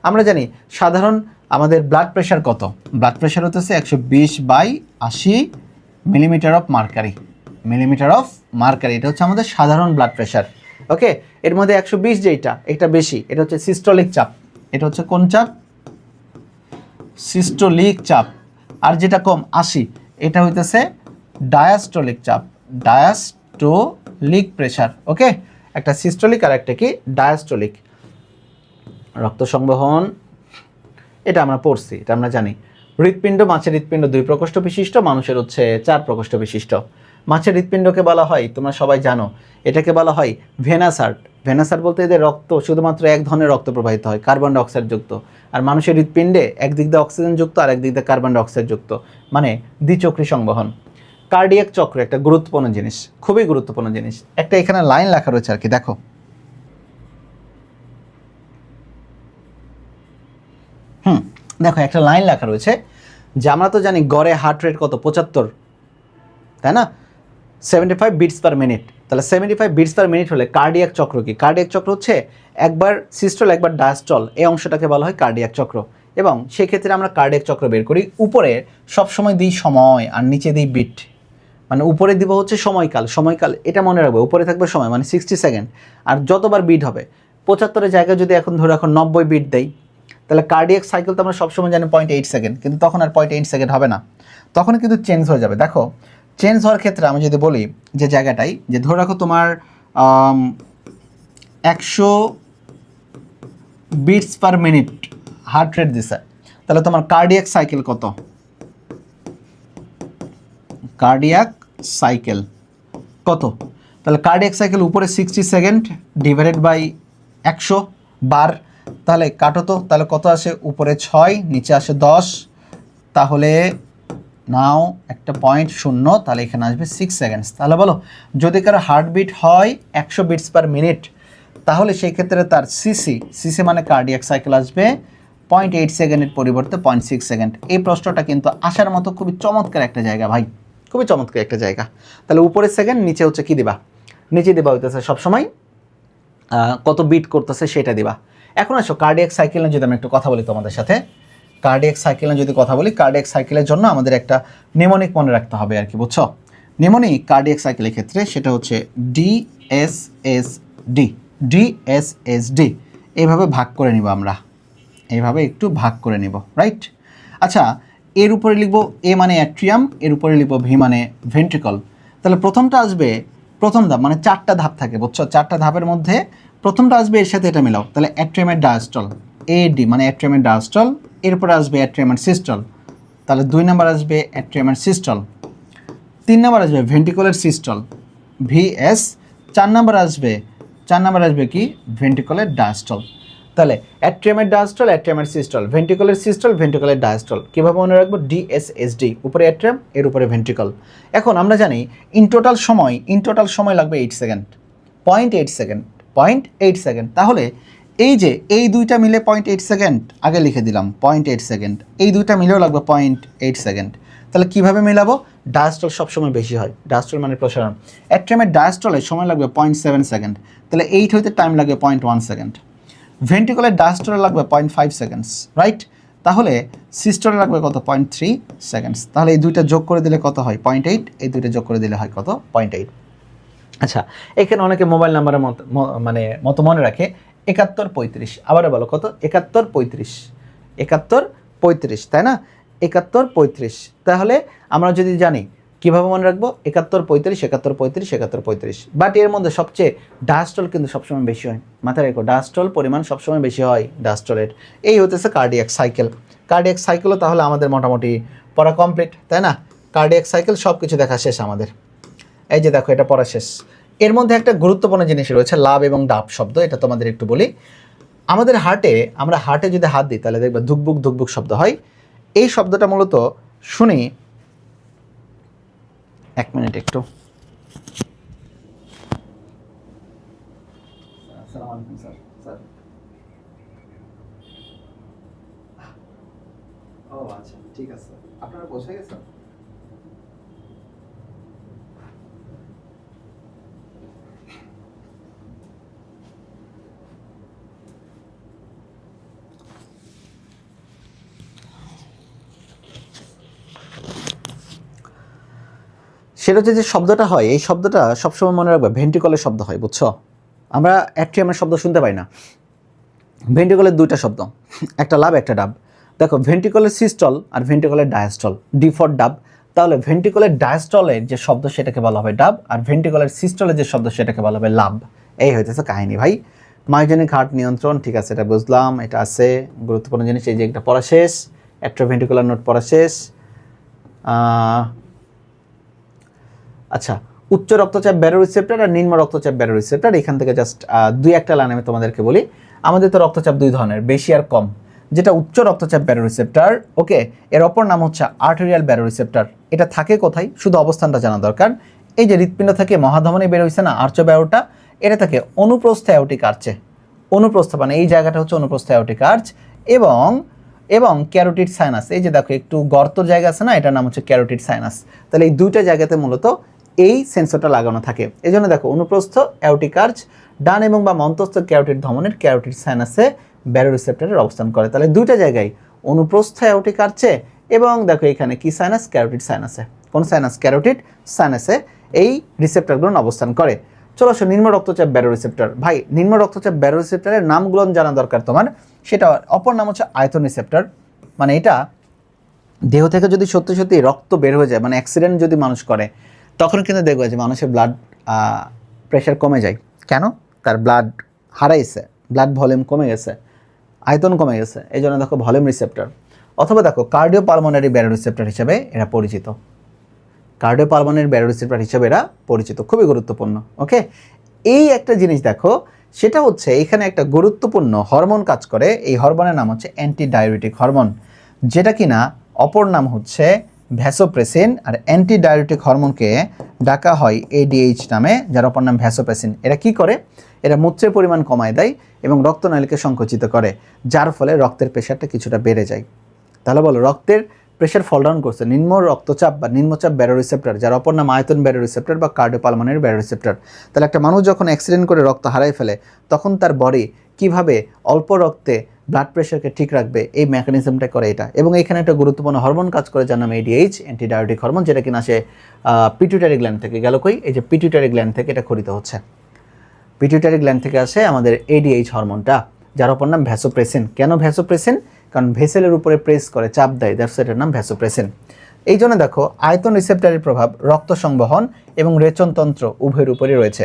আমরা জানি সাধারণ আমাদের ব্লাড প্রেশার কত? ব্লাড প্রেশার হতেছে 120/80 millimetre of mercury, millimetre of mercury, এটা হচ্ছে আমাদের সাধারণ ব্লাড প্রেশার। ওকে, এর মধ্যে 120 যেটা এটা বেশি, এটা হচ্ছে সিস্টোলিক চাপ। এটা হচ্ছে কোন চাপ? সিস্টোলিক চাপ। আর যেটা কম 80, এটা হইতেছে ডায়াস্টোলিক চাপ, ডায়াস্টোলিক প্রেশার। ওকে, একটা সিস্টোলিক আর একটা কি ডায়াস্টোলিক। রক্ত সংবহন এটা আমরা পড়ছি, এটা আমরা জানি। হৃৎপিণ্ড, মাছের হৃৎপিণ্ড 2 প্রকোষ্ঠ বিশিষ্ট, মানুষের হচ্ছে 4 প্রকোষ্ঠ বিশিষ্ট। মাছের হৃৎপিণ্ডকে বলা হয়, তোমরা সবাই জানো, এটাকে বলা হয় ভেনাস আর্ট। ভেনাস আর্ট বলতে এদের রক্ত শুধুমাত্র এক ধরনের রক্ত প্রবাহিত হয়, কার্বন ডাইঅক্সাইড যুক্ত। আর মানুষের হৃৎপিণ্ডে একদিক দিয়ে অক্সিজেন যুক্ত আর একদিক দিয়ে কার্বন ডাইঅক্সাইড যুক্ত, মানে দ্বিচক্রী সংবহন। কার্ডিয়াক চক্র একটা গুরুত্বপূর্ণ জিনিস, খুবই গুরুত্বপূর্ণ জিনিস। একটা এখানে লাইন লেখা রয়েছে আর কি, দেখো। দেখো একটা লাইন লেখা রয়েছে যে আমরা তো জানি গড়ে হার্ট রেট কত? 75, তাই না? 75 বিটস পার মিনিট। তাহলে 75 বিটস পার মিনিট হলে কার্ডিয়াক চক্র কি? কার্ডিয়াক চক্র হচ্ছে একবার সিস্টল একবার ডায়াস্টল, এই অংশটাকে বলা হয় কার্ডিয়াক চক্র। এবং সেক্ষেত্রে আমরা কার্ডিয়াক চক্র বের করি, উপরে সবসময় দিই সময় আর নিচে দিই বিট। মানে উপরে দিব হচ্ছে সময়কাল, সময়কাল এটা মনে রাখবে, উপরে থাকবে সময় মানে 60 সেকেন্ড, আর যতবার বিট হবে 75-এর জায়গায় যদি এখন ধরে এখন 90 বিট দেই, তাহলে কার্ডিয়াক সাইকেল তো আমরা সবসময় জানি 0.8 সেকেন্ড, কিন্তু তখন আর 0.8 সেকেন্ড হবে না, তখন কিন্তু চেঞ্জ হয়ে যাবে। দেখো চেঞ্জ হওয়ার ক্ষেত্রে আমি যদি বলি যে জায়গাটাই যে ধরে রাখো তোমার 100 beats per minute heart rate দিছে, তাহলে তোমার কার্ডিয়াক সাইকেল কত? কার্ডিয়াক সাইকেল কত? তাহলে কার্ডিয়াক সাইকেল উপরে 60 সেকেন্ড ডিভাইডেড বাই 100 বার, তাহলে কাটো তো, তাহলে কত আসে? উপরে 6, নিচে আসে 10, তাহলে নাও একটা পয়েন্ট শূন্য, তাহলে এখানে আসবে 6 সেকেন্ডস। তাহলে বলো যদি কারো হার্টবিট হয় 100 বিটস পার মিনিট, তাহলে সেই ক্ষেত্রে তার সিসি মানে কার্ডিয়াক সাইকেল আসবে 0.8 সেকেন্ডের পরিবর্তে 0.6 সেকেন্ড। এই প্রশ্নটা কিন্তু আসার মতো খুবই চমৎকার একটা জায়গা ভাই, খুবই চমৎকার একটা জায়গা। তাহলে উপরে সেকেন্ড, নিচে হচ্ছে কি দিবা? নিচে দিবা হইতেছে সবসময় কত বিট করতেছে সেটা দিবা। এখন আসো কার্ডিয়াক সাইকেল নিয়ে যদি আমি একটু কথা বলি তোমাদের সাথে, কার্ডিয়াক সাইকেল নিয়ে যদি কথা বলি, কার্ডিয়াক সাইকেলের জন্য আমাদের একটা নেমোনিক মনে রাখতে হবে আর কি, বুঝছো? নেমোনিক কার্ডিয়াক সাইকেলের ক্ষেত্রে সেটা হচ্ছে ডিএসএসডি, ডিএসএসডি। এইভাবে ভাগ করে নিব আমরা, এইভাবে একটু ভাগ করে নিব, রাইট? আচ্ছা, এর উপরে লিখবো এ মানে অ্যাট্রিয়াম, এর উপরে লিখবো ভি মানে ভেন্ট্রিকল। তাহলে প্রথমটা আসবে, প্রথম ধাপ মানে 4টা ধাপ থাকে, বুঝছো? 4টা ধাপের মধ্যে প্রথমটা আসবে, এর সাথে এটা মিলাও, তাহলে অ্যাট্রিয়ামের ডায়াস্টল, এডি মানে অ্যাট্রিয়ামের ডায়াস্টল। এরপরে আসবে অ্যাট্রিয়ামের সিস্টল, তাহলে 2 নাম্বার আসবে অ্যাট্রিয়ামের সিস্টল। 3 নাম্বার আসবে ভেন্ট্রিকলের সিস্টল, ভিএস। 4 নাম্বার আসবে কি? ভেন্ট্রিকলের ডায়াস্টল। তাহলে অ্যাট্রিয়ামের ডায়াস্টল, অ্যাট্রিয়ামের সিস্টল, ভেন্ট্রিকলের সিস্টল, ভেন্ট্রিকলের ডায়াস্টল। কীভাবে মনে রাখবো? ডিএসএসডি, উপরে অ্যাট্রিয়াম, এর উপরে ভেন্ট্রিকল। এখন আমরা জানি ইন টোটাল সময় লাগবে 8 সেকেন্ড, 0.8 সেকেন্ড, 0.8 সেকেন্ড। তাহলে এই যে এই দুইটা মিলে 0.8 সেকেন্ড, আগে লিখে দিলাম 0.8 সেকেন্ড, এই দুইটা মিলেও লাগবে 0.8 সেকেন্ড। তাহলে কীভাবে মিলাবো? ডায়াস্টল সবসময় বেশি হয়, ডায়াস্টল মানে প্রসারণ। অ্যাট্রিয়ামের ডায়াস্টলে সময় লাগবে 0.7 সেকেন্ড, তাহলে 8 হইতে টাইম লাগবে 0.1 সেকেন্ড। ভেন্ট্রিকলের ডায়াস্টলে লাগবে 0.5 সেকেন্ডস, রাইট? তাহলে সিস্টলে লাগবে কত? 0.3 সেকেন্ডস। তাহলে এই দুইটা যোগ করে দিলে কত হয়? 0.8। এই দুইটা যোগ করে দিলে হয় কত? 0.8। আচ্ছা, এখানে অনেকে মোবাইল নাম্বারের মতো মনে রাখে 7135। আবারও বলো কত? 7135, 7135, তাই না? 7135। তাহলে আমরা যদি জানি কীভাবে মনে রাখবো? 71 35 71 35 71 35। বাট এর মধ্যে সবচেয়ে ডায়াস্টল কিন্তু সবসময় বেশি হয়, মাথায় রেখো, ডায়াস্টল পরিমাণ সবসময় বেশি হয় ডায়াস্টলের। এই হতেছে কার্ডিয়াক সাইকেল। কার্ডিয়াক সাইকেলও তাহলে আমাদের মোটামুটি পড়া কমপ্লিট, তাই না? কার্ডিয়াক সাইকেল সব কিছু দেখা শেষ আমাদের। এই যে দেখো, এটা পড়া শেষ। এর মধ্যে একটা গুরুত্বপূর্ণ জিনিস রয়েছে, লাভ এবং ডাব শব্দ। এটা তোমাদের একটু বলি। আমাদের আমরা হার্টে যদি হাত দিই তাহলে দেখবে ধুকবুক ধুকবুক শব্দ হয়। এই শব্দটা মূলত শুনি, এক মিনিট একটু। আসসালামু আলাইকুম স্যার। স্যার, ও আচ্ছা, ঠিক আছে। আপনারা পৌঁছে গেছেন? সেটা হচ্ছে যে শব্দটা হয়, এই শব্দটা সবসময় মনে রাখবে ভেন্ট্রিকলের শব্দ হয়, বুঝছো? আমরা অ্যাট্রিয়ামের শব্দ শুনতে পাই না। ভেন্ট্রিকলের দুইটা শব্দ, একটা লাভ একটা ডাব। দেখো, ভেন্ট্রিকলের সিস্টল আর ভেন্ট্রিকলের ডায়াস্টল, ডি ফর ডাব। তাহলে ভেন্ট্রিকলের ডায়াস্টলের যে শব্দ সেটাকে বলা হবে ডাব, আর ভেন্ট্রিকলের সিস্টলের যে শব্দ সেটাকে বলা হবে লাভ। এই হইতেছে কাহিনী ভাই। মায়োজেনিক হার্ট নিয়ন্ত্রণ, ঠিক আছে, এটা বুঝলাম, এটা আছে গুরুত্বপূর্ণ জিনিস। এই যে একটা পড়া শেষ, অ্যাট্রোভেন্ট্রিকুলার নোট পড়া শেষ। আচ্ছা, উচ্চ রক্তচাপ ব্যারো রিসেপ্টর আর নিম্ন রক্তচাপ ব্যারো রিসেপ্টর, এখান থেকে জাস্ট দুই একটা লাইন আমি তোমাদেরকে বলি। আমাদের তো রক্তচাপ দুই ধরনের, বেশি আর কম। যেটা উচ্চ রক্তচাপ ব্যারো রিসেপ্টর, ওকে, এর অপর নাম হচ্ছে আর্টেরিয়াল ব্যারো রিসেপ্টর। এটা থাকে কোথায়? শুধু অবস্থানটা জানা দরকার। এই যে হৃৎপিণ্ড থেকে মহাধমনী বের হয়েছে না আর্চ ব্যারোটা, এটা থাকে অনুপ্রস্থ অ্যাওর্টিক আর্চে। অনুপ্রস্থ মানে এই জায়গাটা হচ্ছে অনুপ্রস্থ অ্যাওর্টিক আর্চ, এবং ক্যারোটিড সাইনাস। এই যে দেখো একটু গর্ত জায়গা আছে না, এটার নাম হচ্ছে ক্যারোটিড সাইনাস। তাহলে এই দুইটা জায়গাতে মূলত এই সেন্সরটা লাগানো থাকে। এই জন্য দেখো, অনুপ্রস্থ অ্যাওর্টিক আর্চ, ডান এবং বা মধ্যস্থ ক্যারোটিড ধমনের ক্যারোটিড সাইনাসে ব্যারো রিসেপ্টরের অবস্থান করে। তাহলে দুইটা জায়গায়, অনুপ্রস্থ অ্যাওর্টিক আর্চে এবং দেখো এখানে কি সাইনাস, ক্যারোটিড সাইনাসে। কোন সাইনাস? ক্যারোটিড সাইনাসে এই রিসেপ্টরগুলো অবস্থান করে। চলো আসো নিম্ন রক্তচাপ ব্যারো রিসেপ্টর। ভাই, নিম্ন রক্তচাপ ব্যারো রিসেপ্টরের নামগুলো জানা দরকার তোমার। সেটা অপর নাম হচ্ছে আয়তন রিসেপ্টর। মানে এটা দেহ থেকে যদি সত্যি সত্যি রক্ত বের হয়ে যায়, মানে অ্যাক্সিডেন্ট যদি মানুষ করে, তখন কিন্তু দেখবে যে মানুষের ব্লাড প্রেশার কমে যায়। কেন? তার ব্লাড হারাইছে, ব্লাড ভলিউম কমে গেছে, আয়তন কমে গেছে, এই জন্য দেখো ভলিউম রিসেপ্টর। অথবা দেখো কার্ডিও পালমোনারি ব্যারো রিসেপ্টর হিসেবে এরা পরিচিত। কার্ডিও পালমোনারি ব্যারো রিসেপ্টর হিসেবে এরা পরিচিত, খুবই গুরুত্বপূর্ণ। ওকে, এই একটা জিনিস দেখো, সেটা হচ্ছে এখানে একটা গুরুত্বপূর্ণ হরমোন কাজ করে। এই হরমোনের নাম হচ্ছে অ্যান্টিডাইউরেটিক হরমোন, যেটা কিনা অপর নাম হচ্ছে ভ্যাসোপ্রেসিন। আর অ্যান্টিডাইউরেটিক হরমোনকে ডাকা হয় এডিএইচ নামে, যার অপর নাম ভ্যাসোপ্রেসিন। এরা কি করে? এরা মূত্রের পরিমাণ কমায় দেয় এবং রক্তনালীকে সংকুচিত করে, যার ফলে রক্তের প্রেশারটা কিছুটা বেড়ে যায়। তাহলে বলো, রক্তের প্রেশার ফল ডাউন করছে নিম্ন রক্তচাপ বা নিম্নচাপ ব্যারো রিসেপ্টর, যার অপর নাম আয়তন ব্যারো রিসেপ্টর বা কার্ডিওপালমোনারি ব্যারো রিসেপ্টর। তাহলে একটা মানুষ যখন অ্যাক্সিডেন্ট করে রক্ত হারায় ফেলে, তখন তার বডি কিভাবে অল্প রক্তে ব্লাড প্রেশারকে ঠিক রাখবে, এই মেকানিজমটা করে এটা। এবং এখানে একটা গুরুত্বপূর্ণ হরমোন কাজ করে, যার নাম এডিএইচ, অ্যান্টিডায়োটিক হরমোন, যেটা কিনা সে পিটুইটারি গ্ল্যান্ড থেকে গেল। কই? এই যে পিটুইটারি গ্ল্যান্ড থেকে এটা খরিত হচ্ছে। পিটুইটারি গ্ল্যান্ড থেকে আসে আমাদের এডিএইচ হরমোনটা, যার অপর নাম ভ্যাসোপ্রেসিন। কেন ভ্যাসোপ্রেসিন? কারণ ভেসেলের উপরে প্রেস করে, চাপ দেয়, দ্যাটস এটার নাম ভ্যাসোপ্রেসিন। এই জন্য দেখো, আয়তন রিসেপ্টরের প্রভাব রক্ত সংবহন এবং রেচনতন্ত্র উভয়ের উপরে রয়েছে।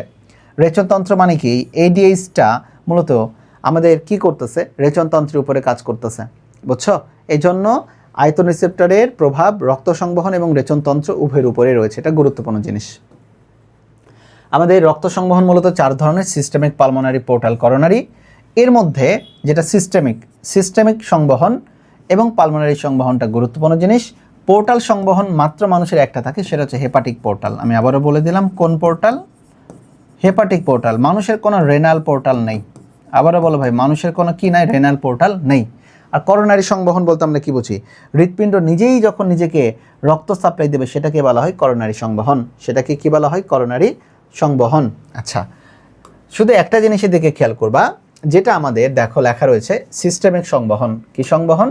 রেচনতন্ত্র মানে কি? এডিএইচটা মূলত আমাদের কি করতেছে? রেচনতন্ত্রের উপরে কাজ করতেছে, বুঝছো? এই জন্য আয়তন রিসেপ্টরের প্রভাব রক্ত সংবহন এবং রেচনতন্ত্র উভয়ের উপরে রয়েছে। এটা গুরুত্বপূর্ণ জিনিস। আমাদের রক্ত সংবহন মূলত চার ধরনের: সিস্টেমিক, পালমোনারি, পোর্টাল, করোনারি। এর মধ্যে যেটা সিস্টেমিক সংবহন এবং পালমোনারি সংবহনটা গুরুত্বপূর্ণ জিনিস। পোর্টাল সংবহন মাত্র মানুষের একটা থাকে, সেটা হচ্ছে হেপাটিক পোর্টাল। আমি আবারও বলে দিলাম, কোন পোর্টাল? Hepatic portal. মানুষের কোনো রেনাল পোর্টাল নেই। আবারও বলো ভাই, মানুষের কোনো কি নাই? রেনাল পোর্টাল নেই। আর করোনারি সংবহন বলতে আমরা কি বুঝি? হৃৎপিণ্ড নিজেই যখন নিজেকে রক্ত সাপ্লাই দেবে, সেটাকে বলা হয় করোনারি সংবহন। সেটাকে কি বলা হয়? করোনারি সংবহন। আচ্ছা, শুধু একটা জিনিসের দিকে খেয়াল করবা, যেটা আমাদের দেখো লেখা রয়েছে সিস্টেমিক সংবহন। কি সংবহন?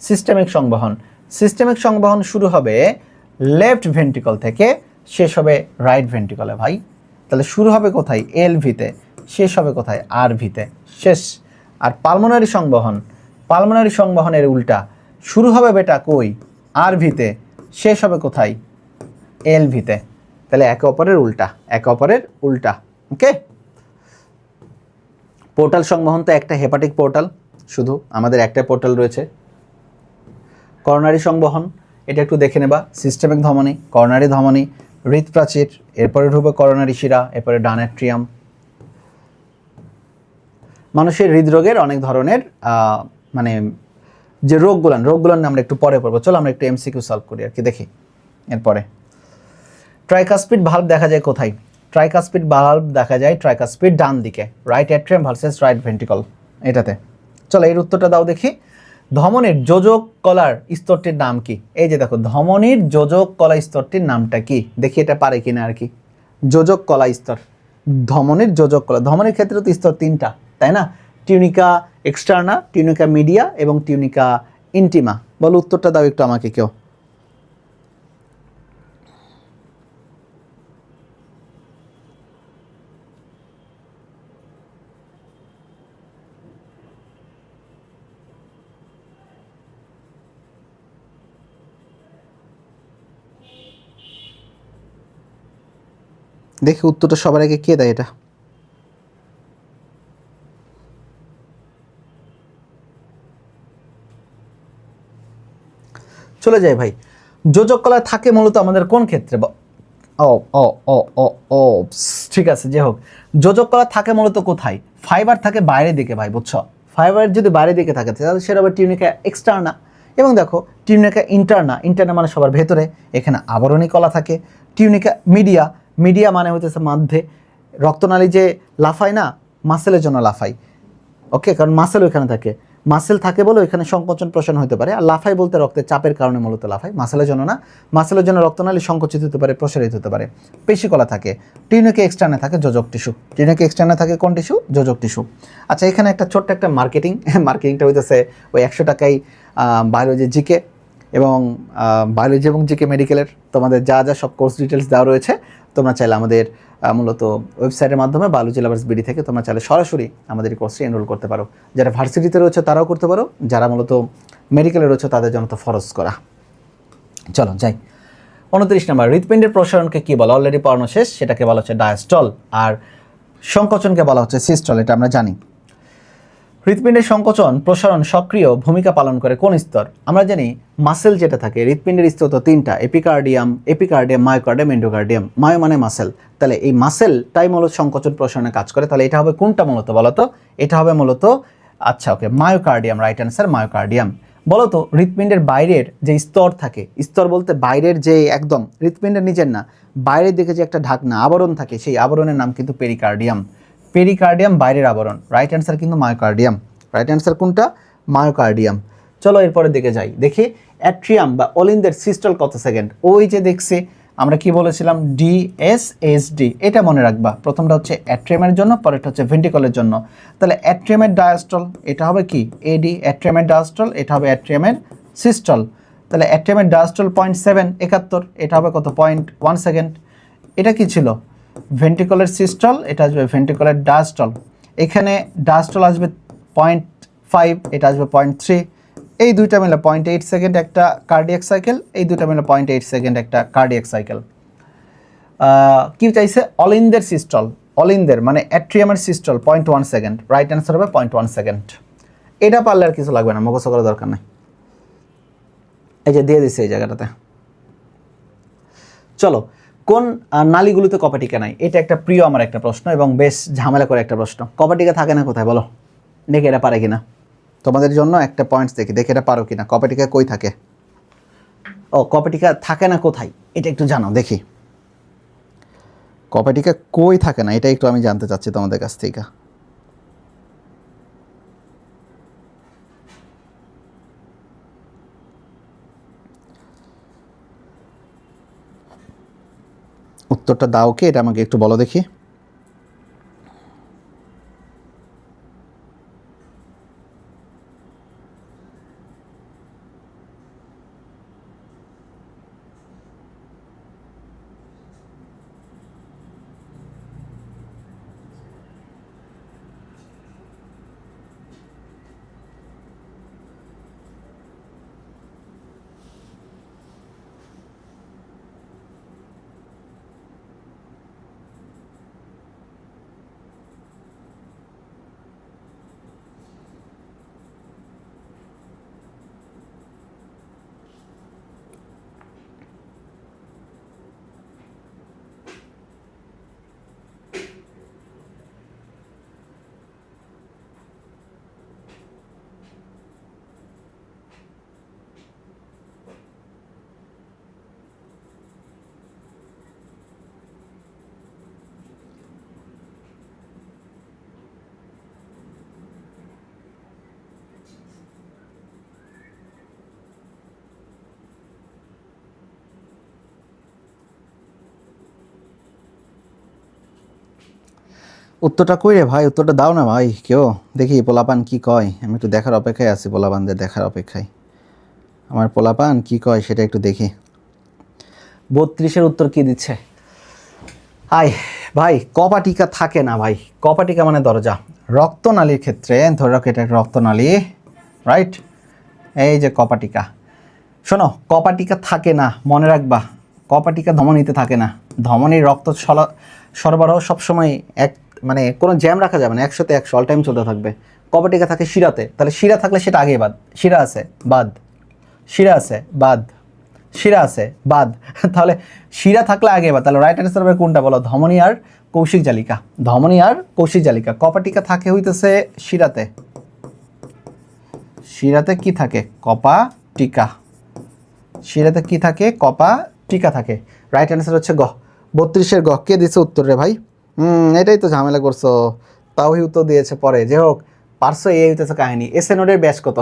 সিস্টেমিক সংবহন। সিস্টেমিক সংবহন শুরু হবে লেফট ভেন্ট্রিকল থেকে, শেষ হবে রাইট ভেন্ট্রিকলে। ভাই, তাহলে শুরু হবে কোথায়? এল ভিতে, শেষ হবে কোথায়? আর ভিতে, শেষ। আর পালমোনারি সংবহনের উল্টা, শুরু হবে বেটা কই? আর ভিতে, শেষ হবে কোথায়? এলভিতে, তাহলে একে অপরের উল্টা, একে অপরের উল্টা। ওকে, পোর্টাল সংবহন তো একটা হেপাটিক পোর্টাল, শুধু আমাদের একটা পোর্টাল রয়েছে। করোনারি সংবহন, এটা একটু দেখে নেবা, সিস্টেমিক ধমনী, করোনারি ধমনী, হৃদপ্রাচীর, এরপরে ঢুকবে করোনারি শিরা, এরপরে ডানেট্রিয়াম। মানুষের হৃদরোগের অনেক ধরনের মানে যে রোগগুলো আমরা একটু পরে পড়বো। চলো আমরা একটু এমসিকিউ সলভ করি আর কি, দেখি এরপরে। ট্রাইকাসপিড ভালভ দেখা যায় কোথায়? ট্রাইকাসপিড ভালভ দেখা যায় ট্রাইকাসপিড ডান দিকে, right atrium versus right ventricle, এটাতে। চলো এর উত্তরটা দাও দেখি। ধমনীর যোজক কলার স্তরটির নাম কি? এই যে দেখো, ধমনীর যোজক কলা স্তরটির নামটা কি? দেখি এটা পারে কিনা আর কি। যোজক কলা স্তর, ধমনীর যোজক কলা, ধমনীর ক্ষেত্রে তো স্তর তিনটা, তাই না? টিউনিকা এক্সটার্না, টিউনিকা মিডিয়া এবং টিউনিকা ইন্টিমা। বলো উত্তরটা দাও একটু আমাকে কেউ। দেখি উত্তরটা সবার আগে কে দেয় এটা। চলে যায় ভাই। যোজক কলা থাকে মূলত আমাদের কোন ক্ষেত্রে? ও ও ও ও ও ঠিক আছে, যে হোক, যোজক কলা থাকে মূলত কোথায়? ফাইবার থাকে বাইরের দিকে ভাই, বুঝছো? ফাইবার যদি বাইরের দিকে থাকে তাহলে সেটা আবার টিউনিকা এক্সটার্না। এবং দেখো, টিউনিকা ইন্টারনা, ইন্টারনা মানে সবার ভেতরে, এখানে আবরণী কলা থাকে। টিউনিকা মিডিয়া, মিডিয়া মানে হইতেছে মধ্যে। রক্তনালী যে লাফায় না, মাসেলের জন্য লাফায়, ওকে, কারণ মাসেল ওইখানে থাকে, মাসেল থাকে বলে ওইখানে সংকোচন প্রসারণ হতে পারে। আর লাফাই বলতে রক্তের চাপের কারণে মূলত লাফায়, মাসেলের জন্য না। মাসেলের জন্য রক্তনালী সংকুচিত হতে পারে, প্রসারিত হতে পারে। পেশিকলা থাকে। টিউনিকা এক্সটার্নে থাকে যোজক টিস্যু, টিউনিকা এক্সটার্নে থাকে কোন টিস্যু? যোজক টিস্যু। আচ্ছা, এখানে একটা ছোট্ট একটা মার্কেটিংটা হইতেছে ওই 100 টাকায় বায়োলজি জিকে এবং বায়োলজি এবং জিকে মেডিকেলের তোমাদের যা যা সব কোর্স ডিটেলস দেওয়া রয়েছে, তোমরা চাইলে আমাদের মূলত ওয়েবসাইটের মাধ্যমে বায়োলজি লাভার্স বিডি থেকে তোমরা চাইলে সরাসরি আমাদের এই কোর্সে এনরোল করতে পারো। যারা ভার্সিটিতে রয়েছে তারাও করতে পারো, যারা মূলত মেডিকেলে রয়েছে তাদের জন্য তো ফরজ করা। চলো যাই। 29 নম্বর, হৃৎপিণ্ডের প্রসারণকে কি বলা? অলরেডি পড়ানো শেষ, সেটাকে বলা হচ্ছে ডায়াস্টল, আর সংকোচনকে বলা হচ্ছে সিস্টল, এটা আমরা জানি। হৃৎপিণ্ডের সংকোচন প্রসারণ সক্রিয় ভূমিকা পালন করে কোন স্তর? আমরা জানি মাসেল যেটা থাকে, হৃৎপিণ্ডের স্তর তো তিনটা, এপিকার্ডিয়াম, মায়োকার্ডিয়াম, এন্ডোকার্ডিয়াম। মায়ো মানে মাসেল, তাহলে এই মাসেলটাই মূলত সংকোচন প্রসারণে কাজ করে। তাহলে এটা হবে কোনটা মূলত বলো তো? এটা হবে মূলত, আচ্ছা ওকে, মায়োকার্ডিয়াম, রাইট অ্যান্সার মায়োকার্ডিয়াম। বলো তো, হৃৎপিণ্ডের বাইরের যে স্তর থাকে, স্তর বলতে বাইরের যে একদম হৃৎপিণ্ডের নিজের না, বাইরের দিকে যে একটা ঢাকনা আবরণ থাকে, সেই আবরণের নাম কিন্তু পেরিকার্ডিয়াম। পেরিকার্ডিয়াম বাইরের আবরণ, রাইট অ্যান্সার কিন্তু মায়োকার্ডিয়াম। রাইট অ্যান্সার কোনটা? মায়োকার্ডিয়াম। চলো এরপরের দিকে যাই, দেখি অ্যাট্রিয়াম বা অলিন্দের সিস্টল কত সেকেন্ড? ওই যে দেখছি আমরা কি বলেছিলাম, ডিএসএসডি, এটা মনে রাখবা। প্রথমটা হচ্ছে অ্যাট্রিয়ামের জন্য, পরেরটা হচ্ছে ভেন্ট্রিকলের জন্য। তাহলে অ্যাট্রিয়ামের ডায়াস্টল এটা হবে কি? এডি, অ্যাট্রিয়ামের ডায়াস্টল, এটা হবে অ্যাট্রিয়ামের সিস্টল। তাহলে অ্যাট্রিয়ামের ডায়াস্টল 0.771, এটা হবে কত? 0.1 সেকেন্ড। এটা কি ছিল? ভেন্ট্রিকলের সিস্টল, এটা আসবে ভেন্ট্রিকলের ডায়াস্টল। এখানে ডায়াস্টল আসবে 0.5, এটা আসবে 0.3। এই দুইটা মিলে 0.8 সেকেন্ড একটা কার্ডিয়াক সাইকেল, এই দুইটা মিলে 0.8 সেকেন্ড একটা কার্ডিয়াক সাইকেল। কি চাইছে? অলিন্দের সিস্টল, অলিন্দের মানে অ্যাট্রিয়ামের সিস্টল 0.1 সেকেন্ড, রাইট অ্যান্সার হবে 0.1 সেকেন্ড। এটা পারলে আর কিছু লাগবে না, মুখস্থ করার দরকার নেই, এই যে দিয়ে দিচ্ছে এই জায়গাটাতে। চলো, কোন নালীগুলোতে কপাটিকা নাই? এটা একটা প্রিয় আমার একটা প্রশ্ন এবং বেশ ঝামেলা করে একটা প্রশ্ন। কপাটিকা থাকে না কোথায় বলো? দেখি এটা পারে কিনা, তোমাদের জন্য একটা পয়েন্টস দেখি, দেখি এটা পারো কিনা। কপাটিকা কই থাকে? ও, কপাটিকা থাকে না কোথায় এটা একটু জানো দেখি। কপাটিকা কই থাকে না এটা একটু আমি জানতে চাচ্ছি তোমাদের কাছ থেকে। উত্তরটা দাও কি, এটা আমাকে একটু বলো দেখি। উত্তরটা কই রে ভাই, উত্তরটা দাও না ভাই কেউ, দেখি পোলাপান কি কয়। আমি একটু দেখার অপেক্ষায় আছি, পোলাপানদের দেখার অপেক্ষায়। আমার পোলাপান কি কয় সেটা একটু দেখি। 32-এর উত্তর কি দিচ্ছে? আয় ভাই, কপাটিকা থাকে না ভাই। কপাটিকা মানে দরজা। রক্তনালীর ক্ষেত্রে ধরে রাখো এটা একটা রক্তনালী, রাইট? এই যে কপাটিকা, শোনো, কপাটিকা থাকে না, মনে রাখবা। কপাটিকা ধমনীতে থাকে না। ধমনীর রক্ত সরবরাহ সবসময় এক, মানে কোনো জ্যাম রাখা যাবে না, 100-তে 100 অল টাইম চলতে থাকবে। কপাটিকা থাকে শিরাতে, তাহলে শিরা থাকলে সেটা আগেই বাদ। শিরা আছে বাদ, শিরা আছে বাদ, শিরা আছে বাদ। তাহলে শিরা থাকলে আগে বাদ। তাহলে রাইট অ্যান্সার হবে কোনটা বলো? ধমনী আর কৌশিক জালিকা। ধমনী আর কৌশিক জালিকা। কপাটিকা থাকে হইতেছে শিরাতে। শিরাতে কি থাকে? কপাটিকা। শিরাতে কি থাকে? কপাটিকা থাকে। রাইট অ্যান্সার হচ্ছে গ। 32-এর গ। কে দিচ্ছে উত্তর রে ভাই? এটাই তো ঝামেলা করছো। তাও উত্তর দিয়েছে পরে। যে হোক, পারছো, এই হইতেছে কাহিনী। এসএ নোডের ব্যাস কত?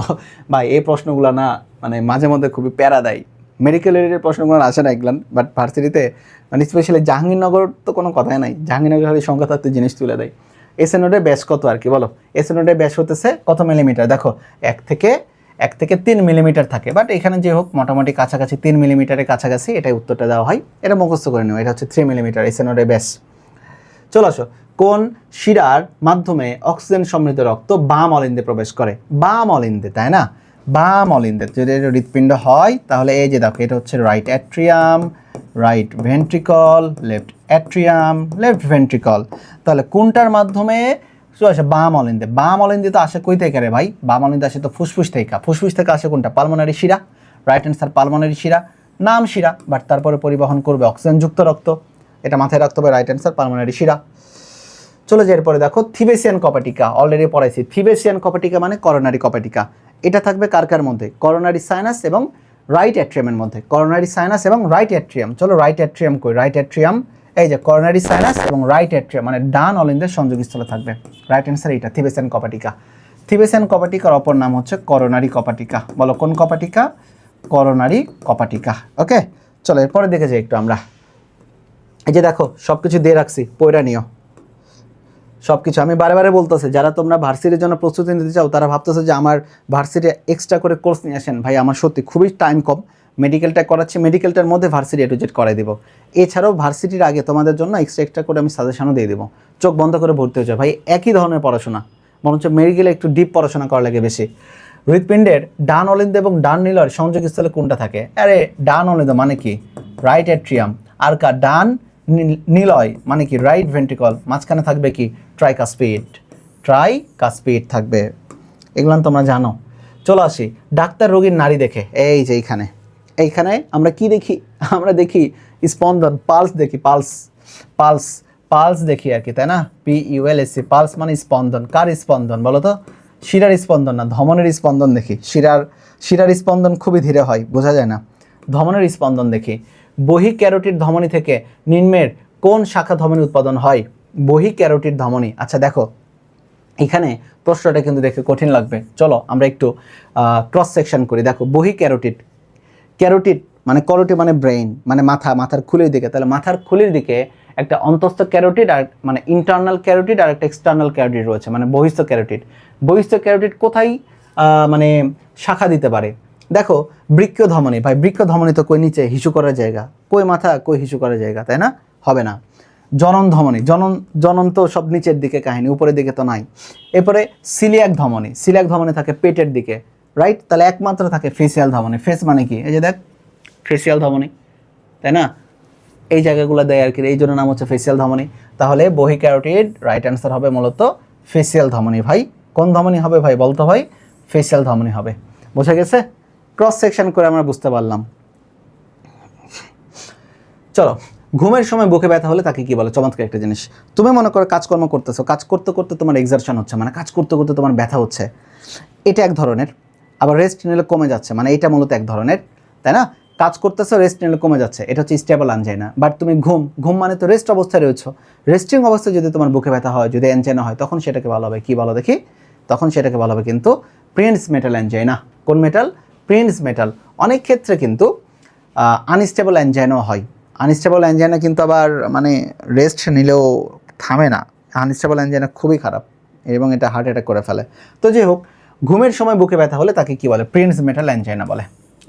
ভাই এই প্রশ্নগুলো না মানে মাঝে মধ্যে খুবই প্যারা দেয়। মেডিকেলের প্রশ্নগুলো আসে না এগুলান, বাট ভার্সিটিতে মানে স্পেশালি জাহাঙ্গীরনগর তো কোনো কথাই নাই। জাহাঙ্গীরনগর খালি সংখ্যা থাকতে জিনিস তুলে দেয়। এসএ নোডের ব্যাস কত আর কি বলো? এসএ নোডের ব্যাস হতেছে কত মিলিমিটার? দেখো 1 থেকে 3 মিলিমিটার থাকে, বাট এখানে যে হোক মোটামুটি কাছাকাছি 3 মিলিমিটারের কাছাকাছি এটাই উত্তরটা দেওয়া হয়। এটা মুখস্থ করে নিও, এটা হচ্ছে 3 মিলিমিটার এসএ নোডের ব্যাস। চলে আসো, কোন শিরার মাধ্যমে অক্সিজেন সমৃদ্ধ রক্ত বাম অলিন্দে প্রবেশ করে? বাম অলিন্দে, তাই না? বাম অলিন্দে যদি হৃৎপিণ্ড হয় তাহলে এই যে দেখো, এটা হচ্ছে right atrium, right ventricle, left atrium, left ventricle. তাহলে কোনটার মাধ্যমে আসে? বাম অলিন্দে। বাম অলিন্দে তো আসে কই থেকে রে ভাই? বাম অলিন্দে আসে তো ফুসফুস থেকে। ফুসফুস থেকে আসে কোনটা? পালমোনারি শিরা। রাইট অ্যান্সার পালমোনারি শিরা। নাম শিরা, বাট তারপরে পরিবহন করবে অক্সিজেনযুক্ত রক্ত। এটা মাথায় রাখতে হবে। রাইট অ্যান্সার পালমোনারি শিরা। চলে যায় এরপরে দেখো, থিবেসিয়ান কপাটিকা। অলরেডি পড়াইছি। থিবেসিয়ান কপাটিকা মানে করোনারি কপাটিকা। এটা থাকবে কার কার মধ্যে? করোনারি সাইনাস এবং রাইট অ্যাট্রিয়ামের মধ্যে। করোনারি সাইনাস এবং রাইট অ্যাট্রিয়াম। চলো রাইট অ্যাট্রিয়াম কই? রাইট অ্যাট্রিয়াম এই যে করোনারি সাইনাস এবং রাইট অ্যাট্রিয়াম মানে ডান অলিন্দের সংযোগস্থলে থাকবে। রাইট অ্যান্সার এইটা, থিবেসিয়ান কপাটিকা। থিবেসিয়ান কপাটিকার অপর নাম হচ্ছে করোনারি কপাটিকা। বলো কোন কপাটিকা? করোনারি কপাটিকা। ওকে, চলো এরপরে দেখে যাই একটু আমরা। এই যে দেখো সব কিছু দিয়ে রাখছি, পয়রা নিও সব কিছু। আমি বারে বারে বলতেছি, যারা তোমরা ভার্সিটির জন্য প্রস্তুতি নিতে চাও তারা ভাবতেছে যে আমার ভার্সিটি এক্সট্রা করে কোর্স নিয়ে আসেন। ভাই আমার সত্যি খুবই টাইম কম, মেডিকেলটা করাচ্ছি, মেডিকেলটার মধ্যে ভার্সিটি A to Z করাই দিব। এছাড়াও ভার্সিটির আগে তোমাদের জন্য এক্সট্রা করে আমি সাজেশনও দিয়ে দেবো। চোখ বন্ধ করে ভর্তি হয়ে যাও ভাই, একই ধরনের পড়াশোনা, বরঞ্চ মেডিকেলে একটু ডিপ পড়াশোনা করা লাগে বেশি। হৃৎপিণ্ডের ডান অলিন্দ এবং ডান নীলয়ের সংযোগস্থলে কোনটা থাকে? আরে ডান অলিন্দ মানে কি? Right atrium. আর ডান নীলয় মানে কি? Right ventricle. মাঝখানে থাকবে কি? ট্রাইকাসপিড। ট্রাইকাসপিড থাকবে। এগুলো তোমরা জানো। চলো আসি, ডাক্তার রোগীর নাড়ি দেখে। এই যে এইখানে আমরা কি দেখি? আমরা দেখি স্পন্দন, পালস দেখি। পালস দেখি আর কি, তাই না? PULS, পালস মানে স্পন্দন। কার স্পন্দন বলো তো? শিরার স্পন্দন না, ধমনের স্পন্দন দেখি। শিরার স্পন্দন খুবই ধীরে হয়, বোঝা যায় না। ধমনের স্পন্দন দেখি। বহি ক্যারোটিড ধমনী থেকে নিম্নের কোন শাখা ধমনী উৎপাদন হয়? বহি ক্যারোটিড ধমনী। আচ্ছা দেখো, এখানে প্রশ্নটা কিন্তু দেখে কঠিন লাগবে। চলো আমরা একটু ক্রস সেকশন করি। দেখো বহি ক্যারোটিড মানে করোটি মানে ব্রেইন, মানে মাথার খুলির দিকে। তাহলে মাথার খুলির দিকে একটা অন্তস্থ ক্যারোটিড আর মানে ইন্টারনাল ক্যারোটিড আর একটা এক্সটার্নাল ক্যারোটিড রয়েছে, মানে বহিস্থ ক্যারোটিড। বহিস্থ ক্যারোটিড কোথায় মানে শাখা দিতে পারে? দেখো বৃক্ক ধমনী। ভাই বৃক্ক ধমনী তো কই নিচে, হিসু করার জায়গা। কই মাথা, কই হিসু করার জায়গা, তাই না? হবে না। জনন ধমনী, জনন তো সব নিচের দিকে কাহিনী, উপরের দিকে তো নাই। এরপরে সিলিয়াক ধমনী থাকে পেটের দিকে, রাইট? তাহলে একমাত্র থাকে ফেসিয়াল ধমনী। ফেস মানে কি? এই যে দেখ, ফেসিয়াল ধমনী, তাই না? এই জায়গাগুলো দেয় আর কি, এই জন্য নাম হচ্ছে ফেসিয়াল ধমনী। তাহলে বহি ক্যারোটিড রাইট অ্যান্সার হবে মূলত ফেসিয়াল ধমনী। ভাই কোন ধমনী হবে ভাই বলতো ভাই? ফেসিয়াল ধমনী হবে। বোঝা গেছে? ক্রস সেকশন করে আমরা বুঝতে পারলাম। চলো, ঘুমের সময় বুকে ব্যথা হলে তাকে কি বলে? চমৎকার একটা জিনিস। তুমি মনে করো কাজকর্ম করতেছো, কাজ করতে করতে তোমার এক্সারশন হচ্ছে, মানে কাজ করতে করতে তোমার ব্যথা হচ্ছে, এটা এক ধরনের। আবার রেস্ট নিলে কমে যাচ্ছে, মানে এটা মূলত এক ধরনের, তাই না? কাজ করতেছো, রেস্ট নিলে কমে যাচ্ছে, এটা হচ্ছে স্টেবল অ্যানজাইনা। বাট তুমি ঘুম মানে তো রেস্ট অবস্থায় রয়েছো। রেস্টিং অবস্থায় যদি তোমার বুকে ব্যথা হয়, যদি অ্যানজাইনা হয়, তখন সেটাকে ভালো হবে কি বলো দেখি? তখন সেটাকে ভালো হবে কিন্তু প্রিন্স মেটাল অ্যানজাইনা। কোন মেটাল? Prince metal. অনেক ক্ষেত্রে কিন্তু আনস্টেবল অ্যানজাইনাও হয়। আনস্টেবল অ্যানজাইনা কিন্তু আবার মানে রেস্ট নিলেও থামে না, আনস্টেবল অ্যাঞ্জাইনা খুবই খারাপ এবং এটা হার্ট অ্যাটাক করে ফেলে। তো যাই হোক, ঘুমের সময় বুকে ব্যথা হলে তাকে কি বলে? প্রিন্স মেটাল অ্যাঞ্জাইনা বলে।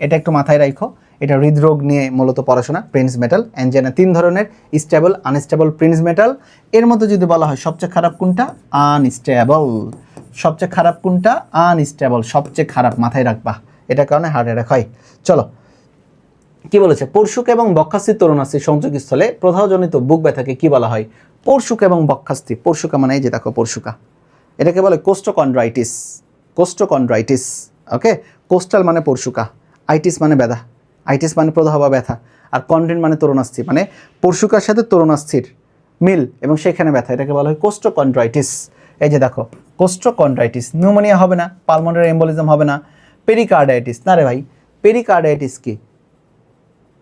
এটা একটু মাথায় রাখো, এটা হৃদরোগ নিয়ে মূলত পড়াশোনা। প্রিন্স মেটাল অ্যাঞ্জাইনা 3 ধরনের, স্টেবল, আনস্টেবল, প্রিন্স মেটাল। এর মধ্যে যদি বলা হয় সবচেয়ে খারাপ কোনটা? আনস্টেবল। সবচেয়ে খারাপ কোনটা? আনস্টেবল, সবচেয়ে খারাপ, মাথায় রাখবা, এটার কারণে হার্ট অ্যাটাক হয়। চলো, কি বলেছে? পরশুকা এবং বক্ষাস্থি তরুণাস্থির সংযোগস্থলে প্রদাহজনিত বুক ব্যথাকে কি বলা হয়? পরশুকা এবং বক্ষাস্থি। পরশুকা মানে এই যে দেখো পরশুকা, এটাকে বলে কোস্টোকন্ড্রাইটিস। কোস্টোকন্ড্রাইটিস, ওকে। কোস্টাল মানে পরশুকা, আইটিস মানে ব্যথা, আইটিস মানে প্রদাহ বা ব্যথা, আর কন্ড্রেন মানে তরুণাস্থি, মানে পরশুকার সাথে তরুণাস্থির মিল এবং সেখানে ব্যথা, এটাকে বলা হয় কোস্টোকন্ড্রাইটিস। এই যে দেখো কোস্টোকন্ড্রাইটিস। নিউমোনিয়া হবে না, পালমোনারি এম্বোলিজম হবে না, পেরিকার্ডাইটিস না রে ভাই। পেরিকার্ডাইটিস কি?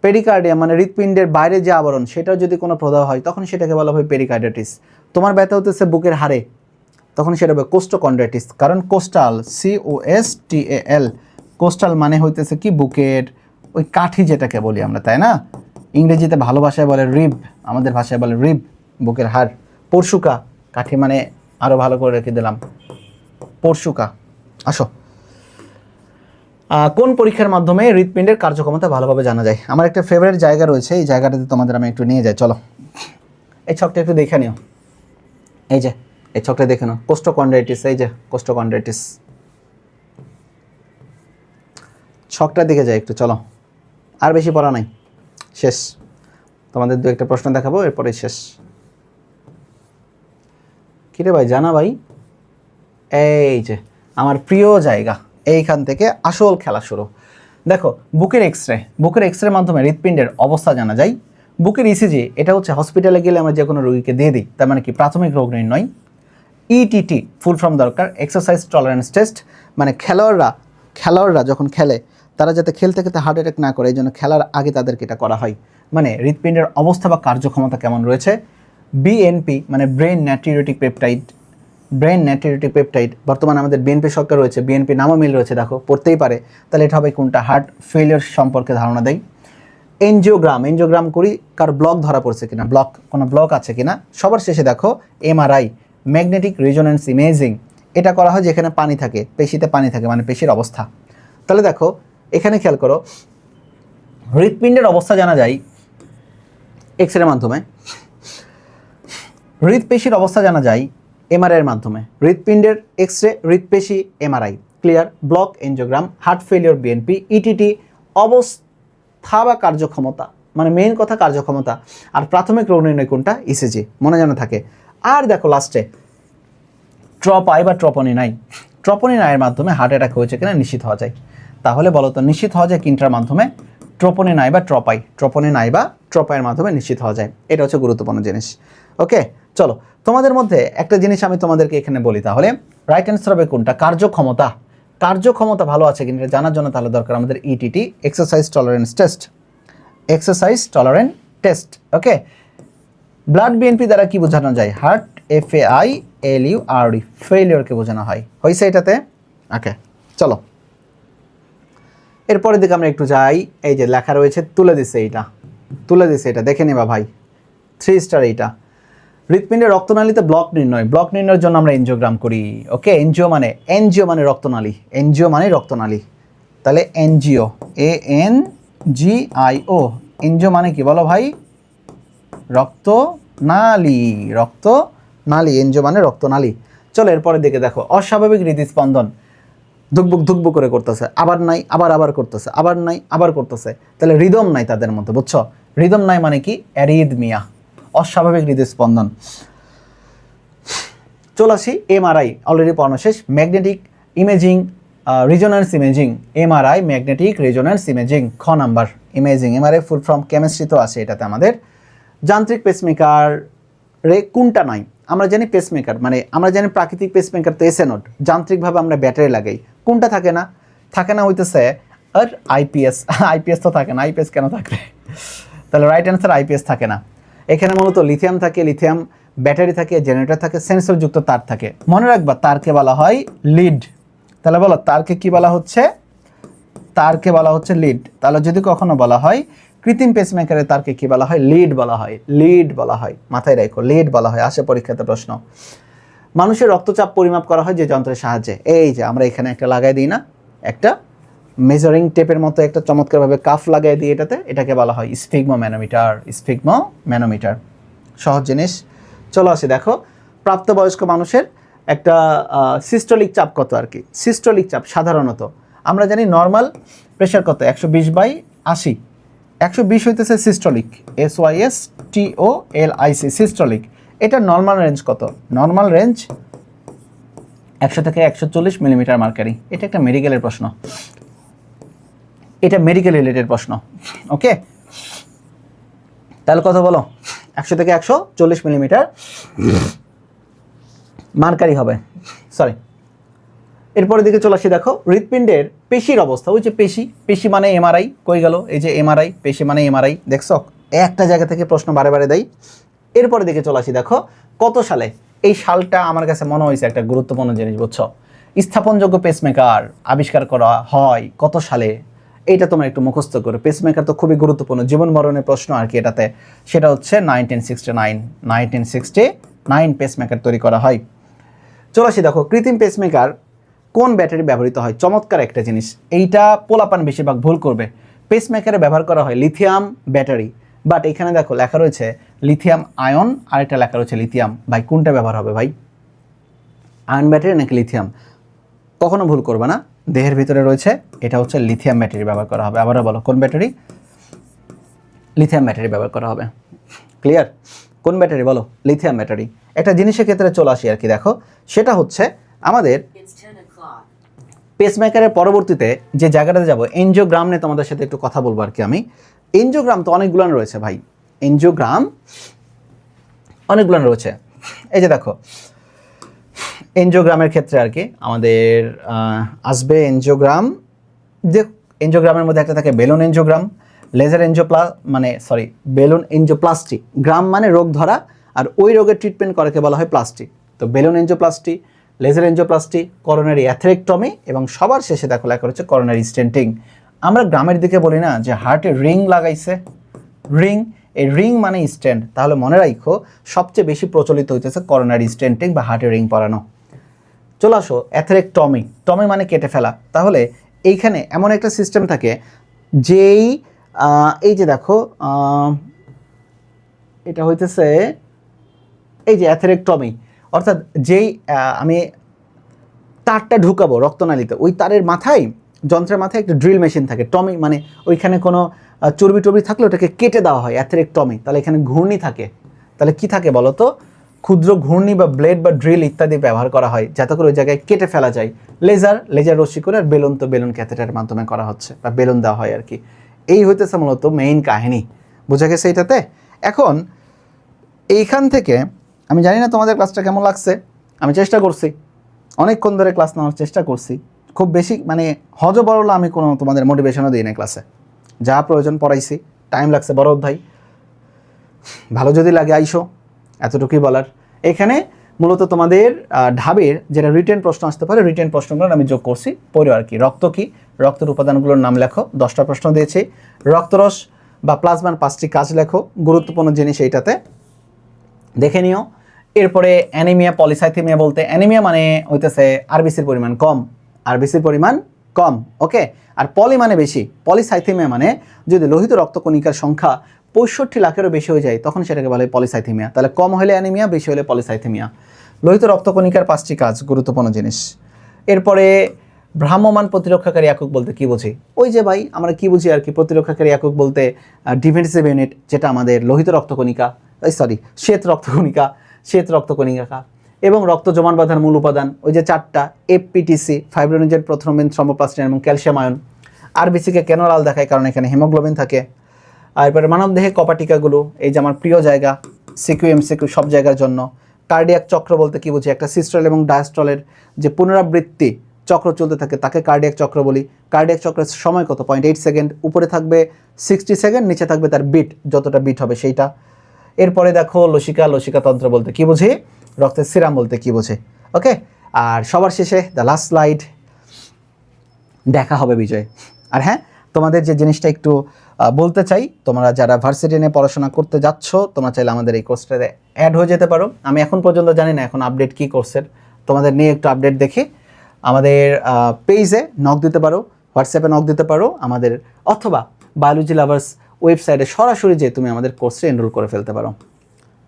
পেরিকার্ডিয়া মানে হৃৎপিণ্ডের বাইরে যে আবরণ, সেটাও যদি কোনো প্রদাহ হয় তখন সেটাকে বলা হয় পেরিকার্ডাইটিস। তোমার ব্যথা হতেছে বুকের হাড়ে, তখন সেটা হবে কোস্টোকন্ড্রাইটিস। কারণ কোস্টাল, COSTAL, কোস্টাল মানে হইতেছে কি? বুকের ওই কাঠি যেটাকে বলি আমরা, তাই না? ইংরেজিতে ভালো ভাষায় বলে রিব, আমাদের ভাষায় বলে রিব, বুকের হাড়। পরশুকা, কাঠি মানে আরও ভালো করে রেখে দিলাম, পরশুকা। আসো, কোন পরীক্ষার মাধ্যমে হৃৎপিণ্ডের কার্যক্ষমতা ভালোভাবে জানা যায়? আমার একটা ফেভারিট জায়গা রয়েছে, এই জায়গাটাতে তোমাদের আমি একটু নিয়ে যাই। চলো, এই ছকটা একটু দেখে নিও। এই যে এই ছকটা দেখে নাও, কোস্টোকন্ড্রাইটিস। এই যে কোস্টোকন্ড্রাইটিস, ছকটা দেখে যাই একটু। চলো, আর বেশি পড়া নাই, শেষ। তোমাদের 2-1টা প্রশ্ন দেখাবো, এরপরে শেষ। কিরে ভাই, জানা ভাই? এই যে আমার প্রিয় জায়গা, এইখান থেকে আসল খেলা শুরু। দেখো, বুকের এক্সরে, বুকের এক্সরের মাধ্যমে হৃৎপিণ্ডের অবস্থা জানা যায়। বুকের ইসিজি, এটা হচ্ছে হসপিটালে গেলে আমরা যে কোনো রোগীকে দিয়ে দিই, তার মানে কি? প্রাথমিক রোগ নির্ণয়। ইটিটি ফুল ফর্ম দরকার, এক্সারসাইজ টলারেন্স টেস্ট, মানে খেলোয়াড়রা যখন খেলে তারা যাতে খেলতে খেলতে হার্ট অ্যাটাক না করে, এই জন্য খেলার আগে তাদেরকে এটা করা হয়। মানে হৃৎপিণ্ডের অবস্থা বা কার্যক্ষমতা কেমন রয়েছে। বিএনপি মানে brain natriuretic peptide, brain natriuretic peptide. বর্তমানে আমাদের বিএনপি সরকার রয়েছে, বিএনপি নামও মিল রয়েছে, দেখো পড়তেই পারে। তাহলে এটা হবে কোনটা? হার্ট ফেলিয়ার সম্পর্কে ধারণা দেয়। এনজিওগ্রাম, এনজিওগ্রাম করি, কার ব্লক ধরা পড়ছে কিনা, ব্লক, কোনো ব্লক আছে কিনা। সবার শেষে দেখো এমআরআই, ম্যাগনেটিক রেজোন্যান্স ইমেজিং, এটা করা হয় যেখানে পানি থাকে, পেশিতে পানি থাকে, মানে পেশির অবস্থা। তাহলে দেখো এখানে খেয়াল করো, হৃৎপিণ্ডের অবস্থা জানা যায় এক্সরের মাধ্যমে, হৃৎপেশির অবস্থা জানা যায় এমআরআই এর মাধ্যমে। হৃৎপিণ্ডের এক্সরে, হৃৎপেশি, MRI, clear. Block, angiogram, heart failure, BNP, ETT, অবস্থা বা কার্যক্ষমতা, মানে মেইন কথা কার্যক্ষমতা। আর প্রাথমিক রোগ নির্ণয় কোনটা? ইসিজি, মনে যেন থাকে। আর দেখো লাস্টে ট্রপাই বা ট্রপনিনাই, ট্রপনিনাইয়ের মাধ্যমে হার্ট অ্যাটাক হয়েছে কিনা নিশ্চিত হওয়া যায়। তাহলে বলো তো নিশ্চিত হওয়া যায় কিনটার মাধ্যমে? ট্রপনিনাই বা ট্রপাই, ট্রপনিনাই বা ট্রপাইয়ের মাধ্যমে নিশ্চিত হওয়া যায়। এটা হচ্ছে গুরুত্বপূর্ণ জিনিস। ওকে, চলো, তোমাদের মধ্যে একটা জিনিস আমি তোমাদেরকে এখানে বলি, তাহলে রাইট অ্যান্সার হবে কোনটা? কার্যক্ষমতা। কার্যক্ষমতা ভালো আছে কিনা জানার জন্য তাহলে দরকার আমাদের ETT, exercise tolerance test, exercise tolerance test. Okay, blood BNP দ্বারা কি বোঝানো যায়? হার্ট, FAILURD, ফেলিওরকে বোঝানো হয়। হয়েছে এটাতে? ওকে, চলো এরপরের দিকে আমরা একটু যাই। এই যে লেখা রয়েছে, তুলে দিছে এইটা, তুলে দিছে এটা, দেখে নেবা ভাই, 3 স্টার এইটা। হৃৎপিণ্ডের রক্তনালীতে ব্লক নির্ণয়, ব্লক নির্ণয়ের জন্য আমরা এনজিওগ্রাম করি। ওকে, এনজিও মানে রক্তনালী, এনজিও মানে রক্তনালী। তাহলে এনজিও, ANGIO, এনজিও মানে কি বলো ভাই? রক্তনালী, রক্তনালী, এনজিও মানে রক্তনালী। চলো এরপরের দিকে দেখো, অস্বাভাবিক হৃদস্পন্দন, ধুকবুক ধুকবুক করে করতেছে, আবার নাই, আবার করতেছে, আবার নাই, আবার করতেছে। তাহলে রিদম নাই তাদের মধ্যে, বুঝছো? রিদম নাই মানে কি? অ্যারিদমিয়া, অস্বাভাবিক হৃদস্পন্দন। চলে আসি এমআরআই, অলরেডি পড়ানো শেষ। Magnetic imaging, resonance imaging, MRI, magnetic resonance imaging, খ number. Imaging, MRI full form chemistry তো আছে এটাতে আমাদের। যান্ত্রিক পেসমেকার রে কোনটা নাই? আমরা জানি পেসমেকার মানে আমরা জানি প্রাকৃতিক পেসমেকার তো এসে নোট, যান্ত্রিকভাবে আমরা ব্যাটারি লাগাই। কোনটা থাকে না? থাকে না হইতেছে আর আইপিএস, আইপিএস তো থাকে না, আইপিএস কেন থাকবে? তাহলে রাইট অ্যান্সার আইপিএস থাকে না। এখানে মূলত লিথিয়াম থাকে, লিথিয়াম ব্যাটারি থাকে, জেনারেটর থাকে, সেন্সরযুক্ত তার থাকে। মনে রাখবা তারকে বলা হয় লিড। তাহলে বলো তারকে কি বলা হচ্ছে? তারকে বলা হচ্ছে লিড। তাহলে যদি কখনো বলা হয় কৃত্রিম পেসমেকারের তারকে কি বলা হয়? লিড বলা হয়। লিড বলা হয়, মাথায় রাখো, লিড বলা হয়। আসে পরীক্ষাতে প্রশ্ন। মানুষের রক্তচাপ পরিমাপ করা হয় যে যন্ত্রের সাহায্যে, এই যে আমরা এখানে একটা লাগাই দিই না, একটা মেজারিং টেপের মতো একটা চমৎকারভাবে কাফ লাগাই দিই এটাতে, এটাকে বলা হয় স্ফিগমোম্যানোমিটার। স্ফিগমোম্যানোমিটার, সহজ জিনিস। চলো আসি, দেখো প্রাপ্তবয়স্ক মানুষের একটা সিস্টোলিক চাপ কত আর কি। সিস্টোলিক চাপ সাধারণত আমরা জানি নর্মাল প্রেশার কত, 120/80। 120 হইতেছে সিস্টোলিক, SYSTOLIC, সিস্টোলিক। এটা নর্মাল রেঞ্জ কত? নর্মাল রেঞ্জ 100 থেকে 140 মিলিমিটার মার্কারি। এটা একটা মেডিকেলের প্রশ্ন, এটা মেডিকেল রিলেটেড প্রশ্ন। ওকে, তাহলে কত বলো? 100 থেকে 140 মিলিমিটার মার্কারি হবে, সরি। এরপরের দিকে চলে আসি, দেখো হৃৎপিণ্ডের পেশির অবস্থা। ওই যে পেশি, পেশি মানে এমআরআই, কই গেল? এই যে এমআরআই, পেশি মানে এমআরআই, দেখছো একটা জায়গা থেকে প্রশ্ন বারে বারে দেয়। এরপরের দিকে চলে আসি, দেখো কত সালে, এই সালটা আমার কাছে মনে হয়েছে একটা গুরুত্বপূর্ণ জিনিস, বুঝছো? স্থাপনযোগ্য পেসমেকার আবিষ্কার করা হয় কত সালে, এইটা তোমরা একটু মুখস্থ করো। পেসমেকার তো খুবই গুরুত্বপূর্ণ, জীবন মরণের প্রশ্ন আর কি এটাতে। সেটা হচ্ছে 1969 পেসমেকার তৈরি করা হয়। চলে আসি, দেখো কৃত্রিম পেসমেকার কোন ব্যাটারি ব্যবহৃত হয়? চমৎকার একটা জিনিস, এইটা পোলাপান বেশিরভাগ ভুল করবে। পেসমেকারে ব্যবহার করা হয় লিথিয়াম ব্যাটারি, বাট এখানে দেখো লেখা রয়েছে লিথিয়াম আয়ন, আর এটা লেখা রয়েছে লিথিয়াম। ভাই কোনটা ব্যবহার হবে ভাই? আয়ন ব্যাটারি নাকি লিথিয়াম? কখনো ভুল করবে না, দেহের ভিতরে রয়েছে, এটা হচ্ছে লিথিয়াম ব্যাটারি ব্যবহার করা হবে। আবারও বলো, কোন ব্যাটারি? লিথিয়াম ব্যাটারি ব্যবহার করা হবে। ক্লিয়ার? কোন ব্যাটারি বলো? Lithium battery. একটা জিনিসের ক্ষেত্রে চলে আসি আর কি, দেখো সেটা হচ্ছে আমাদের পেসমেকারের পরবর্তীতে যে জায়গাটাতে যাব, এনজিওগ্রাম নিয়ে তোমাদের সাথে একটু কথা বলবো আর কি আমি। এনজিওগ্রাম তো অনেকগুলো রয়েছে ভাই, এনজিওগ্রাম অনেকগুলো রয়েছে। এই যে দেখো এনজিওগ্রামের ক্ষেত্রে আর কি আমাদের আসবে এনজিওগ্রাম। যে এনজিওগ্রামের মধ্যে একটা থাকে balloon angiogram, laser balloon angioplasty. Gram মানে রোগ ধরা, আর ওই রোগের ট্রিটমেন্ট করাকে বলা হয় প্লাস্টি। তো balloon angioplasty, laser angioplasty, coronary atherectomy, এবং সবার শেষে দেখো লেখা হচ্ছে করোনারি স্টেন্টিং। আমরা গ্রামের দিকে বলি না যে হার্টে রিং লাগাইছে, রিং, এই রিং মানে স্টেন্ট। তাহলে মনে রাখো সবচেয়ে বেশি প্রচলিত হইতেছে করোনারি স্টেন্টিং বা হার্টে রিং পরানো। চলে আসো অ্যাথেরেক্টমি, টমি মানে কেটে ফেলা। তাহলে এইখানে এমন একটা সিস্টেম থাকে যেই এই যে দেখো এটা হইতেছে এই যে অ্যাথেরেক্টমি, অর্থাৎ যেই আমি তারটা ঢুকাবো রক্তনালীতে, ওই তারের মাথায়, যন্ত্রের মাথায় একটা ড্রিল মেশিন থাকে। টমি মানে ওইখানে কোনো চর্বি টর্বি থাকলে ওটাকে কেটে দেওয়া হয়, অ্যাথেরেক্টমি। তাহলে এখানে ঘূর্ণি থাকে, তাহলে কি থাকে বলো তো? ক্ষুদ্র ঘূর্ণি বা ব্লেড বা ড্রিল ইত্যাদি ব্যবহার করা হয় যাতে করে ওই জায়গায় কেটে ফেলা যায়। লেজার রশ্মি করে, আর বেলুন তো বেলুন ক্যাথেটারের মাধ্যমে করা হচ্ছে, বা বেলুন দেওয়া হয় আর কি। এই হইতেছে মূলত মেইন কাহিনী, বোঝা গেছে এটাতে? এখন এইখান থেকে আমি জানি না তোমাদের ক্লাসটা কেমন লাগছে, আমি চেষ্টা করছি, অনেকক্ষণ ধরে ক্লাস নেওয়ার চেষ্টা করছি। খুব বেশি মানে হজবরল আমি কোনো তোমাদের মোটিভেশনও দিই না ক্লাসে, যা প্রয়োজন পড়াইছি, টাইম লাগছে বড় অধ্যায়, ভালো যদি লাগে আইসো, এতটুকুই বলার। এখানে মূলত তোমাদের ঢাবের যেটা রিটেন প্রশ্ন আসতে পারে, রিটেন প্রশ্নগুলো আমি যোগ করছি, পড়ো আর কি। রক্ত কি? রক্তের উপাদানগুলোর নাম লেখো, 10টা প্রশ্ন দিয়েছি। রক্তরস বা প্লাজমার 5টি কাজ লেখো, গুরুত্বপূর্ণ জিনিস এইটাতে, দেখে নিও। এরপরে অ্যানিমিয়া, পলিসাইথেমিয়া বলতে অ্যানিমিয়া মানে হইতেছে আরবিসির পরিমাণ কম, আরবিসির পরিমাণ কম, ওকে। আর পলি মানে বেশি, পলিসাইথেমিয়া মানে যদি লোহিত রক্তকণিকার সংখ্যা 65 লাখেরও বেশি হয়ে যায় তখন সেটাকে বলে পলিসাইথেমিয়া। তাহলে কম হলে অ্যানিমিয়া, বেশি হলে পলিসাইথেমিয়া। লোহিত রক্তকণিকার 5টি কাজ, গুরুত্বপূর্ণ জিনিস। এরপরে ভ্রাম্যমাণ প্রতিরক্ষাকারী একক বলতে কি বুঝি? ওই যে ভাই আমরা কি বুঝি আর কি, প্রতিরক্ষাকারী একক বলতে ডিফেন্সিভ ইউনিট, যেটা আমাদের লোহিত রক্তকণিকা, শ্বেত রক্তকণিকা এবং রক্ত জমাট বাঁধার মূল উপাদান ওই যে 4টা, এফপিটিসি, ফাইব্রিনোজেন, প্রোথ্রম্বিন, থ্রম্বোপ্লাস্টিন এবং ক্যালসিয়াম আয়ন। আরবিসিকে কেন লাল দেখায়? কারণ এখানে হিমোগ্লোবিন থাকে। আর এরপরে মানবদেহে কপাটিকাগুলো, এই যে আমার প্রিয় জায়গা, সিকিউ এমসিকিউ সব জায়গার জন্য। কার্ডিয়াক চক্র বলতে কি বুঝি? একটা সিস্টল এবং ডায়াস্টলের যে পুনরাবৃত্তি চক্র চলতে থাকে তাকে কার্ডিয়াক চক্র বলি। কার্ডিয়াক চক্রের সময় কত? 0.8 সেকেন্ড। উপরে থাকবে 60 সেকেন্ড, নিচে থাকবে তার বিট, যতটা বিট হবে সেইটা। এরপরে দেখো লসিকাতন্ত্র বলতে কি বুঝি? রক্তের সিরাম বলতে কি বোঝে, ওকে। আর সবার শেষে দ্য লাস্ট স্লাইড, দেখা হবে বিজয়। আর হ্যাঁ, তোমাদের যে জিনিসটা একটু বলতে চাই, তোমরা যারা ভার্সিটি নিয়ে পড়াশোনা করতে যাচ্ছ তোমরা চাইলে আমাদের এই কোর্সটাতে অ্যাড হয়ে যেতে পারো। আমি এখন পর্যন্ত জানি না এখন আপডেট কী কোর্সের, তোমাদের নিয়ে একটু আপডেট দেখে আমাদের পেজে নক দিতে পারো, হোয়াটসঅ্যাপে নক দিতে পারো আমাদের, অথবা বায়োলজি লাভার্স ওয়েবসাইটে সরাসরি যে তুমি আমাদের কোর্সে এনরোল করে ফেলতে পারো।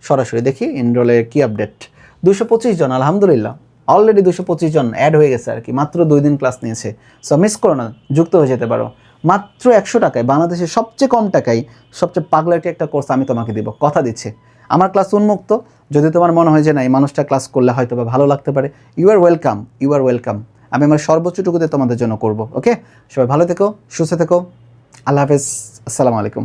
সরাসরি দেখি এনরোলের কী আপডেট। 225 জন, আলহামদুলিল্লাহ অলরেডি 225 জন অ্যাড হয়ে গেছে আর কি, মাত্র 2 দিন ক্লাস নিয়েছে। সো মিস করো না, যুক্ত হয়ে যেতে পারো মাত্র 100 টাকায়, বাংলাদেশের সবচেয়ে কম টাকায় সবচেয়ে পাগলাটি একটা কোর্স আমি তোমাকে দিব, কথা দিচ্ছি। আমার ক্লাস উন্মুক্ত, যদি তোমার মনে হয় যে না এই মানুষটা ক্লাস করলে হয়তো বা ভালো লাগতে পারে, you are welcome, you are welcome. আমি আমার সর্বোচ্চটুকুতে তোমাদের জন্য করব। ওকে, সবাই ভালো থেকো, সুস্থ থেকো, আল্লাহ হাফেজ, আসসালামু আলাইকুম।